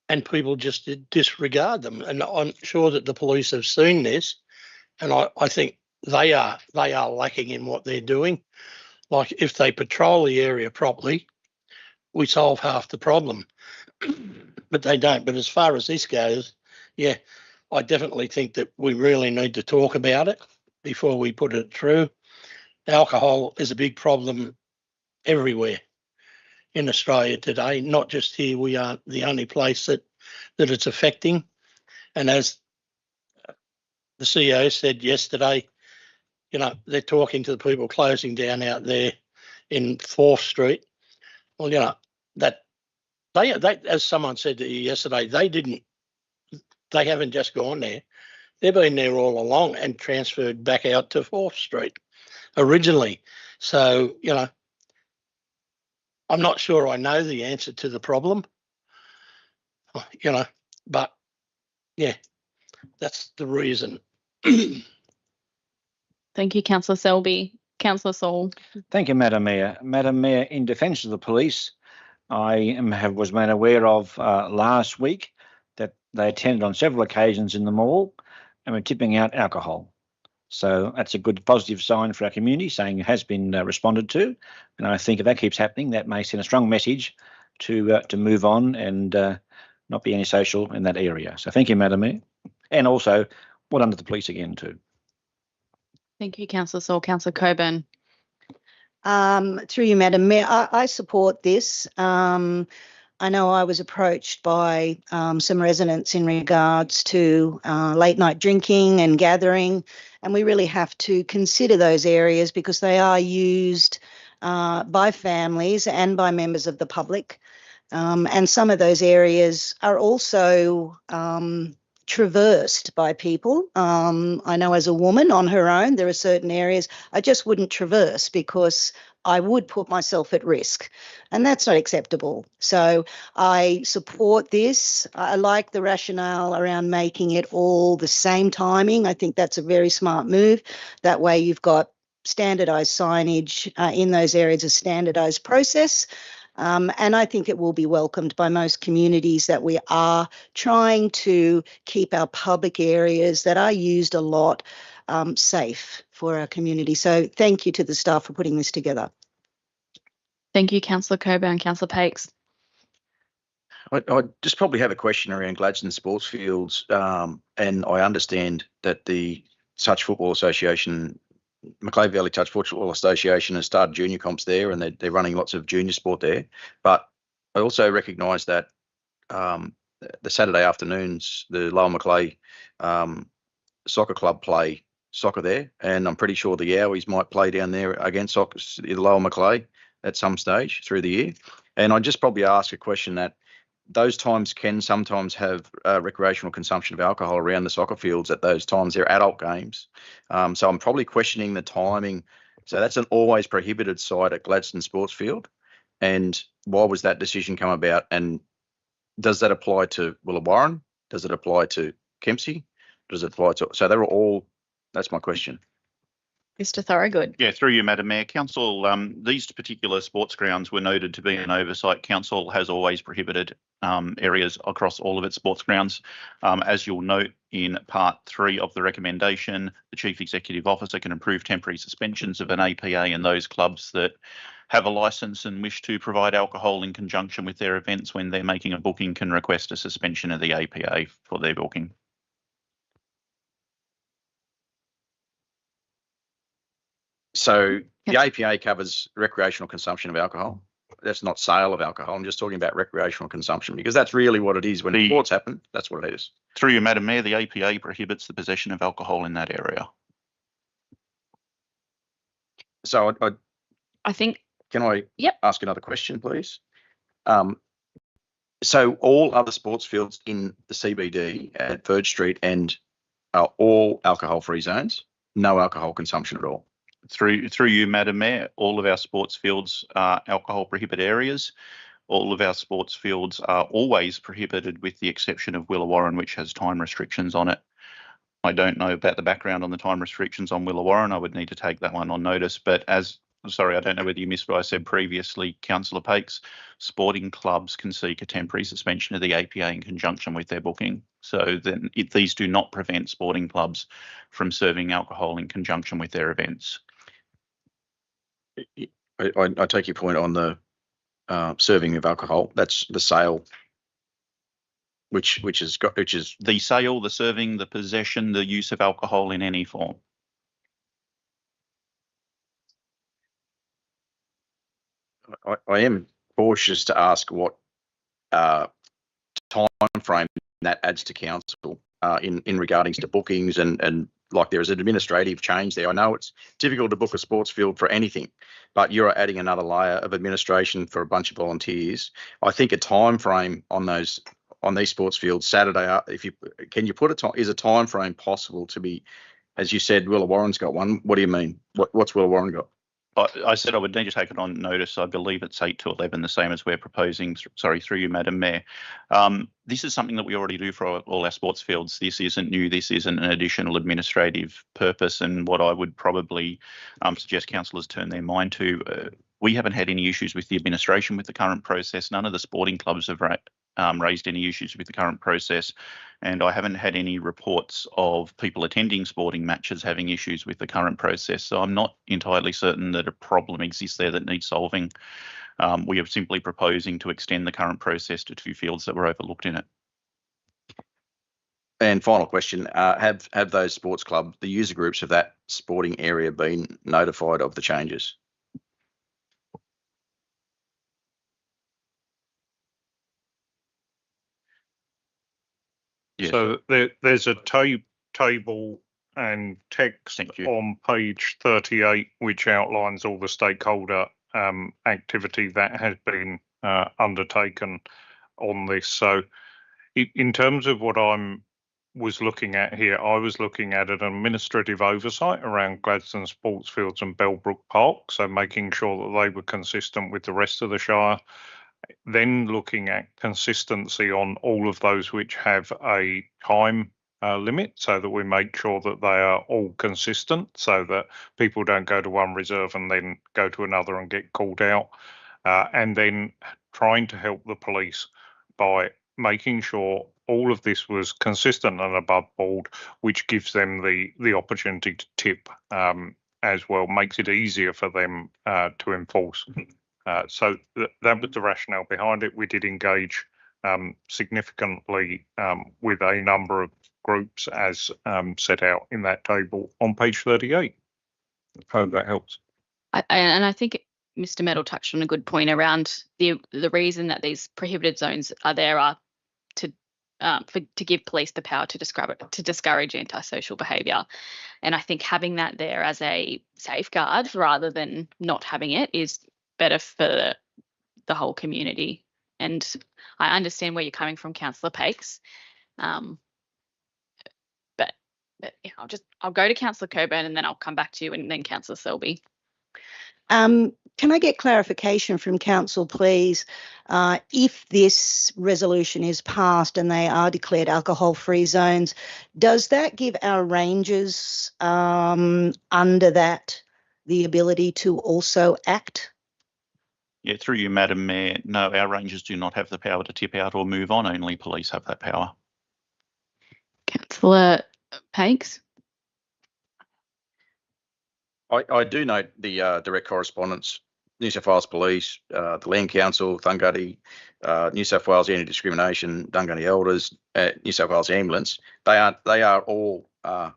and people just disregard them. And I'm sure that the police have seen this, and I think they are lacking in what they're doing. Like, if they patrol the area properly, we solve half the problem, but they don't. But as far as this goes, yeah, I definitely think that we really need to talk about it before we put it through. Alcohol is a big problem everywhere in Australia today, not just here. We aren't the only place that it's affecting. And as the CEO said yesterday, you know, they're talking to the people closing down out there in 4th Street. Well, you know, that they, as someone said to you yesterday, they haven't just gone there. They've been there all along and transferred back out to 4th Street originally. So, you know, I'm not sure I know the answer to the problem, you know, but yeah, that's the reason. Thank you, Councillor Selby. Councillor Saul. Thank you, Madam Mayor. Madam Mayor, in defence of the police, I was made aware of last week that they attended on several occasions in the mall and were tipping out alcohol. So that's a good positive sign for our community, saying it has been responded to. And I think if that keeps happening, that may send a strong message to move on and not be antisocial in that area. So thank you, Madam Mayor. And also, well done to the police again too. Thank you, Councillor Saul. Councillor Coburn. Through you, Madam Mayor, I support this. I know I was approached by some residents in regards to late night drinking and gathering, and we really have to consider those areas because they are used by families and by members of the public. And some of those areas are also traversed by people. I know as a woman on her own, there are certain areas I just wouldn't traverse because I would put myself at risk, and that's not acceptable. So I support this. I like the rationale around making it all the same timing. I think that's a very smart move. That way you've got standardised signage in those areas, a standardised process. And I think it will be welcomed by most communities that we are trying to keep our public areas that are used a lot safe for our community. So thank you to the staff for putting this together. Thank you, Councillor Coburn. Councillor Pakes. I just probably have a question around Gladstone Sports Fields, and I understand that the Touch Football Association, Macleay Valley Touch Football Association, has started junior comps there, and they're running lots of junior sport there. But I also recognise that the Saturday afternoons, the Lower Macleay Soccer Club play soccer there, and I'm pretty sure the Yowies might play down there against soccer, the Lower Macleay at some stage through the year. And I just probably ask a question that those times can sometimes have recreational consumption of alcohol around the soccer fields at those times. They're adult games. So I'm probably questioning the timing. So that's an always prohibited site at Gladstone Sports Field. And why was that decision come about? And does that apply to Willawarren? Does it apply to Kempsey? Does it apply to, so they were all, that's my question. Mr. Thorogood. Yeah, through you, Madam Mayor. Council, these particular sports grounds were noted to be an oversight. Council has always prohibited areas across all of its sports grounds. As you'll note in part 3 of the recommendation, the Chief Executive Officer can approve temporary suspensions of an APA in those clubs that have a licence and wish to provide alcohol in conjunction with their events. When they're making a booking, can request a suspension of the APA for their booking. So the APA covers recreational consumption of alcohol. That's not sale of alcohol. I'm just talking about recreational consumption because that's really what it is. When sports happen, that's what it is. Through you, Madam Mayor, the APA prohibits the possession of alcohol in that area. So I think. Can I Yep. ask another question, please? So all other sports fields in the CBD at Third Street and are all alcohol-free zones, no alcohol consumption at all. Through you, Madam Mayor, all of our sports fields are alcohol prohibited areas. All of our sports fields are always prohibited with the exception of Willawarren, which has time restrictions on it. I don't know about the background on the time restrictions on Willawarren. I would need to take that one on notice. But sorry, I don't know whether you missed what I said previously, Councillor Pakes. Sporting clubs can seek a temporary suspension of the APA in conjunction with their booking. So then these do not prevent sporting clubs from serving alcohol in conjunction with their events. I take your point on the serving of alcohol. That's the sale. which is The sale, the serving, the possession, the use of alcohol in any form. I am cautious to ask what time frame that adds to council in regarding to bookings and like there is an administrative change there. I know it's difficult to book a sports field for anything, but you're adding another layer of administration for a bunch of volunteers. I think a time frame on these sports fields Saturday, can you put is a time frame possible to be, as you said, Willawarren's got one. What do you mean? What's Willawarren got? I said I would need to take it on notice. I believe it's 8 to 11, the same as we're proposing. Sorry, through you, Madam Mayor. This is something that we already do for all our sports fields. This isn't new. This isn't an additional administrative purpose. And what I would probably suggest councillors turn their mind to, we haven't had any issues with the administration with the current process. None of the sporting clubs have raised any issues with the current process, and I haven't had any reports of people attending sporting matches having issues with the current process. So I'm not entirely certain that a problem exists there that needs solving. We are simply proposing to extend the current process to 2 fields that were overlooked in it. And final question, have those sports club, the user groups of that sporting area been notified of the changes? Yes. So there's a table and text on page 38 which outlines all the stakeholder activity that has been undertaken on this. So in terms of what was looking at here, I was looking at an administrative oversight around Gladstone Sports Fields and Bellbrook Park, so making sure that they were consistent with the rest of the Shire. Then looking at consistency on all of those which have a time limit, so that we make sure that they are all consistent, so that people don't go to one reserve and then go to another and get called out. And then trying to help the police by making sure all of this was consistent and above board, which gives them the opportunity to tip as well, makes it easier for them to enforce. So that was the rationale behind it. We did engage significantly with a number of groups as set out in that table on page 38. I hope that helps. And I think Mr. Meadow touched on a good point around the reason that these prohibited zones are there are to give police the power to discourage antisocial behaviour. And I think having that there as a safeguard rather than not having it is better for the whole community. And I understand where you're coming from, Councillor Pakes. But yeah, I'll go to Councillor Coburn and then I'll come back to you and then Councillor Selby. Can I get clarification from Council, please? If this resolution is passed and they are declared alcohol-free zones, does that give our rangers under that the ability to also act? Yeah, through you, Madam Mayor. No, our rangers do not have the power to tip out or move on. Only police have that power. Councillor Pakes? I do note the direct correspondence, New South Wales Police, the Land Council, Thungutty, New South Wales Anti-Discrimination, Dungutty Elders, New South Wales Ambulance. They are all, a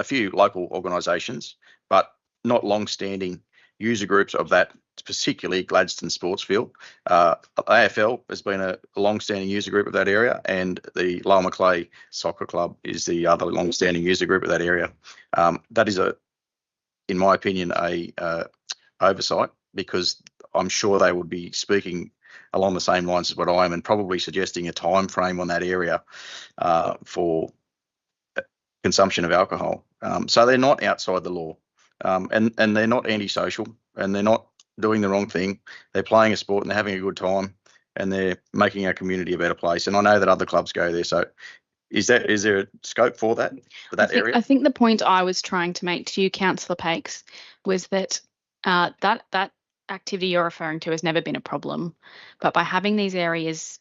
few local organisations, but not long-standing user groups of that, particularly Gladstone Sports Field. AFL has been a long-standing user group of that area, and the Lower Macleay Soccer Club is the other long-standing user group of that area. That is in my opinion, a oversight, because I'm sure they would be speaking along the same lines as what I am, and probably suggesting a time frame on that area for consumption of alcohol. So they're not outside the law, and they're not antisocial, and they're not doing the wrong thing. They're playing a sport and they're having a good time, and they're making our community a better place. And I know that other clubs go there. So is there a scope for that area? I think the point I was trying to make to you, Councillor Pakes, was that that activity you're referring to has never been a problem, but by having these areas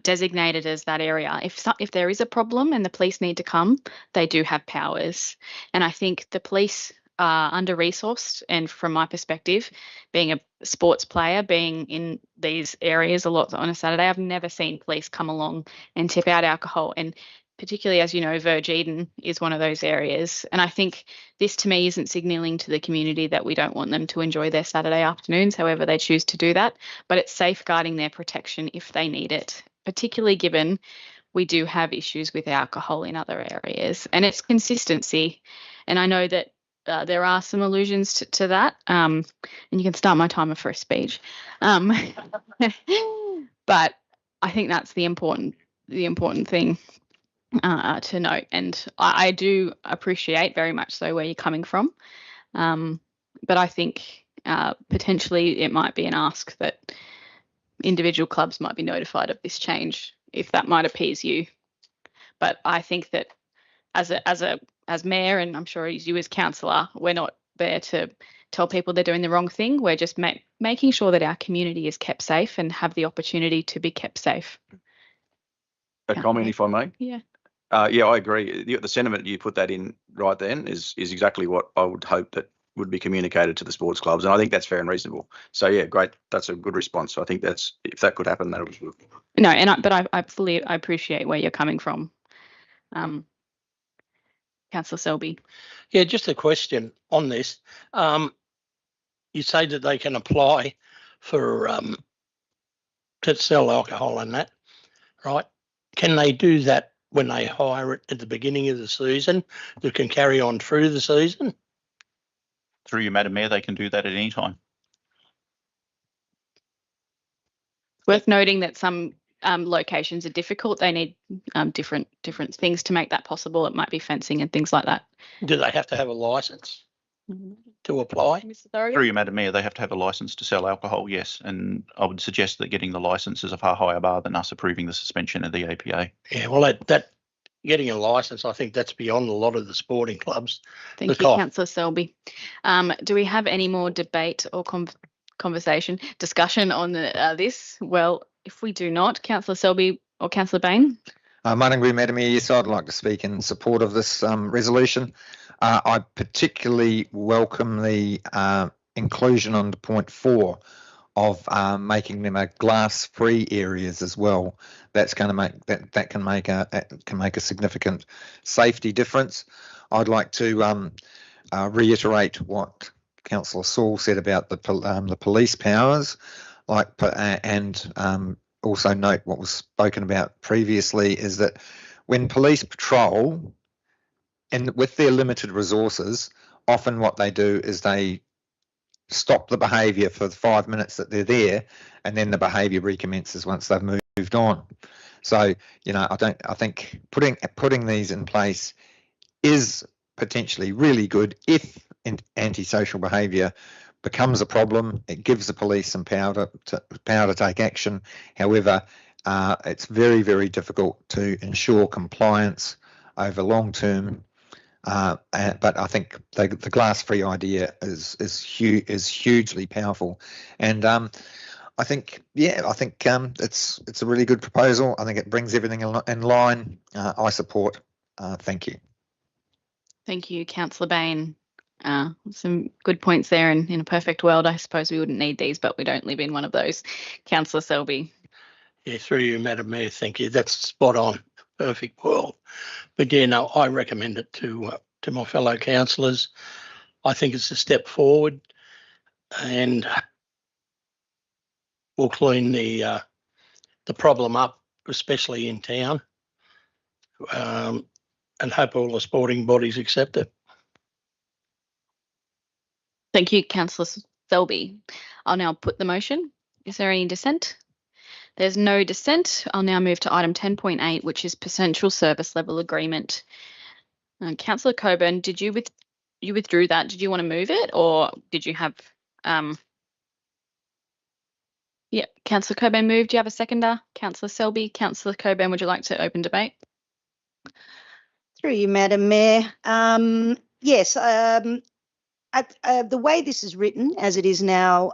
designated as that area, if there is a problem and the police need to come, they do have powers. And I think the police under-resourced, and from my perspective, being a sports player, being in these areas a lot on a Saturday, I've never seen police come along and tip out alcohol. And particularly, as you know, Verge Eden is one of those areas. And I think this, to me, isn't signalling to the community that we don't want them to enjoy their Saturday afternoons, however they choose to do that, but it's safeguarding their protection if they need it, particularly given we do have issues with alcohol in other areas. And it's consistency. And I know that there are some allusions to that, and you can start my timer for a speech. But I think that's the important thing to note. And I do appreciate very much so where you're coming from. But I think potentially it might be an ask that individual clubs might be notified of this change, if that might appease you. But I think that as mayor, and I'm sure as you as councillor, we're not there to tell people they're doing the wrong thing. We're just making sure that our community is kept safe and have the opportunity to be kept safe. A comment, if I may? Yeah. Yeah, I agree. The sentiment you put that in right then is exactly what I would hope that would be communicated to the sports clubs, and I think that's fair and reasonable. So yeah, great. That's a good response. So I think that's, if that could happen, that would be good. No, but I fully appreciate where you're coming from. Councillor Selby. Yeah, just a question on this. You say that they can apply for to sell alcohol and that, right? Can they do that when they hire it at the beginning of the season that can carry on through the season? Through you, Madam Mayor, they can do that at any time. Worth noting that some locations are difficult. They need different things to make that possible. It might be fencing and things like that. Do they have to have a licence to apply? Mr. Thorogood? Through you, Madam Mayor, they have to have a licence to sell alcohol, yes. And I would suggest that getting the licence is a far higher bar than us approving the suspension of the APA. Yeah, well, that getting a licence, I think that's beyond a lot of the sporting clubs. Thank you, Councillor Selby. Do we have any more debate or discussion on this? Well, if we do not, Councillor Selby or Councillor Bain? Madam Mayor, yes, I'd like to speak in support of this resolution. I particularly welcome the inclusion under point 4 of making them a glass-free areas as well. That's going to make that can make a significant safety difference. I'd like to reiterate what Councillor Saul said about the police powers, and also note what was spoken about previously, is that when police patrol, and with their limited resources, often what they do is they stop the behaviour for the 5 minutes that they're there, and then the behaviour recommences once they've moved on. So, you know, I think putting these in place is potentially really good if antisocial behaviour becomes a problem. It gives the police some power to take action. However, it's very, very difficult to ensure compliance over long term. But I think the glass-free idea is hugely powerful, and I think it's a really good proposal. I think it brings everything in line. I support. Thank you. Thank you, Councillor Bain. Some good points there, and in a perfect world, I suppose we wouldn't need these, but we don't live in one of those. Councillor Selby. Yeah, through you, Madam Mayor, thank you. That's spot on. Perfect world. But yeah, no, I recommend it to my fellow councillors. I think it's a step forward, and will clean the problem up, especially in town, and hope all the sporting bodies accept it. Thank you, Councillor Selby. I'll now put the motion. Is there any dissent? There's no dissent. I'll now move to item 10.8, which is potential service level agreement. Councillor Coburn, did you withdrew that? Did you want to move it, or did you have? Yeah, Councillor Coburn moved. Do you have a seconder? Councillor Selby, Councillor Coburn, would you like to open debate? Through you, Madam Mayor. Yes, the way this is written, as it is now,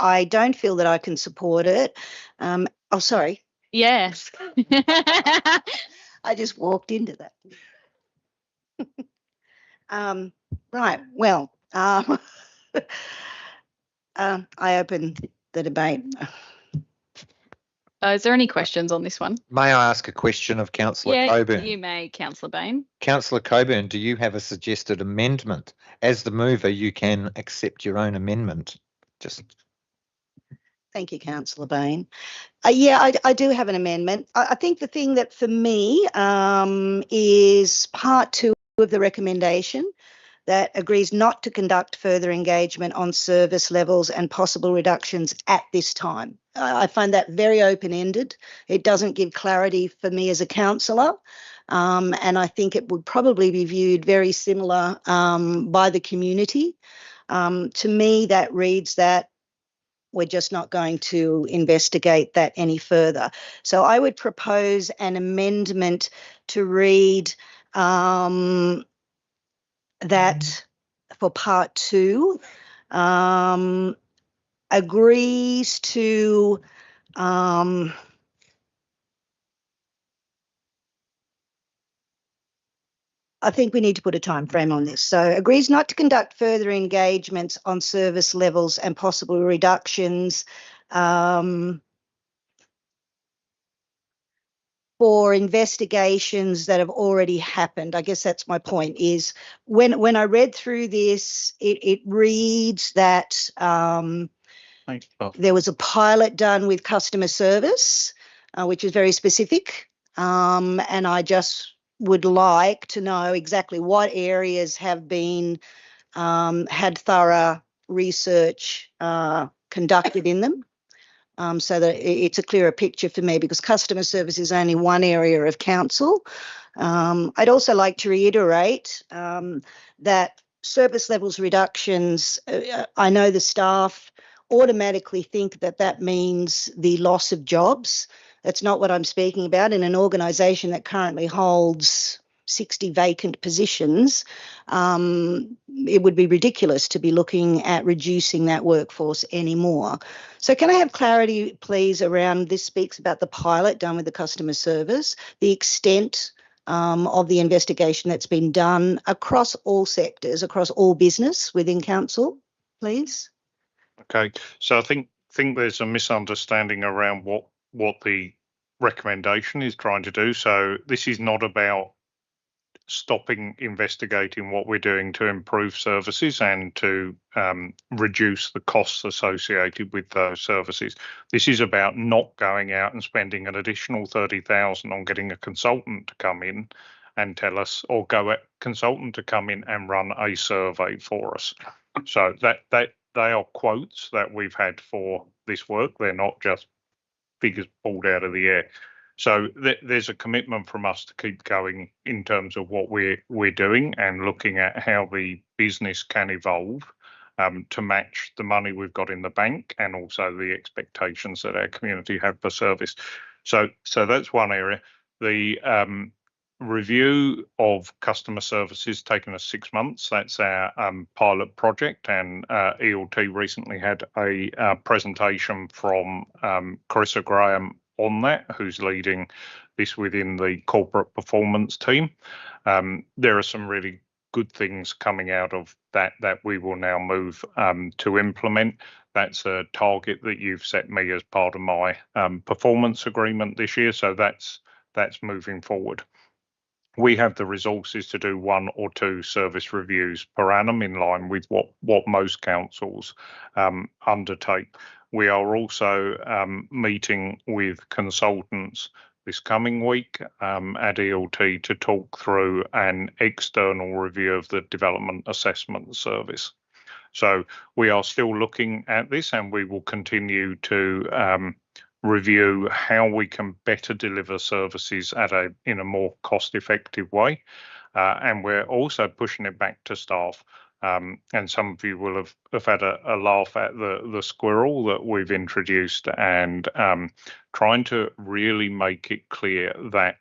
I don't feel that I can support it. Oh, sorry. Yes. I just walked into that. Right. Well, I open the debate. Is there any questions on this one? May I ask a question of Councillor Yeah, Coburn? you may, Councillor Bain. Councillor Coburn, do you have a suggested amendment? As the mover, you can accept your own amendment. Just Thank you, Councillor Bain. Yeah, I do have an amendment. I think the thing that for me is part 2 of the recommendation that agrees not to conduct further engagement on service levels and possible reductions at this time. I find that very open-ended. It doesn't give clarity for me as a councillor, and I think it would probably be viewed very similar by the community. To me, that reads that we're just not going to investigate that any further. So I would propose an amendment to read that for part 2, agrees to I think we need to put a time frame on this. So agrees not to conduct further engagements on service levels and possible reductions for investigations that have already happened. I guess that's my point, is when I read through this, it reads that there was a pilot done with customer service, which is very specific, and I just would like to know exactly what areas have been had thorough research conducted in them. So that it's a clearer picture for me, because customer service is only one area of council. I'd also like to reiterate that service levels reductions, I know the staff automatically think that that means the loss of jobs. That's not what I'm speaking about. In an organisation that currently holds 60 vacant positions, it would be ridiculous to be looking at reducing that workforce anymore. So can I have clarity, please, around this speaks about the pilot done with the customer service, the extent of the investigation that's been done across all sectors, across all business within council, please? Okay, so I think there's a misunderstanding around what the recommendation is trying to do. So this is not about stopping investigating what we're doing to improve services and to reduce the costs associated with those services. This is about not going out and spending an additional 30,000 on getting a consultant to come in and tell us, or consultant to come in and run a survey for us. So that they are quotes that we've had for this work. They're not just figures pulled out of the air. So there's a commitment from us to keep going in terms of what we're doing and looking at how the business can evolve to match the money we've got in the bank and also the expectations that our community have for service. So that's one area. The review of customer services taken us 6 months. That's our pilot project, and ELT recently had a presentation from Carissa Graham on that, who's leading this within the corporate performance team. There are some really good things coming out of that we will now move to implement. That's a target that you've set me as part of my performance agreement this year, so that's moving forward. We have the resources to do 1 or 2 service reviews per annum in line with what most councils undertake. We are also meeting with consultants this coming week at ELT to talk through an external review of the development assessment service. So we are still looking at this, and we will continue to review how we can better deliver services in a more cost-effective way. And we're also pushing it back to staff. And some of you will have had a laugh at the squirrel that we've introduced, and trying to really make it clear that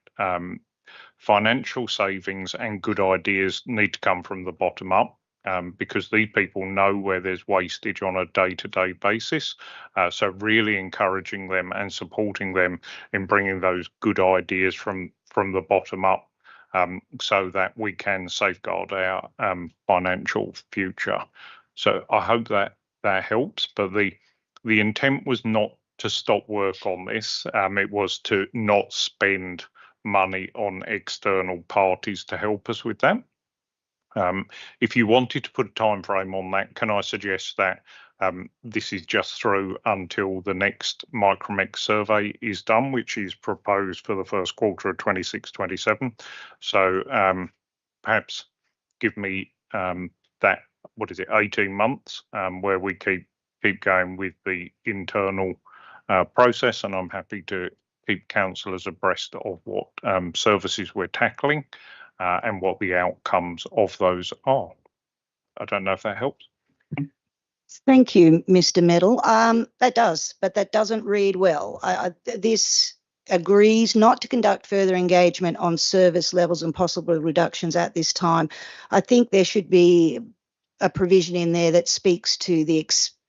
financial savings and good ideas need to come from the bottom up. Because these people know where there's wastage on a day-to-day basis. So really encouraging them and supporting them in bringing those good ideas from the bottom up so that we can safeguard our financial future. So I hope that helps. But the intent was not to stop work on this. It was to not spend money on external parties to help us with that. If you wanted to put a time frame on that, can I suggest that this is just through until the next Micromex survey is done, which is proposed for the first quarter of 26-27. So perhaps give me that, 18 months, where we keep going with the internal process, and I'm happy to keep councillors abreast of what services we're tackling and what the outcomes of those are. I don't know if that helps. Thank you, Mr. Medal. That does, but that doesn't read well. This agrees not to conduct further engagement on service levels and possible reductions at this time. I think there should be a provision in there that speaks to the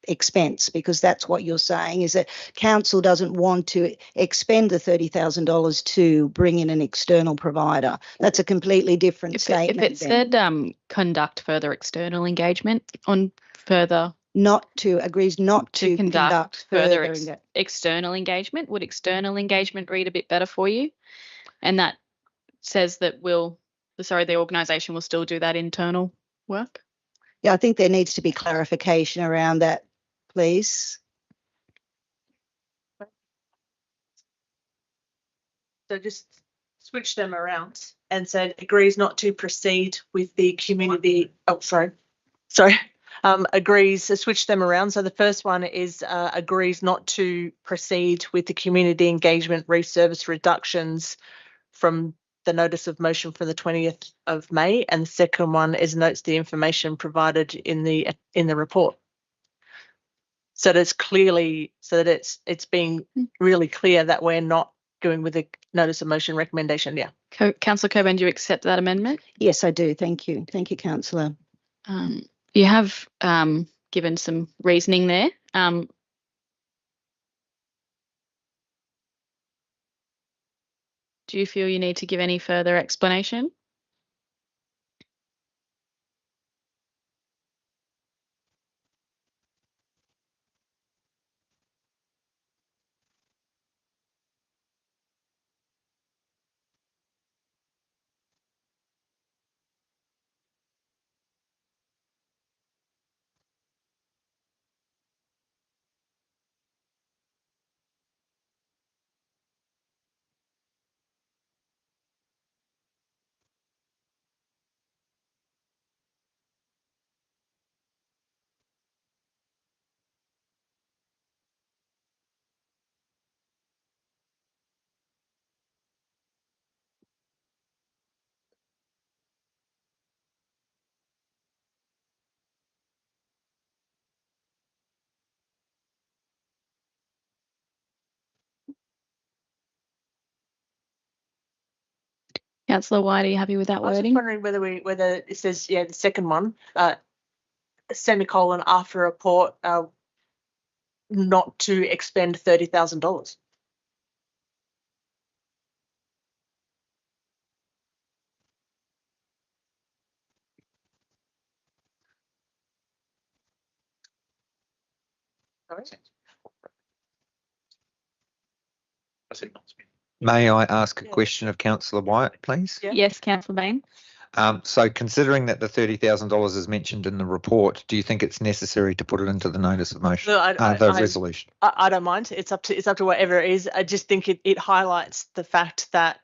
expense, because that's what you're saying, is that council doesn't want to expend the $30,000 to bring in an external provider. That's a completely different statement. If it said conduct further external engagement on further... agrees not to conduct further external engagement, would external engagement read a bit better for you? And that says that the organisation will still do that internal work? Yeah, I think there needs to be clarification around that, please. So just switch them around and said agrees not to proceed with the community. Agrees to switch them around. So the first one is agrees not to proceed with the community engagement reservice reductions from the notice of motion for the 20th of May, and the second one is notes the information provided in the report. So that it's being really clear that we're not going with the notice of motion recommendation. Yeah. Councillor Coburn, do you accept that amendment? Yes, I do. Thank you. Thank you, Councillor. You have given some reasoning there. Do you feel you need to give any further explanation? Councillor White, are you happy with that I was wording? just wondering whether it says, the second one, semicolon after report, not to expend $30,000. May I ask a question of Councillor White, please? Yeah. Yes, Councillor Bain. So considering that the $30,000 is mentioned in the report, do you think it's necessary to put it into the notice of motion, the resolution? I don't mind. It's up to whatever it is. I just think it highlights the fact that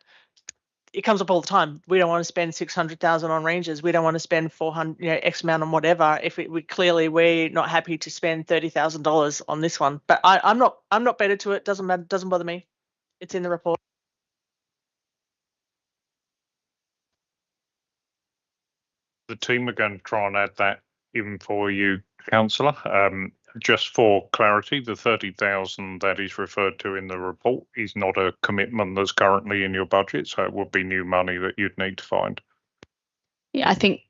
it comes up all the time. We don't want to spend 600,000 on rangers. We don't want to spend 400, X amount on whatever. If we're not happy to spend $30,000 on this one. But I'm not better to it. Doesn't matter. Doesn't bother me. It's in the report. The team are going to try and add that in for you, Councillor. Just for clarity, the 30,000 that is referred to in the report is not a commitment that's currently in your budget, so it would be new money that you'd need to find. Yeah, I think,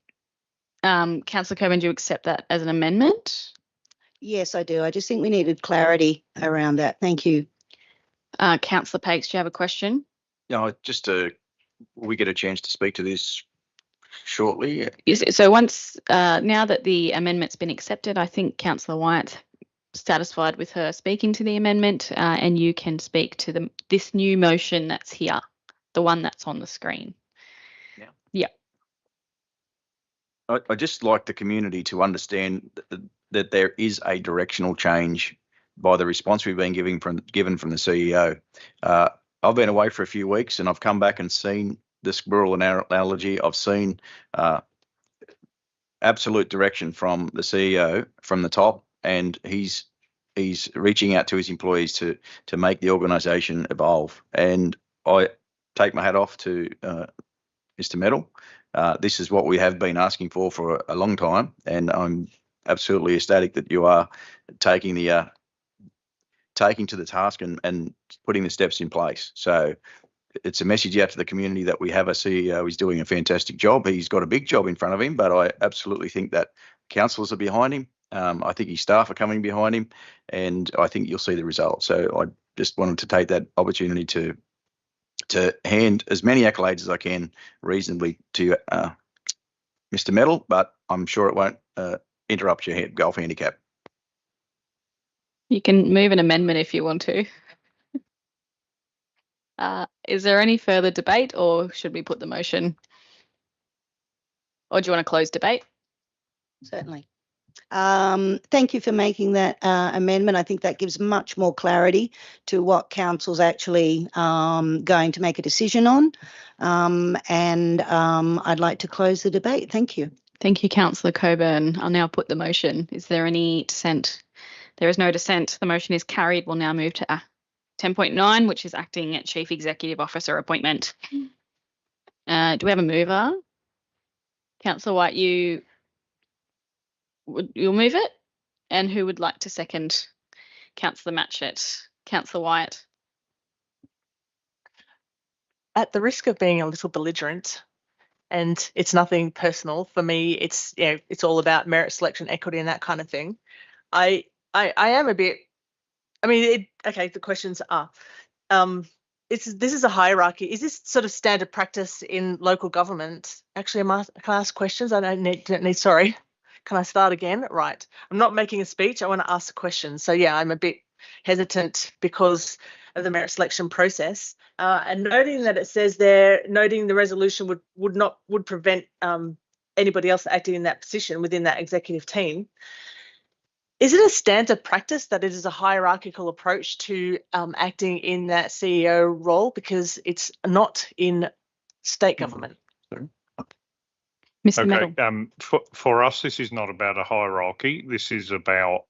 Councillor Coburn, do you accept that as an amendment? Yes, I do. I just think we needed clarity around that. Thank you. Councillor Pakes, do you have a question? No, just a Will we get a chance to speak to this shortly? Yes, so once, now that the amendment's been accepted, I think Councillor White's satisfied with her speaking to the amendment, and you can speak to this new motion that's here, the one that's on the screen. Yeah. Yeah. I just like the community to understand that there is a directional change by the response we've been given from the CEO. I've been away for a few weeks and I've come back and seen the squirrel analogy. I've seen absolute direction from the CEO from the top, and he's reaching out to his employees to make the organisation evolve. And I take my hat off to Mr. Metal. This is what we have been asking for a long time, and I'm absolutely ecstatic that you are taking to the task and putting the steps in place. So it's a message out to the community that we have a CEO who's doing a fantastic job. He's got a big job in front of him, but I absolutely think that councillors are behind him. I think his staff are coming behind him, and I think you'll see the results. So I just wanted to take that opportunity to hand as many accolades as I can reasonably to Mr. Metal, but I'm sure it won't interrupt your golf handicap. You can move an amendment if you want to. Is there any further debate, or should we put the motion? Or do you want to close debate? Certainly. Thank you for making that amendment. I think that gives much more clarity to what council's actually going to make a decision on. And I'd like to close the debate. Thank you. Thank you, Councillor Coburn. I'll now put the motion. Is there any dissent? There is no dissent. The motion is carried. We'll now move to 10.9, which is acting Chief Executive Officer appointment. Do we have a mover? Councillor White, you'll move it? And who would like to second? Councillor Matchett. Councillor White. At the risk of being a little belligerent, and it's nothing personal for me, it's it's all about merit selection, equity, and that kind of thing. I am a bit. I mean, okay. The questions are, this is a hierarchy. Is this sort of standard practice in local government? Actually, can I ask questions? I don't need. Sorry. Can I start again? Right. I'm not making a speech. I want to ask a question. So yeah, I'm a bit hesitant because of the merit selection process. And noting that it says there, noting the resolution would prevent anybody else acting in that position within that executive team. Is it a standard practice that it is a hierarchical approach to acting in that CEO role, because it's not in state government? Mr. Okay, Metal. for us, this is not about a hierarchy. This is about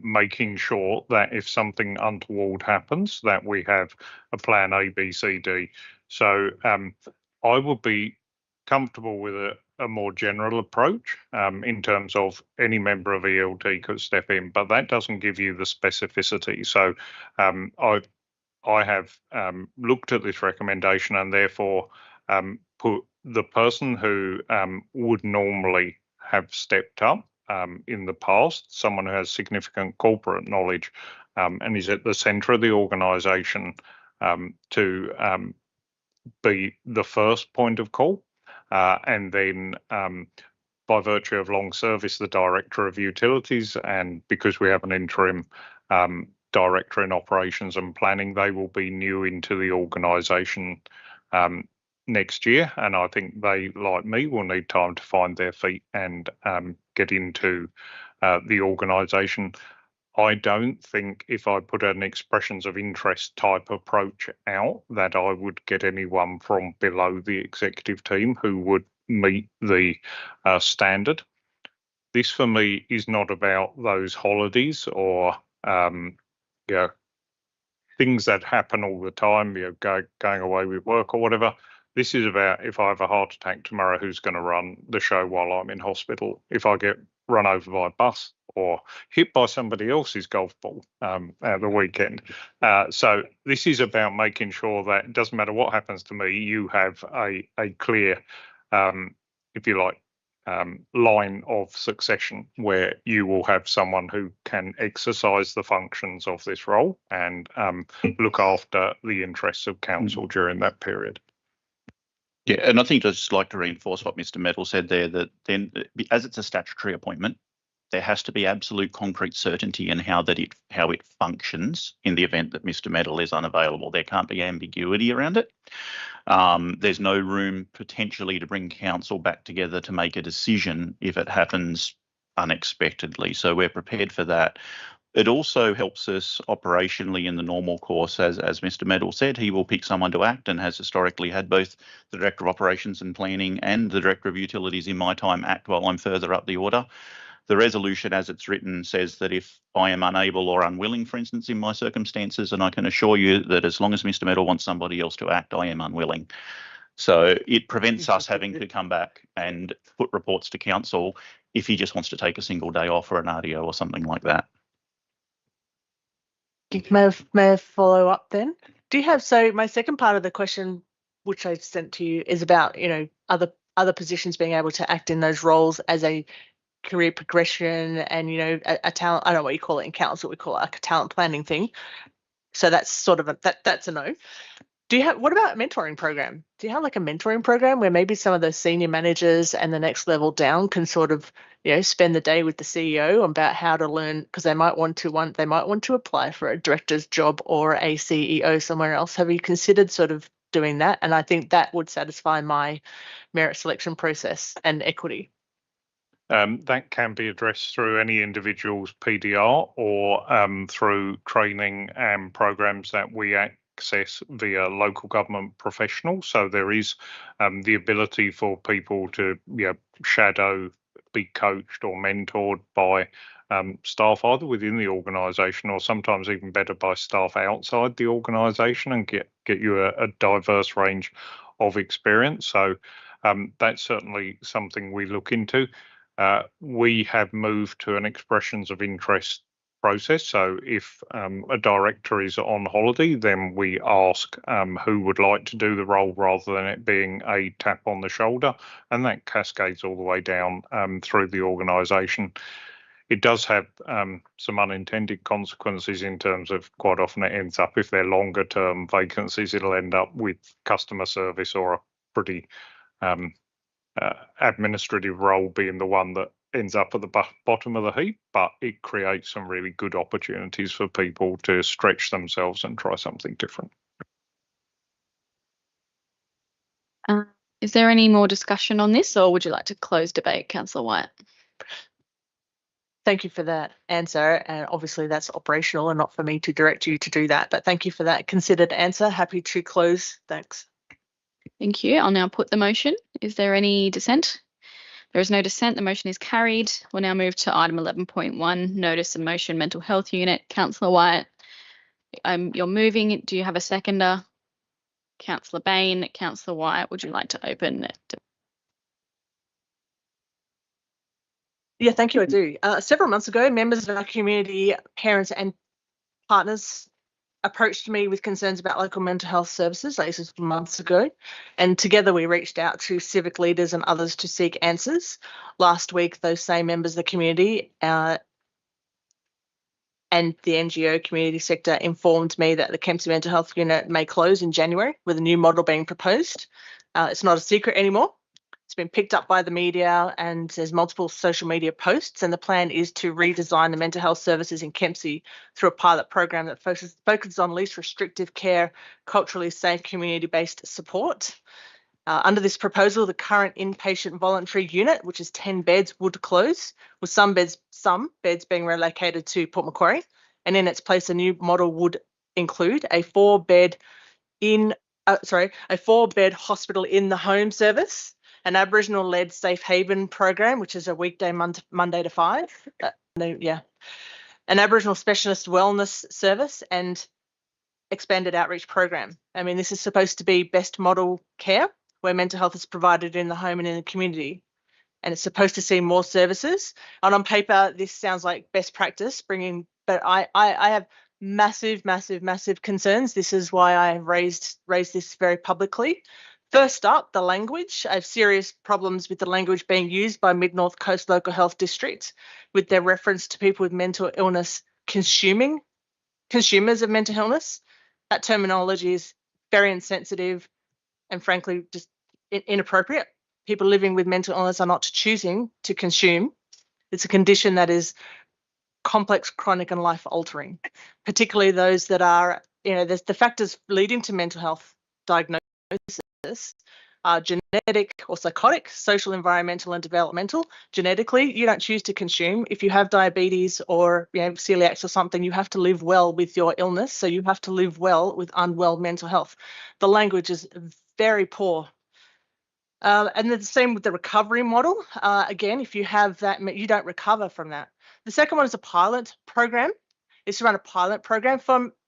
making sure that if something untoward happens, that we have a plan A, B, C, D. So I would be comfortable with a more general approach in terms of any member of ELT could step in, but that doesn't give you the specificity. So I have looked at this recommendation and therefore put the person who would normally have stepped up in the past, someone who has significant corporate knowledge and is at the centre of the organisation to be the first point of call. And then by virtue of long service, the Director of Utilities, and because we have an interim Director in Operations and Planning, they will be new into the organisation next year, and I think they, like me, will need time to find their feet and get into the organisation. I don't think if I put an expressions of interest type approach out that I would get anyone from below the executive team who would meet the standard. This for me is not about those holidays or things that happen all the time, going away with work or whatever. This is about if I have a heart attack tomorrow, who's going to run the show while I'm in hospital? If I get run over by a bus or hit by somebody else's golf ball at the weekend. So this is about making sure that it doesn't matter what happens to me, you have a clear, if you like, line of succession where you will have someone who can exercise the functions of this role and look after the interests of council during that period. Yeah, and I think I'd just like to reinforce what Mr. Medal said there, that then, as it's a statutory appointment, there has to be absolute concrete certainty in how it functions in the event that Mr. Medal is unavailable. There can't be ambiguity around it. There's no room potentially to bring council back together to make a decision if it happens unexpectedly. So we're prepared for that. It also helps us operationally in the normal course. As Mr. Medal said, he will pick someone to act and has historically had both the Director of Operations and Planning and the Director of Utilities in my time act while I'm further up the order. The resolution as it's written says that if I am unable or unwilling, for instance, in my circumstances, and I can assure you that as long as Mr. Medal wants somebody else to act, I am unwilling. So it prevents us having to come back and put reports to council if he just wants to take a single day off or an RDO or something like that. May I follow up then? Do you have, so my second part of the question, which I sent to you, is about, other positions being able to act in those roles as a career progression and, a talent, I don't know what you call it in council, we call it like a talent planning thing. So that's sort of that's a no. What about a mentoring program? Do you have like a mentoring program where maybe some of those senior managers and the next level down can sort of, spend the day with the CEO about how to learn, because they might want to apply for a director's job or a CEO somewhere else. Have you considered sort of doing that? And I think that would satisfy my merit selection process and equity. That can be addressed through any individual's PDR or through training and programs that we access via local government professionals. So there is the ability for people to shadow, be coached or mentored by staff either within the organisation or sometimes even better by staff outside the organisation and get you a diverse range of experience. So that's certainly something we look into. We have moved to an expressions of interest process. So if a director is on holiday, then we ask who would like to do the role rather than it being a tap on the shoulder. And that cascades all the way down through the organisation. It does have some unintended consequences in terms of quite often it ends up, if they're longer term vacancies, it'll end up with customer service or a pretty administrative role being the one that ends up at the bottom of the heap, but it creates some really good opportunities for people to stretch themselves and try something different. Is there any more discussion on this, or would you like to close debate, Councillor White? Thank you for that answer. And obviously that's operational and not for me to direct you to do that, but thank you for that considered answer. Happy to close. Thanks. Thank you. I'll now put the motion. Is there any dissent? There is no dissent. The motion is carried. We'll now move to item 11.1, notice of motion mental health unit. Councillor White, you're moving. Do you have a seconder? Councillor Bain, Councillor White, would you like to open it? Yeah, thank you. I do. Several months ago, members of our community, parents and partners approached me with concerns about local mental health services. This was months ago, and together we reached out to civic leaders and others to seek answers. Last week, those same members of the community and the NGO community sector informed me that the Kempsey Mental Health Unit may close in January with a new model being proposed. It's not a secret anymore. It's been picked up by the media and there's multiple social media posts, and the plan is to redesign the mental health services in Kempsey through a pilot program that focuses on least restrictive care, culturally safe, community-based support. Under this proposal, the current inpatient voluntary unit, which is 10 beds, would close, with some beds being relocated to Port Macquarie, and in its place, a new model would include a 4-bed hospital in the home service, an Aboriginal-led safe haven program, which is a weekday Monday to 5. An Aboriginal specialist wellness service and expanded outreach program. I mean, this is supposed to be best model care where mental health is provided in the home and in the community. And it's supposed to see more services. And on paper, this sounds like best practice, but I have massive concerns. This is why I raised this very publicly. First up, the language. I have serious problems with the language being used by Mid-North Coast Local Health District with their reference to people with mental illness consumers of mental illness. That terminology is very insensitive and frankly just inappropriate. People living with mental illness are not choosing to consume. It's a condition that is complex, chronic, and life-altering, particularly those that are, the factors leading to mental health diagnosis are genetic or psychotic, social, environmental, and developmental. Genetically, you don't choose to consume. If you have diabetes or celiac or something, you have to live well with your illness. So you have to live well with unwell mental health. The language is very poor. And then the same with the recovery model. Again, if you have that, you don't recover from that. The second one is a pilot program. It's to run a pilot program.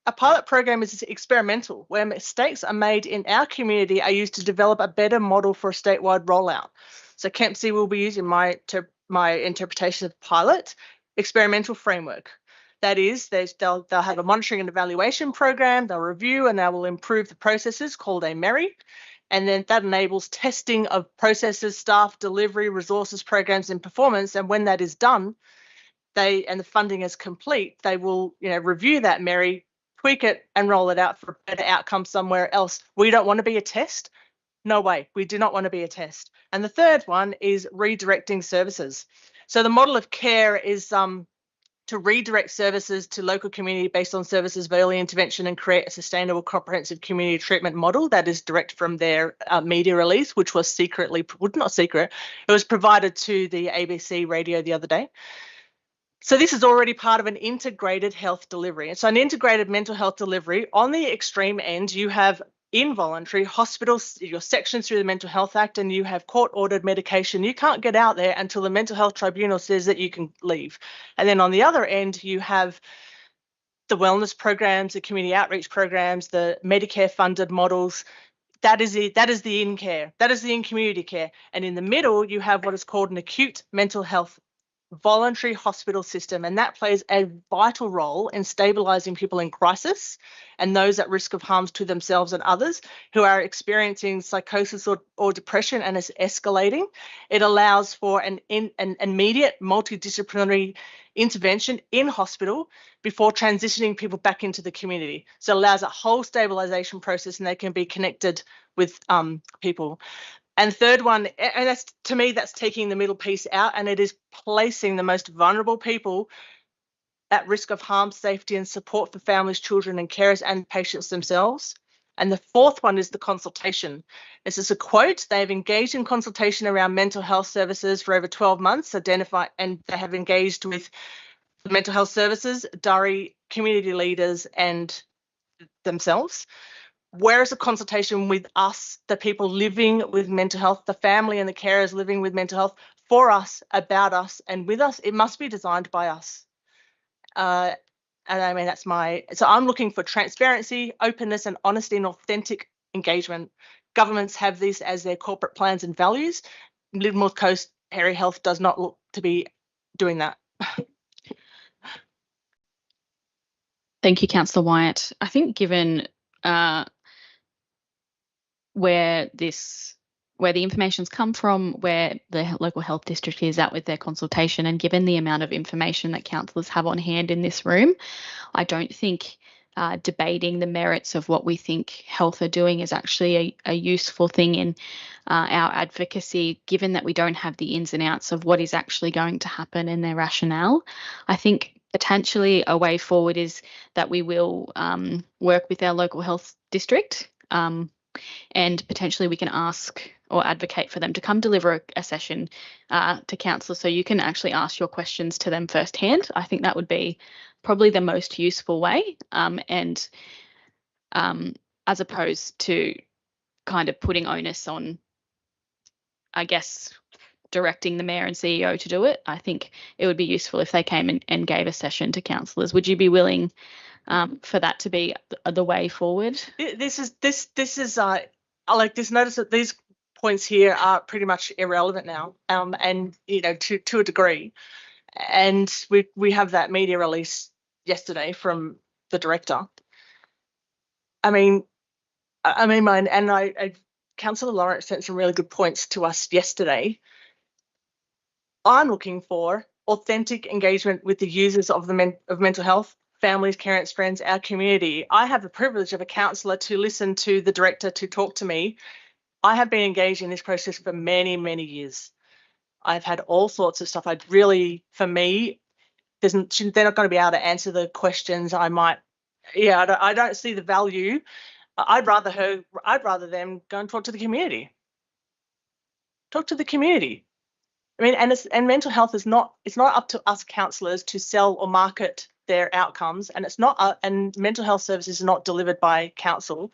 A pilot program is experimental, where mistakes are made in our community are used to develop a better model for a statewide rollout. So Kempsey will be using my interpretation of pilot experimental framework. That is, they'll have a monitoring and evaluation program, they'll review and they will improve the processes called a MERI. And then that enables testing of processes, staff, delivery, resources, programs, and performance. And when that is done, and the funding is complete, they will review that MERI, tweak it and roll it out for a better outcome somewhere else. We don't want to be a test. No way. We do not want to be a test. And the third one is redirecting services. So the model of care is to redirect services to local community based on services of early intervention and create a sustainable, comprehensive community treatment model that is direct from their media release, which was not secret, it was provided to the ABC radio the other day. So this is already part of an integrated health delivery. And so an integrated mental health delivery, on the extreme end, you have involuntary hospitals, your sections through the Mental Health Act, and you have court-ordered medication. You can't get out there until the Mental Health Tribunal says that you can leave. And then on the other end, you have the wellness programs, the community outreach programs, the Medicare-funded models. That is the in-care. That is the in-community care. And in the middle, you have what is called an acute mental health voluntary hospital system, and that plays a vital role in stabilising people in crisis and those at risk of harms to themselves and others who are experiencing psychosis or depression and is escalating. It allows for an immediate multidisciplinary intervention in hospital before transitioning people back into the community. So it allows a whole stabilisation process and they can be connected with people. And third one, and that's, to me, that's taking the middle piece out, and it is placing the most vulnerable people at risk of harm, safety and support for families, children and carers and patients themselves. And the fourth one is the consultation. This is a quote: "They have engaged in consultation around mental health services for over 12 months, and they have engaged with the mental health services, Durry, community leaders and themselves." Whereas a consultation with us, the people living with mental health, the family and the carers living with mental health, for us, about us and with us, it must be designed by us. And I mean, so I'm looking for transparency, openness and honesty and authentic engagement. Governments have this as their corporate plans and values. Little North Coast Area Health does not look to be doing that. Thank you, Councillor Wyatt. I think given where the information's come from, where the local health district is at with their consultation, and given the amount of information that councillors have on hand in this room, I don't think debating the merits of what we think health are doing is actually a useful thing in our advocacy, given that we don't have the ins and outs of what is actually going to happen and their rationale. I think potentially a way forward is that we will work with our local health district, and potentially we can ask or advocate for them to come deliver a session to councillors, so you can actually ask your questions to them firsthand. I think that would be probably the most useful way, and as opposed to kind of putting onus on, I guess, directing the Mayor and CEO to do it. I think it would be useful if they came and gave a session to councillors. Would you be willing for that to be the way forward? This is I like this. Notice that these points here are pretty much irrelevant now, and to a degree. And we have that media release yesterday from the director. Councillor Lawrence sent some really good points to us yesterday. I'm looking for authentic engagement with the users of mental health, families, parents, friends, our community. I have the privilege of a councillor to listen to the director to talk to me. I have been engaged in this process for many, many years. I've had all sorts of stuff. For me, they're not going to be able to answer the questions I might. Yeah, I don't see the value. I'd rather them go and talk to the community. Talk to the community. I mean, and mental health is not. It's not up to us councillors to sell or market their outcomes, and it's not. And mental health services are not delivered by council.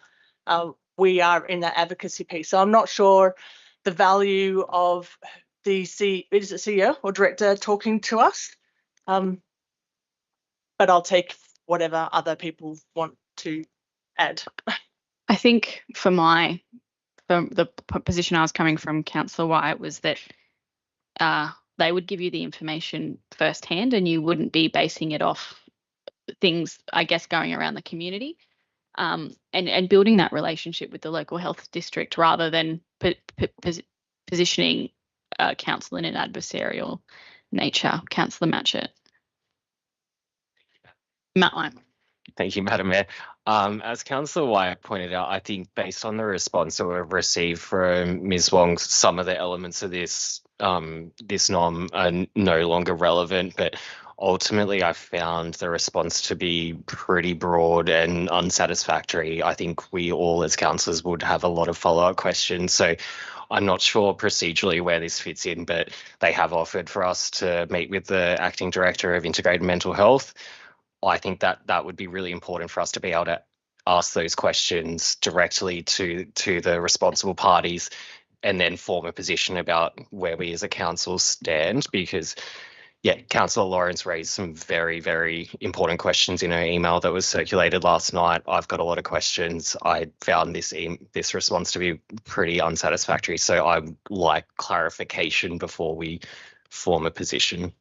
We are in that advocacy piece. So I'm not sure the value of the CEO or director talking to us. But I'll take whatever other people want to add. I think for the position I was coming from, Councillor White, was that they would give you the information firsthand and you wouldn't be basing it off things, I guess, going around the community, and building that relationship with the local health district rather than positioning council in an adversarial nature. Councillor Matchett. Matt Lime. Thank you, Madam Mayor. As Councillor Wyatt pointed out, I think based on the response that we've received from Ms. Wong, some of the elements of this norm are no longer relevant, but ultimately I found the response to be pretty broad and unsatisfactory. I think we all as councillors would have a lot of follow-up questions. So I'm not sure procedurally where this fits in, but they have offered for us to meet with the Acting Director of Integrated Mental Health. I think that would be really important for us to be able to ask those questions directly to the responsible parties and then form a position about where we as a council stand, because Councillor Lawrence raised some very, very important questions in her email that was circulated last night. I've got a lot of questions. I found this response to be pretty unsatisfactory, so I'd like clarification before we form a position.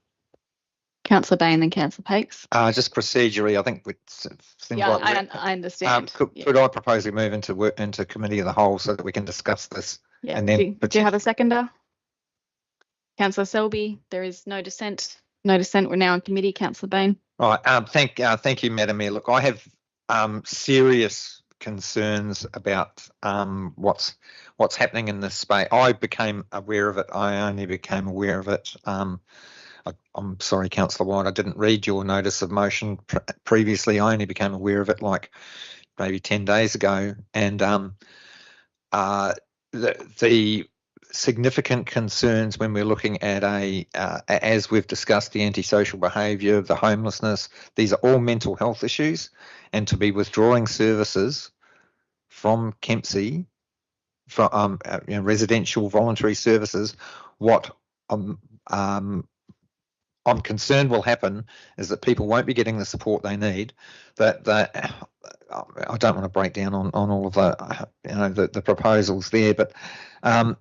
Councillor Bain, then Councillor Pakes. Just procedurally, I think I understand. Could I propose we move into committee of the whole so that we can discuss this? Yeah. And then, do you have a seconder? Councillor Selby, there is no dissent. No dissent. We're now in committee. Councillor Bain. Right. Thank you, Madam Mayor. Look, I have serious concerns about what's happening in this space. I became aware of it. I only became aware of it. I'm sorry, Councillor White, I didn't read your notice of motion previously. I only became aware of it like maybe 10 days ago. And the significant concerns when we're looking at as we've discussed, the antisocial behaviour, the homelessness, these are all mental health issues. And to be withdrawing services from Kempsey, from residential voluntary services, what I'm concerned will happen is that people won't be getting the support they need. That I don't want to break down on all of the proposals there, but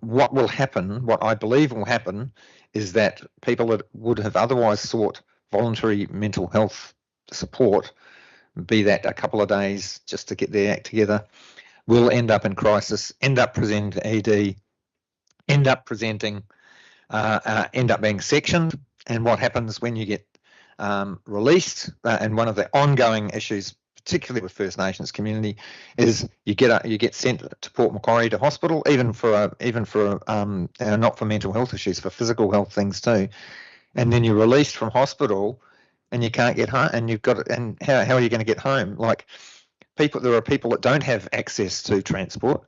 what will happen, what I believe will happen, is that people that would have otherwise sought voluntary mental health support, be that a couple of days just to get their act together, will end up in crisis, end up presenting ED, end up being sectioned. And what happens when you get released, and one of the ongoing issues, particularly with First Nations community, is you get sent to Port Macquarie to hospital, even for not for mental health issues, for physical health things too, and then you're released from hospital and you can't get home, and how are you going to get home? Like there are people that don't have access to transport.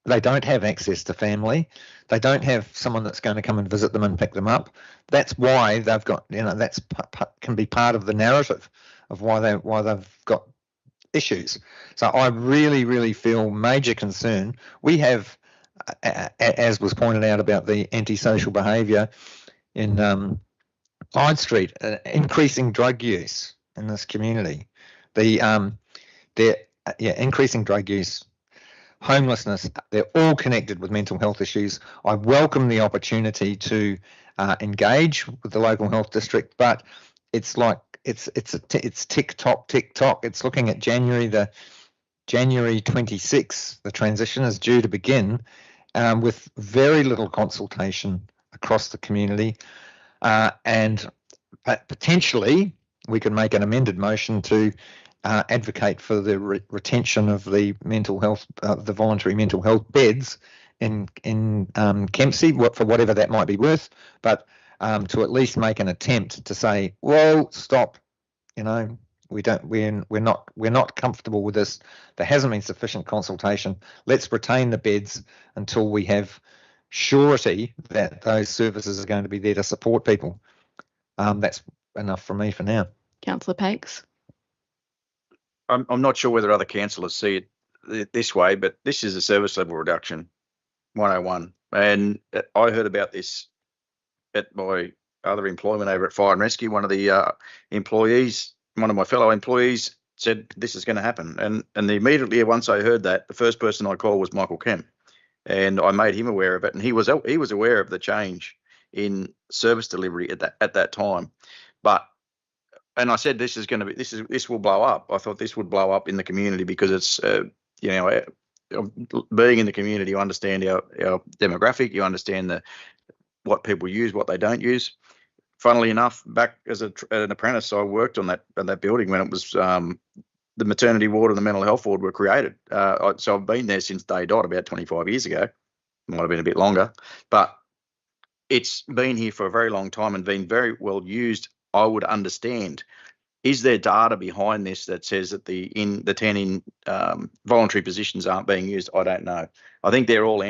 They don't have access to family. They don't have someone that's going to come and visit them and pick them up. That's why they've got, that's can be part of the narrative of why they've got issues. So I really, really feel major concern. We have, as was pointed out about the antisocial behaviour in Hyde Street, increasing drug use in this community. Increasing drug use, homelessness, they're all connected with mental health issues. I welcome the opportunity to engage with the local health district, but it's like it's tick tock. It's looking at January 26th. The transition is due to begin with very little consultation across the community, and potentially we could make an amended motion to advocate for the retention of the mental health, the voluntary mental health beds in Kempsey, for whatever that might be worth, but to at least make an attempt to say, well, stop, you know, we're not comfortable with this. There hasn't been sufficient consultation. Let's retain the beds until we have surety that those services are going to be there to support people. That's enough from me for now. Councillor Pakes. I'm not sure whether other councillors see it this way, but this is a service level reduction 101. And I heard about this at my other employment over at Fire and Rescue. One of the employees, one of my fellow employees said this is going to happen. And immediately once I heard that, the first person I called was Michael Kemp. And I made him aware of it. And he was aware of the change in service delivery at that time. And I said, this will blow up. I thought this would blow up in the community because it's, being in the community, you understand our demographic, you understand what people use, what they don't use. Funnily enough, back as an apprentice, I worked on that building when it was the maternity ward and the mental health ward were created. So I've been there since day dot, about 25 years ago. Might have been a bit longer, but it's been here for a very long time and been very well used. I would understand. Is there data behind this that says that the 10 voluntary positions aren't being used? I don't know. I think they're all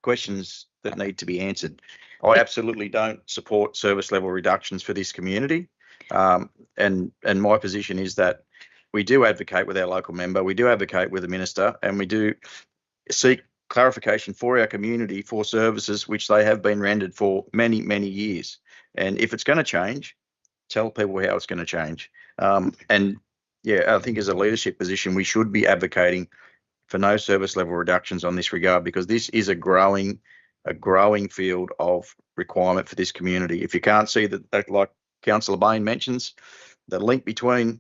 questions that need to be answered. I absolutely don't support service level reductions for this community. And my position is that we do advocate with our local member, we do advocate with the minister, and we do seek clarification for our community for services which they have been rendered for many, many years. And if it's going to change, tell people how it's going to change. And yeah, I think as a leadership position, we should be advocating for no service level reductions on this regard, because this is a growing field of requirement for this community. If you can't see that, like Councillor Bain mentions, the link between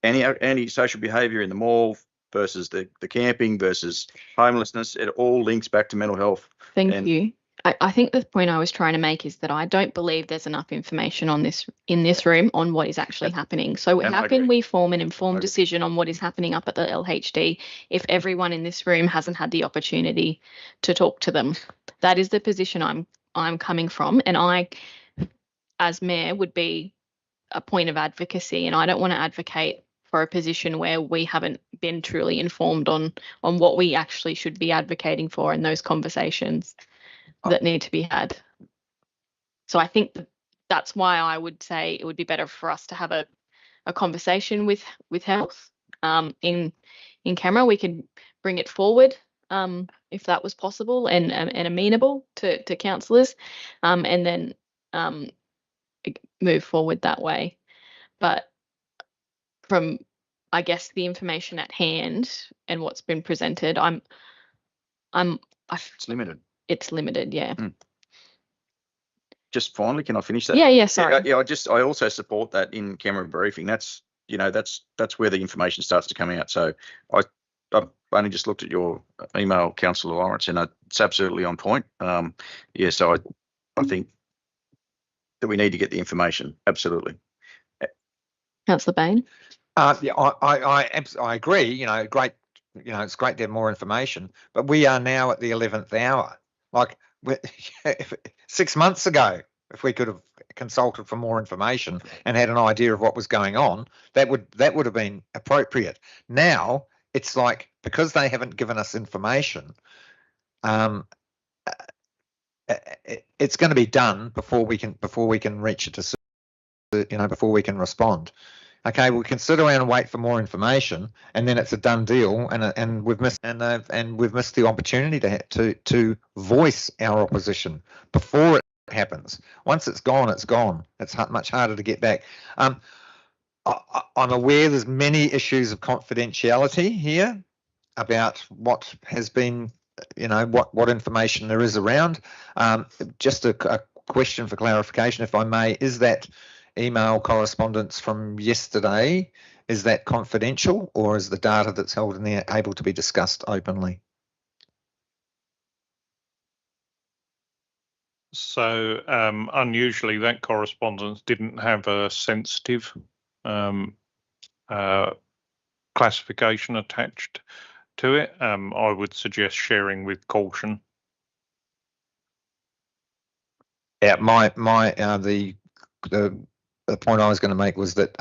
anti-social behaviour in the mall versus the camping versus homelessness, it all links back to mental health. Thank you. I think the point I was trying to make is that I don't believe there's enough information in this room on what is actually happening. So how can we form an informed decision on what is happening up at the LHD if everyone in this room hasn't had the opportunity to talk to them? That is the position I'm coming from, and I, as mayor, would be a point of advocacy, and I don't want to advocate for a position where we haven't been truly informed on what we actually should be advocating for in those conversations that need to be had. So I think that's why I would say it would be better for us to have a conversation with health in camera. We could bring it forward if that was possible and amenable to councillors, and then move forward that way. But from, I guess, the information at hand and what's been presented, it's limited. It's limited, yeah. Just finally, can I finish that? Yeah, sorry. Yeah, I also support that in camera briefing. That's where the information starts to come out. So I've only just looked at your email, Councillor Lawrence, and it's absolutely on point. So I think that we need to get the information. Absolutely. Councillor Bain. Yeah, I agree. Great. It's great to have more information, but we are now at the 11th hour. Like 6 months ago, if we could have consulted for more information and had an idea of what was going on, that would have been appropriate. Now it's like, because they haven't given us information, it's going to be done before we can reach it before we can respond. Okay, we can sit around and wait for more information, and then it's a done deal, and we've missed the opportunity to voice our opposition before it happens. Once it's gone, it's gone. It's much harder to get back. I'm aware there's many issues of confidentiality here about what has been, what information there is around. Just a question for clarification, if I may, is that email correspondence from yesterday, is that confidential, or is the data that's held in there able to be discussed openly? So unusually, that correspondence didn't have a sensitive classification attached to it. I would suggest sharing with caution Yeah, the point I was going to make was that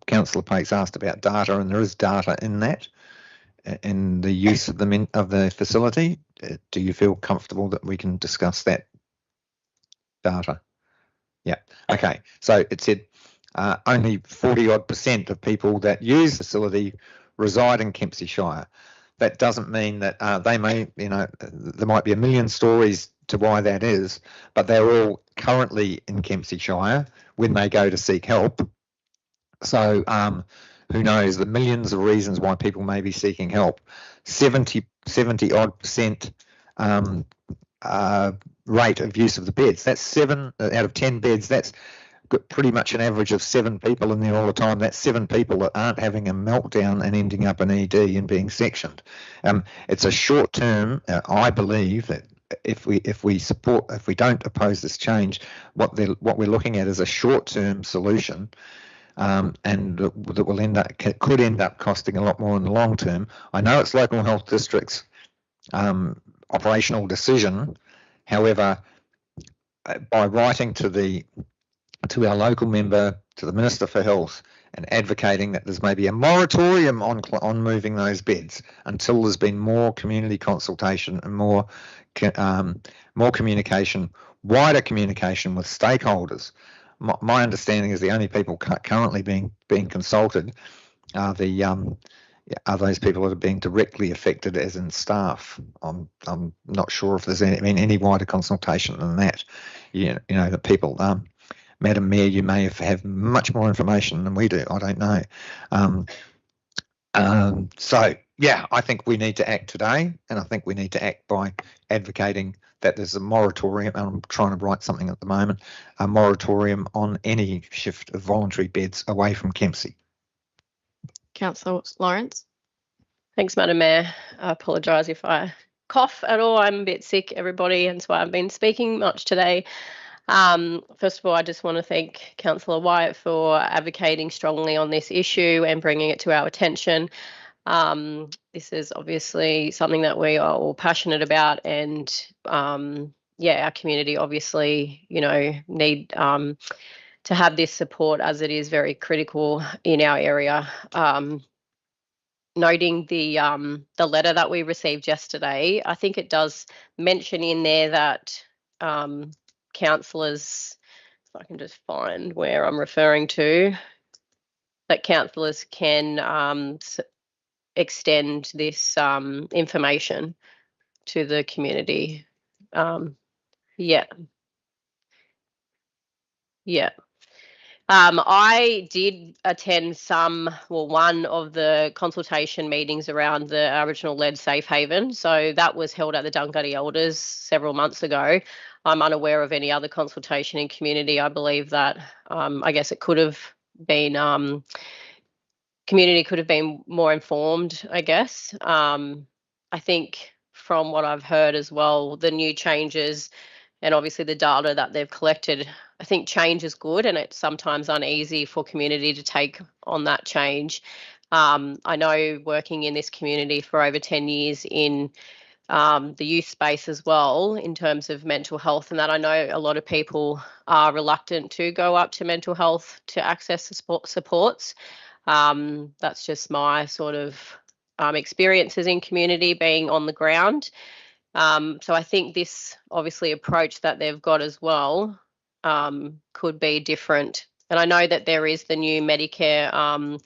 Councillor Pates asked about data, and there is data in that, in the use of the facility. Do you feel comfortable that we can discuss that data? Yeah. Okay. So it said only 40% of people that use the facility reside in Kempsey Shire. That doesn't mean that they may, there might be a million stories to why that is, but they're all currently in Kempsey Shire when they go to seek help. So who knows, the millions of reasons why people may be seeking help. 70 odd percent rate of use of the beds. That's 7 out of 10 beds. That's got pretty much an average of 7 people in there all the time. That's 7 people that aren't having a meltdown and ending up in ED and being sectioned. It's a short term. I believe that if we don't oppose this change, what we're looking at is a short term solution, and that could end up costing a lot more in the long term. I know it's local health districts' operational decision. However, by writing to our local member, to the Minister for Health, and advocating that there's maybe a moratorium on moving those beds until there's been more community consultation and more communication, wider communication with stakeholders. My understanding is the only people currently being consulted are those people that are being directly affected, as in staff. I'm not sure if there's any wider consultation than that. The people. Madam Mayor, you may have much more information than we do. I don't know. So, yeah, I think we need to act today, and I think we need to act by advocating that there's a moratorium, and I'm trying to write something at the moment, a moratorium on any shift of voluntary beds away from Kempsey. Councillor Lawrence. Thanks, Madam Mayor. I apologise if I cough at all. I'm a bit sick, everybody, and so I've been speaking much today. First of all, I just want to thank Councillor Wyatt for advocating strongly on this issue and bringing it to our attention. This is obviously something that we are all passionate about, and our community obviously, need to have this support, as it is very critical in our area. Noting the letter that we received yesterday, I think it does mention in there that councillors, if I can just find where I'm referring to, that councillors can extend this information to the community. I did attend one of the consultation meetings around the Aboriginal led safe haven. So that was held at the Dungutty Elders several months ago. I'm unaware of any other consultation in community. I believe that I guess it could have been community could have been more informed, I guess. I think from what I've heard as well, the new changes and obviously the data that they've collected, I think change is good, and it's sometimes uneasy for community to take on that change. I know working in this community for over 10 years in the youth space as well, in terms of mental health, and that I know a lot of people are reluctant to go up to mental health to access the supports. That's just my sort of experiences in community being on the ground. So I think this obviously approach that they've got as well could be different. And I know that there is the new Medicare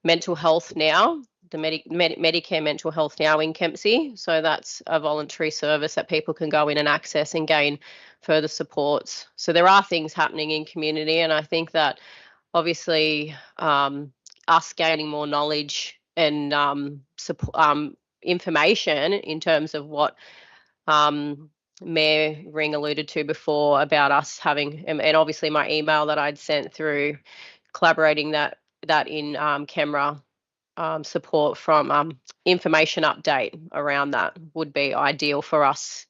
mental health now, the Medicare mental health now in Kempsey. So that's a voluntary service that people can go in and access and gain further supports. So there are things happening in community, and I think that obviously us gaining more knowledge and information in terms of what Mayor Ring alluded to before about us having, and obviously my email that I'd sent through, collaborating that in camera support from information update around that would be ideal for us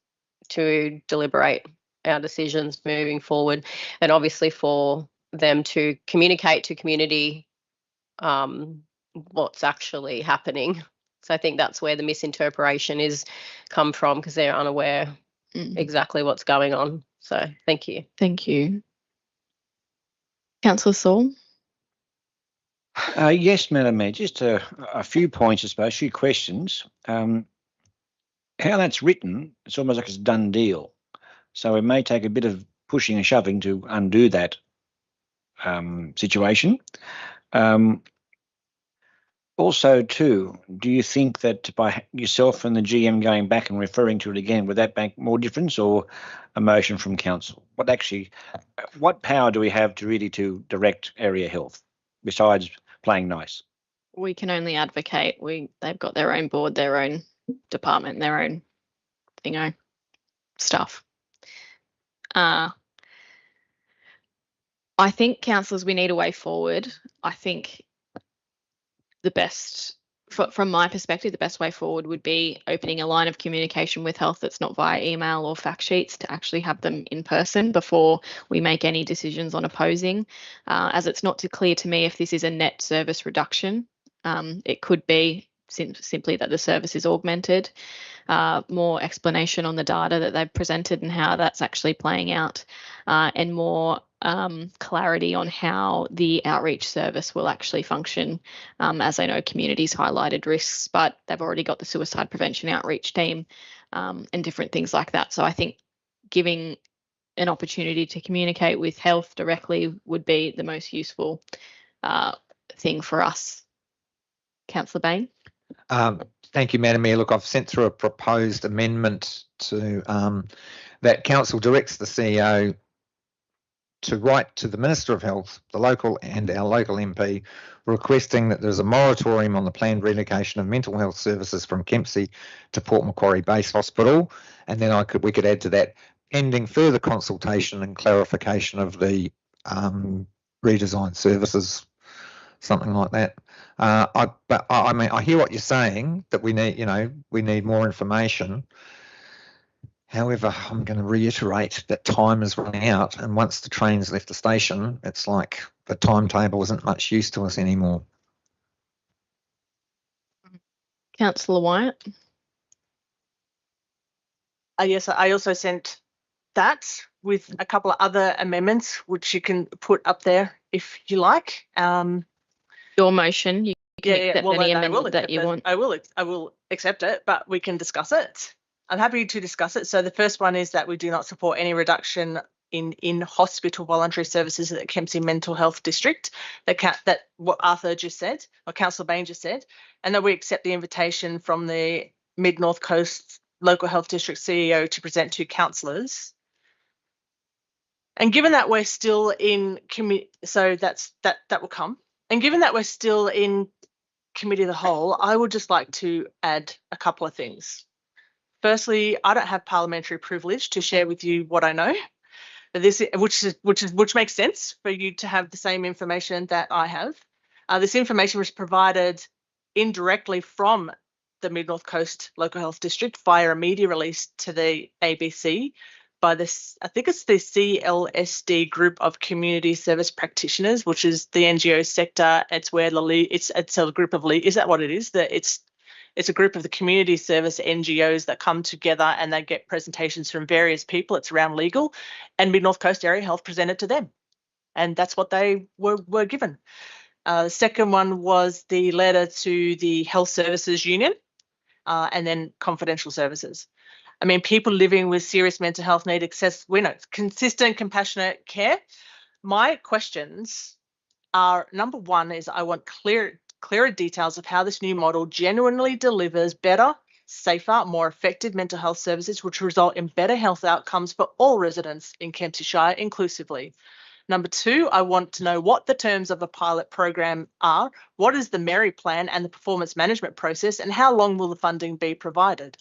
to deliberate our decisions moving forward, and obviously for them to communicate to community what's actually happening. So I think that's where the misinterpretation is come from, because they're unaware exactly what's going on. So thank you. Thank you. Councillor Saul? Yes, Madam Mayor, just a few points, I suppose, a few questions. How that's written, it's almost like it's a done deal. So it may take a bit of pushing and shoving to undo that situation. Also, too, do you think that by yourself and the GM going back and referring to it again, would that make more difference, or a motion from council? What power do we have to direct area health besides playing nice? We can only advocate. They've got their own board, their own department, their own stuff. I think, councillors, we need a way forward. I think the best, from my perspective, the best way forward would be opening a line of communication with health that's not via email or fact sheets, to actually have them in person before we make any decisions on opposing, as it's not too clear to me if this is a net service reduction. It could be simply that the service is augmented. More explanation on the data that they've presented and how that's actually playing out, and more clarity on how the outreach service will actually function. As I know, communities highlighted risks, but they've already got the suicide prevention outreach team, and different things like that. So I think giving an opportunity to communicate with health directly would be the most useful thing for us. Councillor Bain? Thank you, Madam Mayor. Look, I've sent through a proposed amendment to that council directs the CEO to write to the Minister of Health, the local and our local MP, requesting that there's a moratorium on the planned relocation of mental health services from Kempsey to Port Macquarie Base Hospital. And then we could add to that, pending further consultation and clarification of the redesigned services, something like that. But I mean, I hear what you're saying, that we need more information. However, I'm going to reiterate that time is running out, and once the train's left the station, it's like the timetable isn't much use to us anymore. Councillor Wyatt? Yes, I also sent that with a couple of other amendments, which you can put up there if you like. Your motion, you can accept any amendment that you want. I will accept it, but we can discuss it. I'm happy to discuss it. So the first one is that we do not support any reduction in hospital voluntary services at the Kempsey Mental Health District. That what Arthur just said, or Councillor Bain just said, and that we accept the invitation from the Mid North Coast Local Health District CEO to present to councillors. And given that we're still in committee, so that will come. And given that we're still in committee of the whole, I would just like to add a couple of things. Firstly, I don't have parliamentary privilege to share with you what I know, which makes sense for you to have the same information that I have. This information was provided indirectly from the Mid North Coast Local Health District via a media release to the ABC by this, I think it's the CLSD group of community service practitioners, which is the NGO sector. It's where it's a group of, is that what it is? That it's a group of the community service NGOs that come together and they get presentations from various people. It's around legal, and Mid North Coast Area Health presented to them, and that's what they were given. The second one was the letter to the Health Services Union, and then confidential services. I mean, people living with serious mental health need consistent, compassionate care. My questions are, number one is I want clearer details of how this new model genuinely delivers better, safer, more effective mental health services, which result in better health outcomes for all residents in Kempsey Shire inclusively. Number two, I want to know what the terms of a pilot program are, what is the MERI plan and the performance management process, and how long will the funding be provided?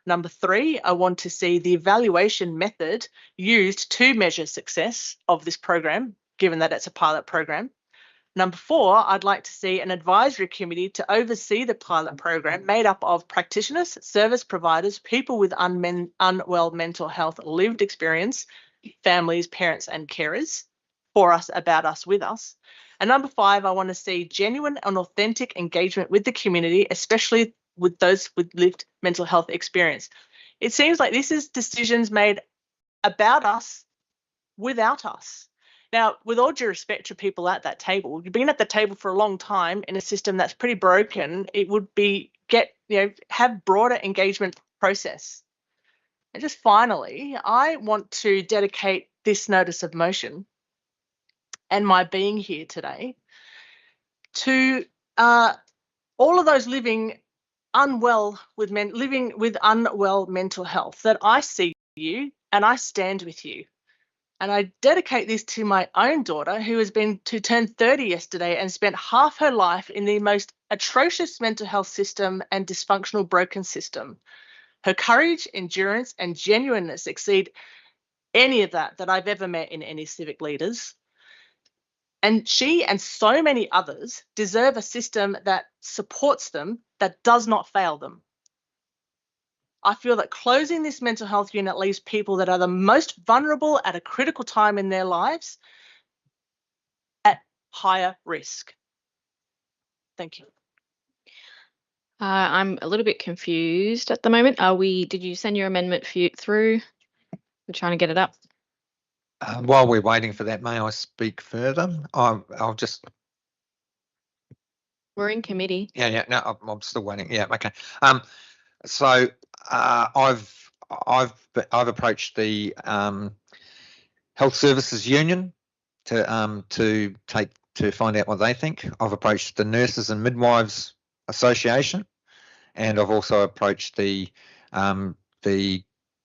Number three, I want to see the evaluation method used to measure success of this program, given that it's a pilot program. Number four, I'd like to see an advisory committee to oversee the pilot program made up of practitioners, service providers, people with unwell mental health lived experience, families, parents and carers, for us, about us, with us. And number five, I want to see genuine and authentic engagement with the community, especially with those with lived mental health experience. It seems like this is decisions made about us without us. Now, with all due respect to people at that table, you've been at the table for a long time in a system that's pretty broken. It would be have broader engagement process. And just finally, I want to dedicate this notice of motion and my being here today to all of those living unwell mental health, that I see you and I stand with you. And I dedicate this to my own daughter, who has been to turn 30 yesterday and spent half her life in the most atrocious mental health system and dysfunctional broken system. Her courage, endurance, and genuineness exceed any of that I've ever met in any civic leaders. And she and so many others deserve a system that supports them, that does not fail them. I feel that closing this mental health unit leaves people that are the most vulnerable at a critical time in their lives at higher risk. Thank you. I'm a little bit confused at the moment. Did you send your amendment through? We're trying to get it up. While we're waiting for that, may I speak further? I'll just. We're in committee. Yeah. No, I'm still waiting. Yeah. Okay. So I've approached the Health Services Union to find out what they think. I've approached the Nurses and Midwives Association, and I've also approached the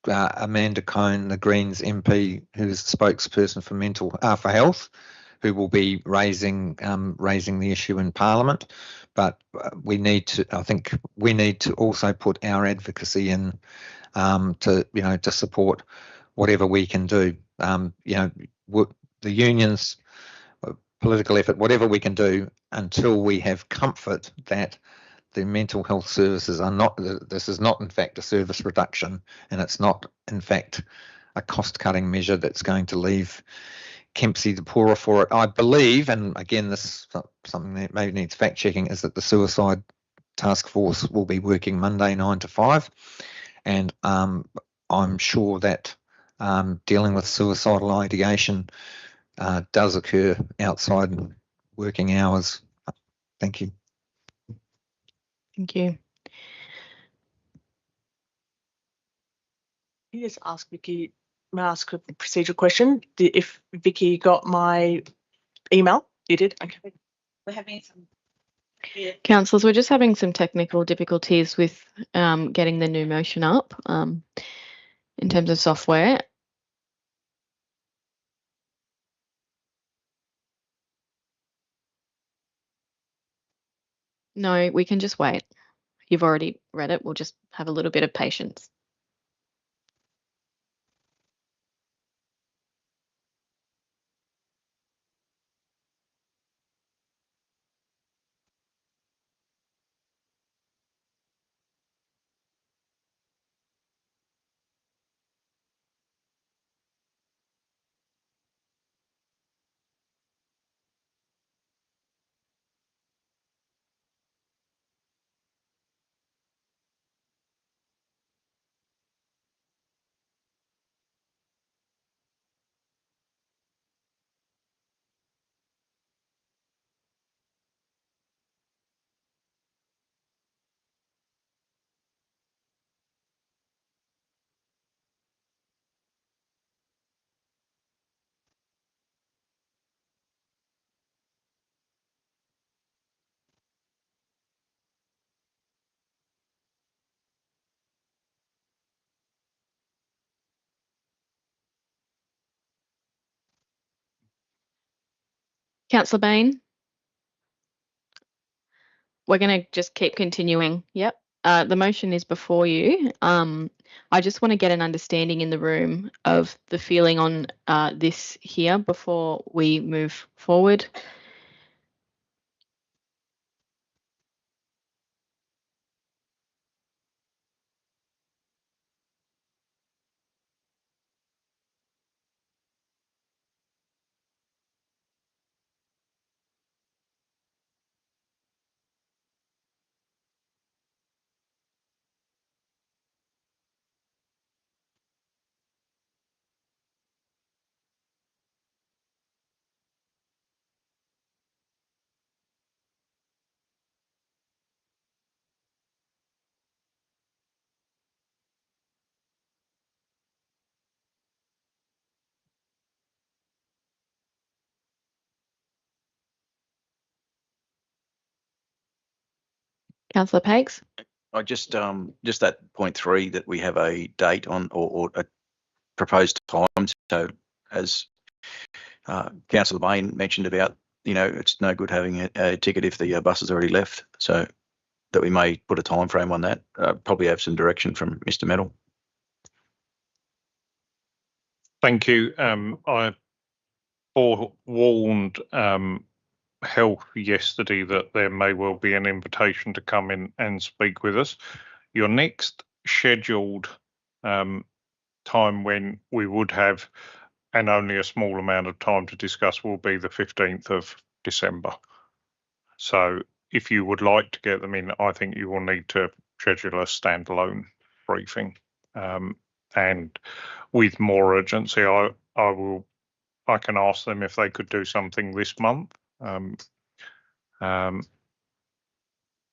Amanda Cohn, the Greens MP, who's the spokesperson for health, who will be raising the issue in Parliament. But I think we need to also put our advocacy in to support whatever we can do. The unions, political effort, whatever we can do, until we have comfort that the mental health services this is not in fact a service reduction, and it's not in fact a cost cutting measure that's going to leave Kempsey the poorer for it. I believe, and again this is something that maybe needs fact checking, is that the suicide task force will be working Monday 9 to 5, and I'm sure that dealing with suicidal ideation does occur outside working hours. Thank you. Thank you. Can you just ask Vicky, may I ask a procedural question? If Vicky got my email? You did? Okay. We're having some. Councillors, we're just having some technical difficulties with getting the new motion up in terms of software. No, we can just wait. You've already read it. We'll just have a little bit of patience. Councillor Bain? We're going to just keep continuing. Yep. The motion is before you. I just want to get an understanding in the room of the feeling on this here before we move forward. Councillor Pakes? I just that point 3 that we have a date on or a proposed time. So as Councillor Bain mentioned about, it's no good having a ticket if the bus has already left. So that we may put a time frame on that. Probably have some direction from Mr. Metal. Thank you. I forewarned Health yesterday that there may well be an invitation to come in and speak with us. Your next scheduled time when we would have, and only a small amount of time to discuss, will be the 15th of December. So if you would like to get them in, I think you will need to schedule a standalone briefing. And with more urgency, I can ask them if they could do something this month.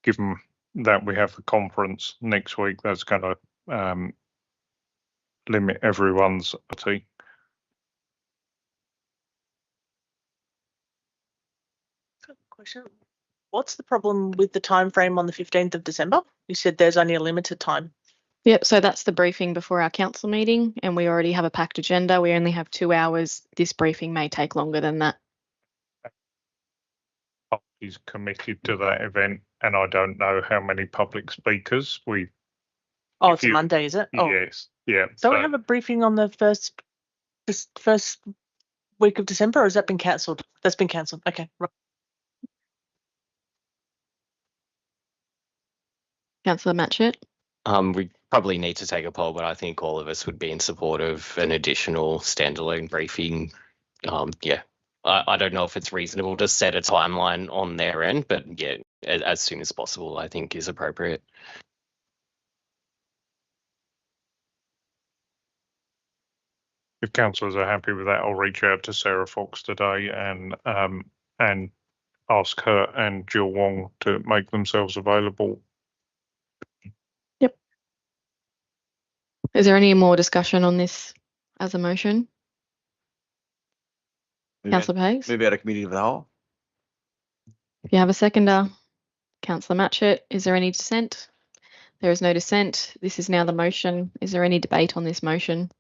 Given that we have the conference next week, that's going to limit everyone's ability. Question. What's the problem with the time frame on the 15th of December? You said there's only a limited time. Yep, so that's the briefing before our council meeting, and we already have a packed agenda. We only have 2 hours. This briefing may take longer than that. Is committed to that event, and I don't know how many public speakers we. Oh, it's Monday, is it? Oh. Yes, yeah. So we have a briefing on the first week of December, or has that been cancelled? That's been cancelled. Okay. Right. Councillor Matchett? We probably need to take a poll, but I think all of us would be in support of an additional standalone briefing. Yeah, I don't know if it's reasonable to set a timeline on their end, but yeah, as soon as possible, I think is appropriate. If councillors are happy with that, I'll reach out to Sarah Fox today and ask her and Jill Wong to make themselves available. Yep. Is there any more discussion on this as a motion? Councillor Pakes? Move out of committee of the whole. If you have a seconder, Councillor Matchett, is there any dissent? There is no dissent. This is now the motion. Is there any debate on this motion?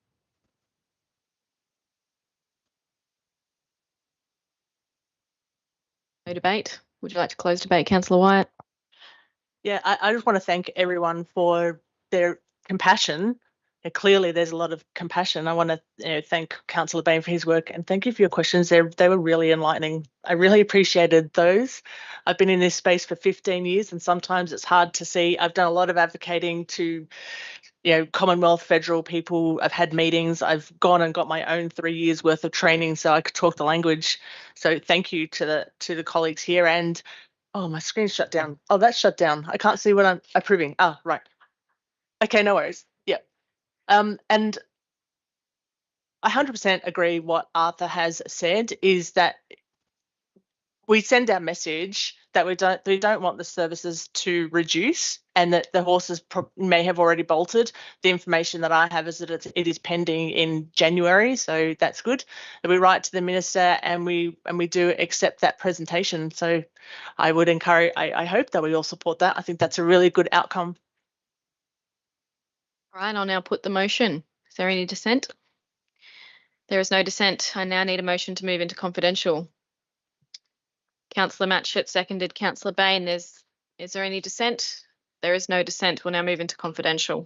No debate. Would you like to close debate, Councillor Wyatt? Yeah, I just want to thank everyone for their compassion. Clearly, there's a lot of compassion. I want to thank Councillor Bain for his work, and thank you for your questions. They were really enlightening. I really appreciated those. I've been in this space for 15 years, and sometimes it's hard to see. I've done a lot of advocating to Commonwealth, federal people. I've had meetings. I've gone and got my own 3 years worth of training so I could talk the language. So thank you to the colleagues here. And oh, my screen's shut down. Oh, that's shut down. I can't see what I'm approving. Ah, right. Okay, no worries. Yeah. And I 100% agree what Arthur has said is that we send our message that we don't want the services to reduce, and that the horses may have already bolted. The information that I have is that it is pending in January, so that's good. That we write to the minister and we do accept that presentation. So I would encourage. I hope that we all support that. I think that's a really good outcome. All right, I'll now put the motion. Is there any dissent? There is no dissent. I now need a motion to move into confidential. Councillor Matchett seconded. Councillor Bain. Is there any dissent? There is no dissent. We'll now move into confidential.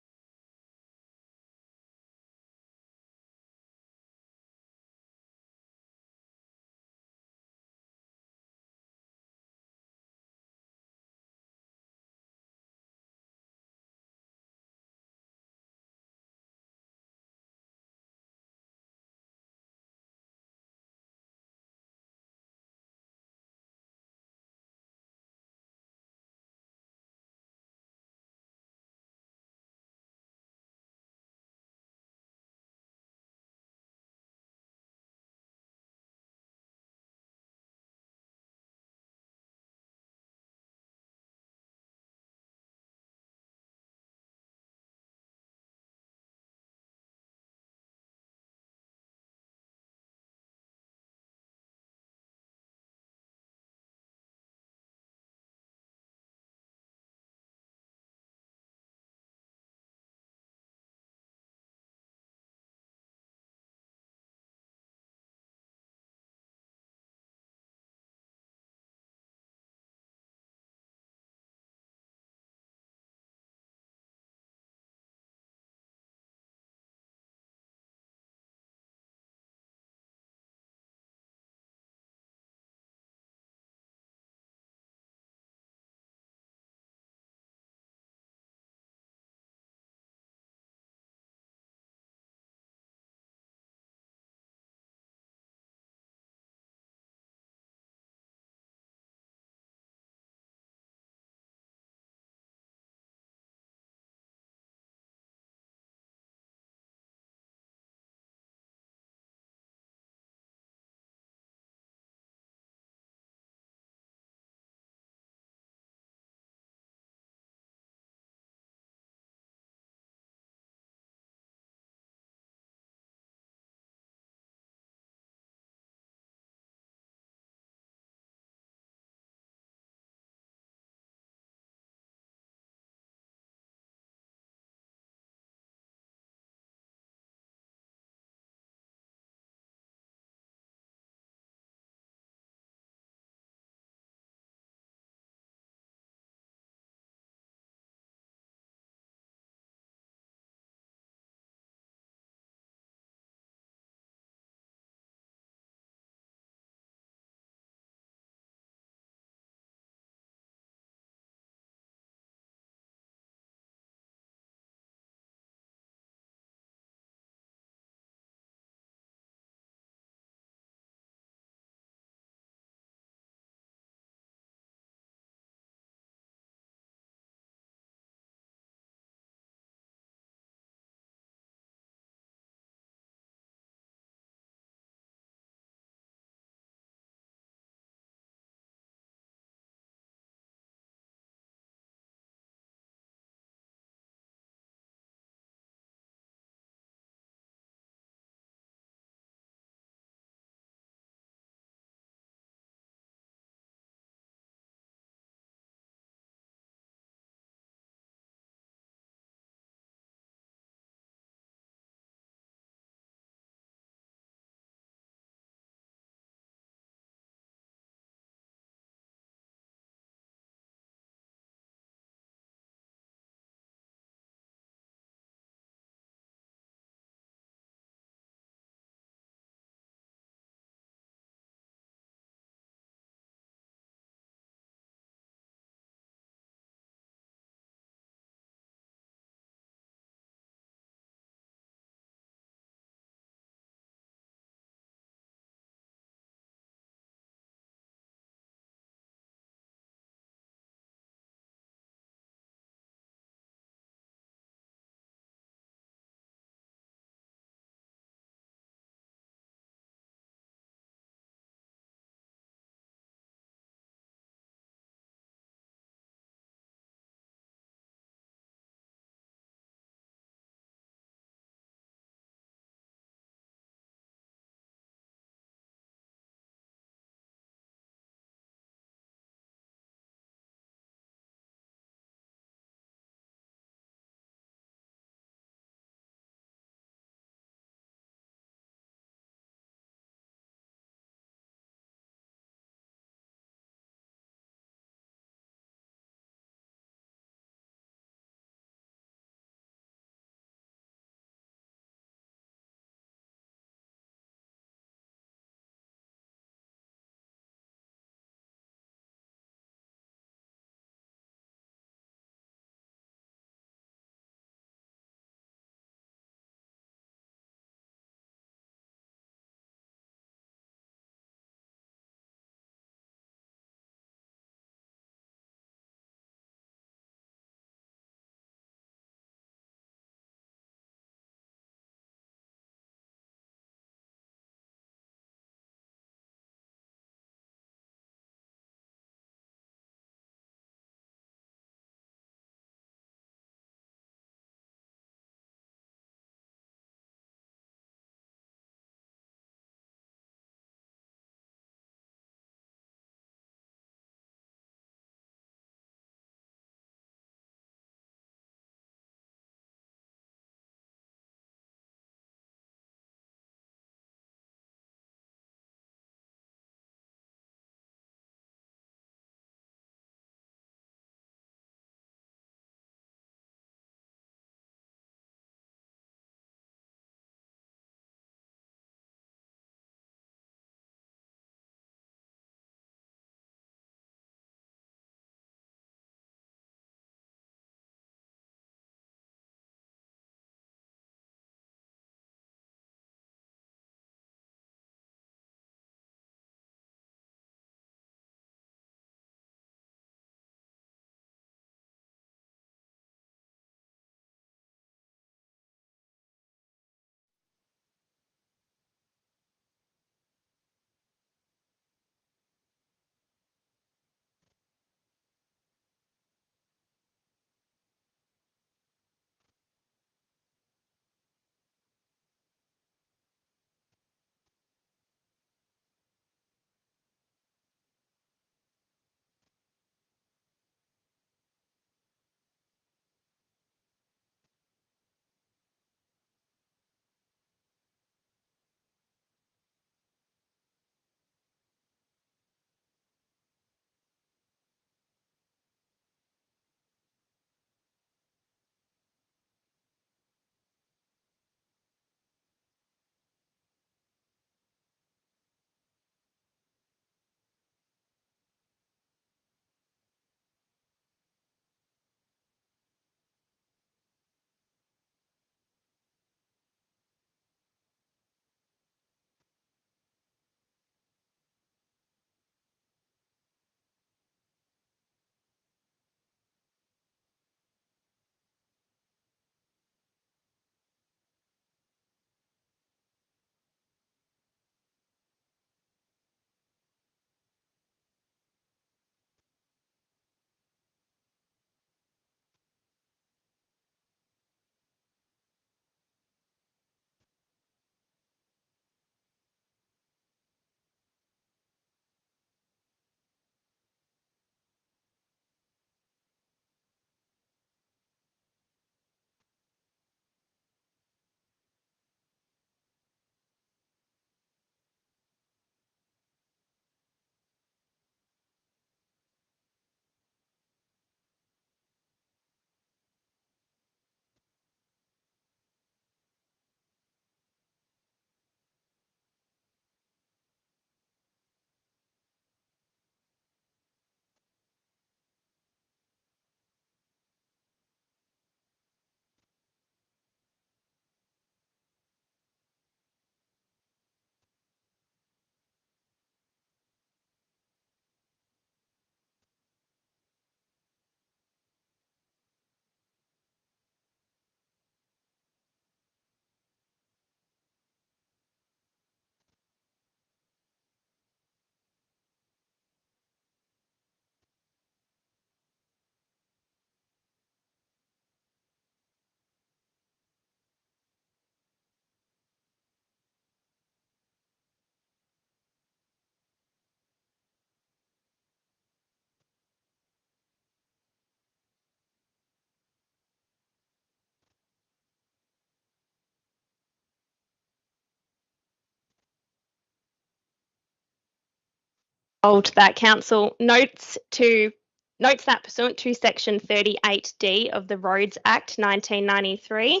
That council notes that pursuant to section 38D of the Roads Act 1993,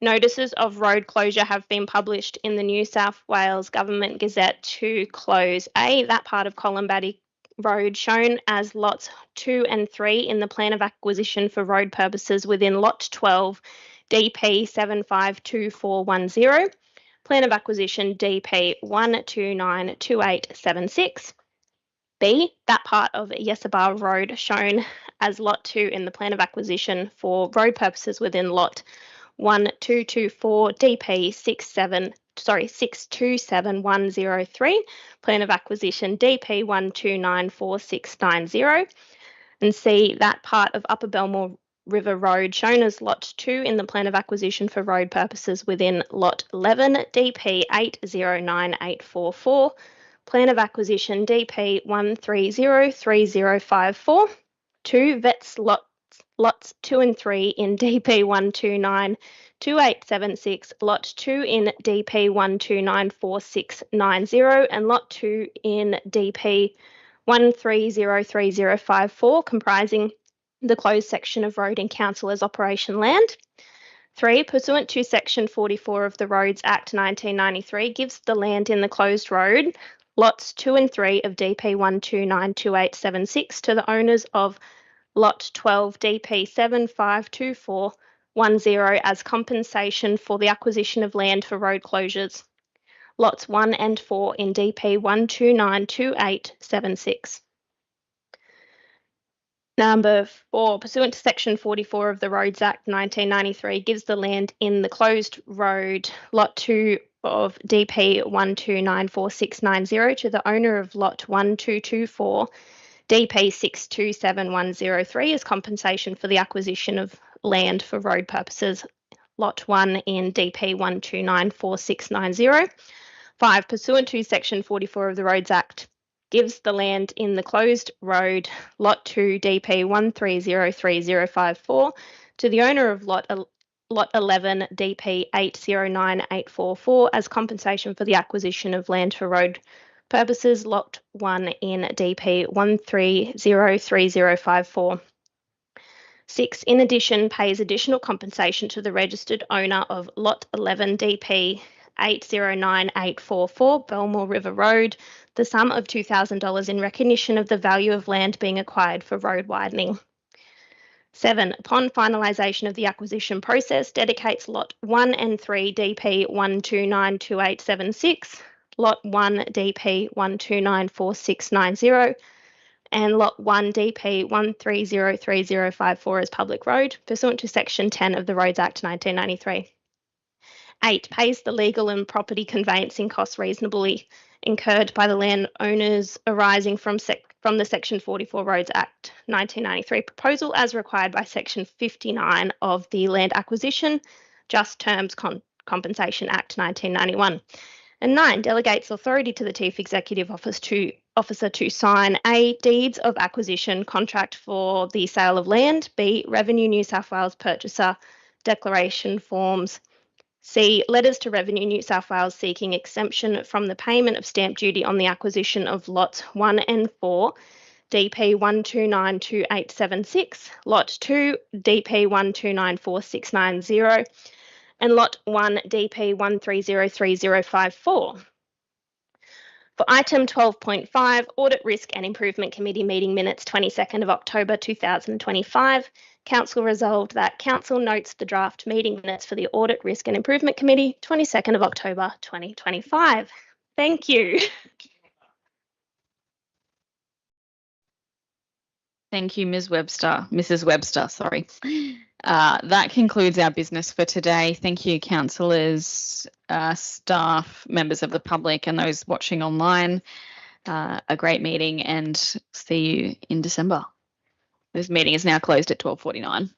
notices of road closure have been published in the New South Wales Government Gazette to close A, that part of Columbaddy Road shown as lots 2 and 3 in the plan of acquisition for road purposes within lot 12 DP 752410, plan of acquisition DP 1292876. B, that part of Yessabar Road shown as lot 2 in the plan of acquisition for road purposes within lot 1224 DP 627103, plan of acquisition DP 1294690. And C, that part of Upper Belmore River Road shown as lot 2 in the plan of acquisition for road purposes within lot 11 DP 809844, plan of acquisition DP 1303054. 2 vets lots 2 and 3 in DP 1292876, lot 2 in DP 1294690, and lot 2 in DP 1303054, comprising the closed section of road and councillors' operation land. 3, pursuant to section 44 of the Roads Act 1993, gives the land in the closed road, lots 2 and 3 of DP 1292876 to the owners of lot 12 DP 752410 as compensation for the acquisition of land for road closures. Lots 1 and 4 in DP 1292876. Number 4, pursuant to section 44 of the Roads Act 1993, gives the land in the closed road, lot 2 of DP 1294690 to the owner of lot 1224, DP 627103 as compensation for the acquisition of land for road purposes, lot 1 in DP 1294690. 5, pursuant to section 44 of the Roads Act, gives the land in the closed road, lot 2 DP 1303054 to the owner of lot 11 DP 809844 as compensation for the acquisition of land for road purposes, lot 1 in DP 1303054. 6, in addition, pays additional compensation to the registered owner of lot 11 DP 809844 Belmore River Road, the sum of $2,000 in recognition of the value of land being acquired for road widening. 7, upon finalisation of the acquisition process, dedicates lot 1 and 3 DP 1292876, lot 1 DP 1294690, and lot 1 DP 1303054 as public road, pursuant to section 10 of the Roads Act 1993. 8, pays the legal and property conveyancing costs reasonably incurred by the landowners arising from the Section 44 Roads Act 1993 proposal as required by Section 59 of the Land Acquisition Just Terms Compensation Act 1991. And 9, delegates authority to the Chief Executive Officer to sign A, deeds of acquisition contract for the sale of land, B, Revenue New South Wales purchaser declaration forms, C, letters to Revenue New South Wales seeking exemption from the payment of stamp duty on the acquisition of lots 1 and 4, DP 1292876, lot 2, DP 1294690, and lot 1, DP 1303054. For item 12.5, Audit Risk and Improvement Committee meeting minutes 22nd of October 2025, Council resolved that Council notes the draft meeting minutes for the Audit Risk and Improvement Committee 22nd of October 2025. Thank you. Thank you, Mrs. Webster, sorry. That concludes our business for today. Thank you, councillors, staff, members of the public and those watching online. A great meeting and see you in December. This meeting is now closed at 12:49.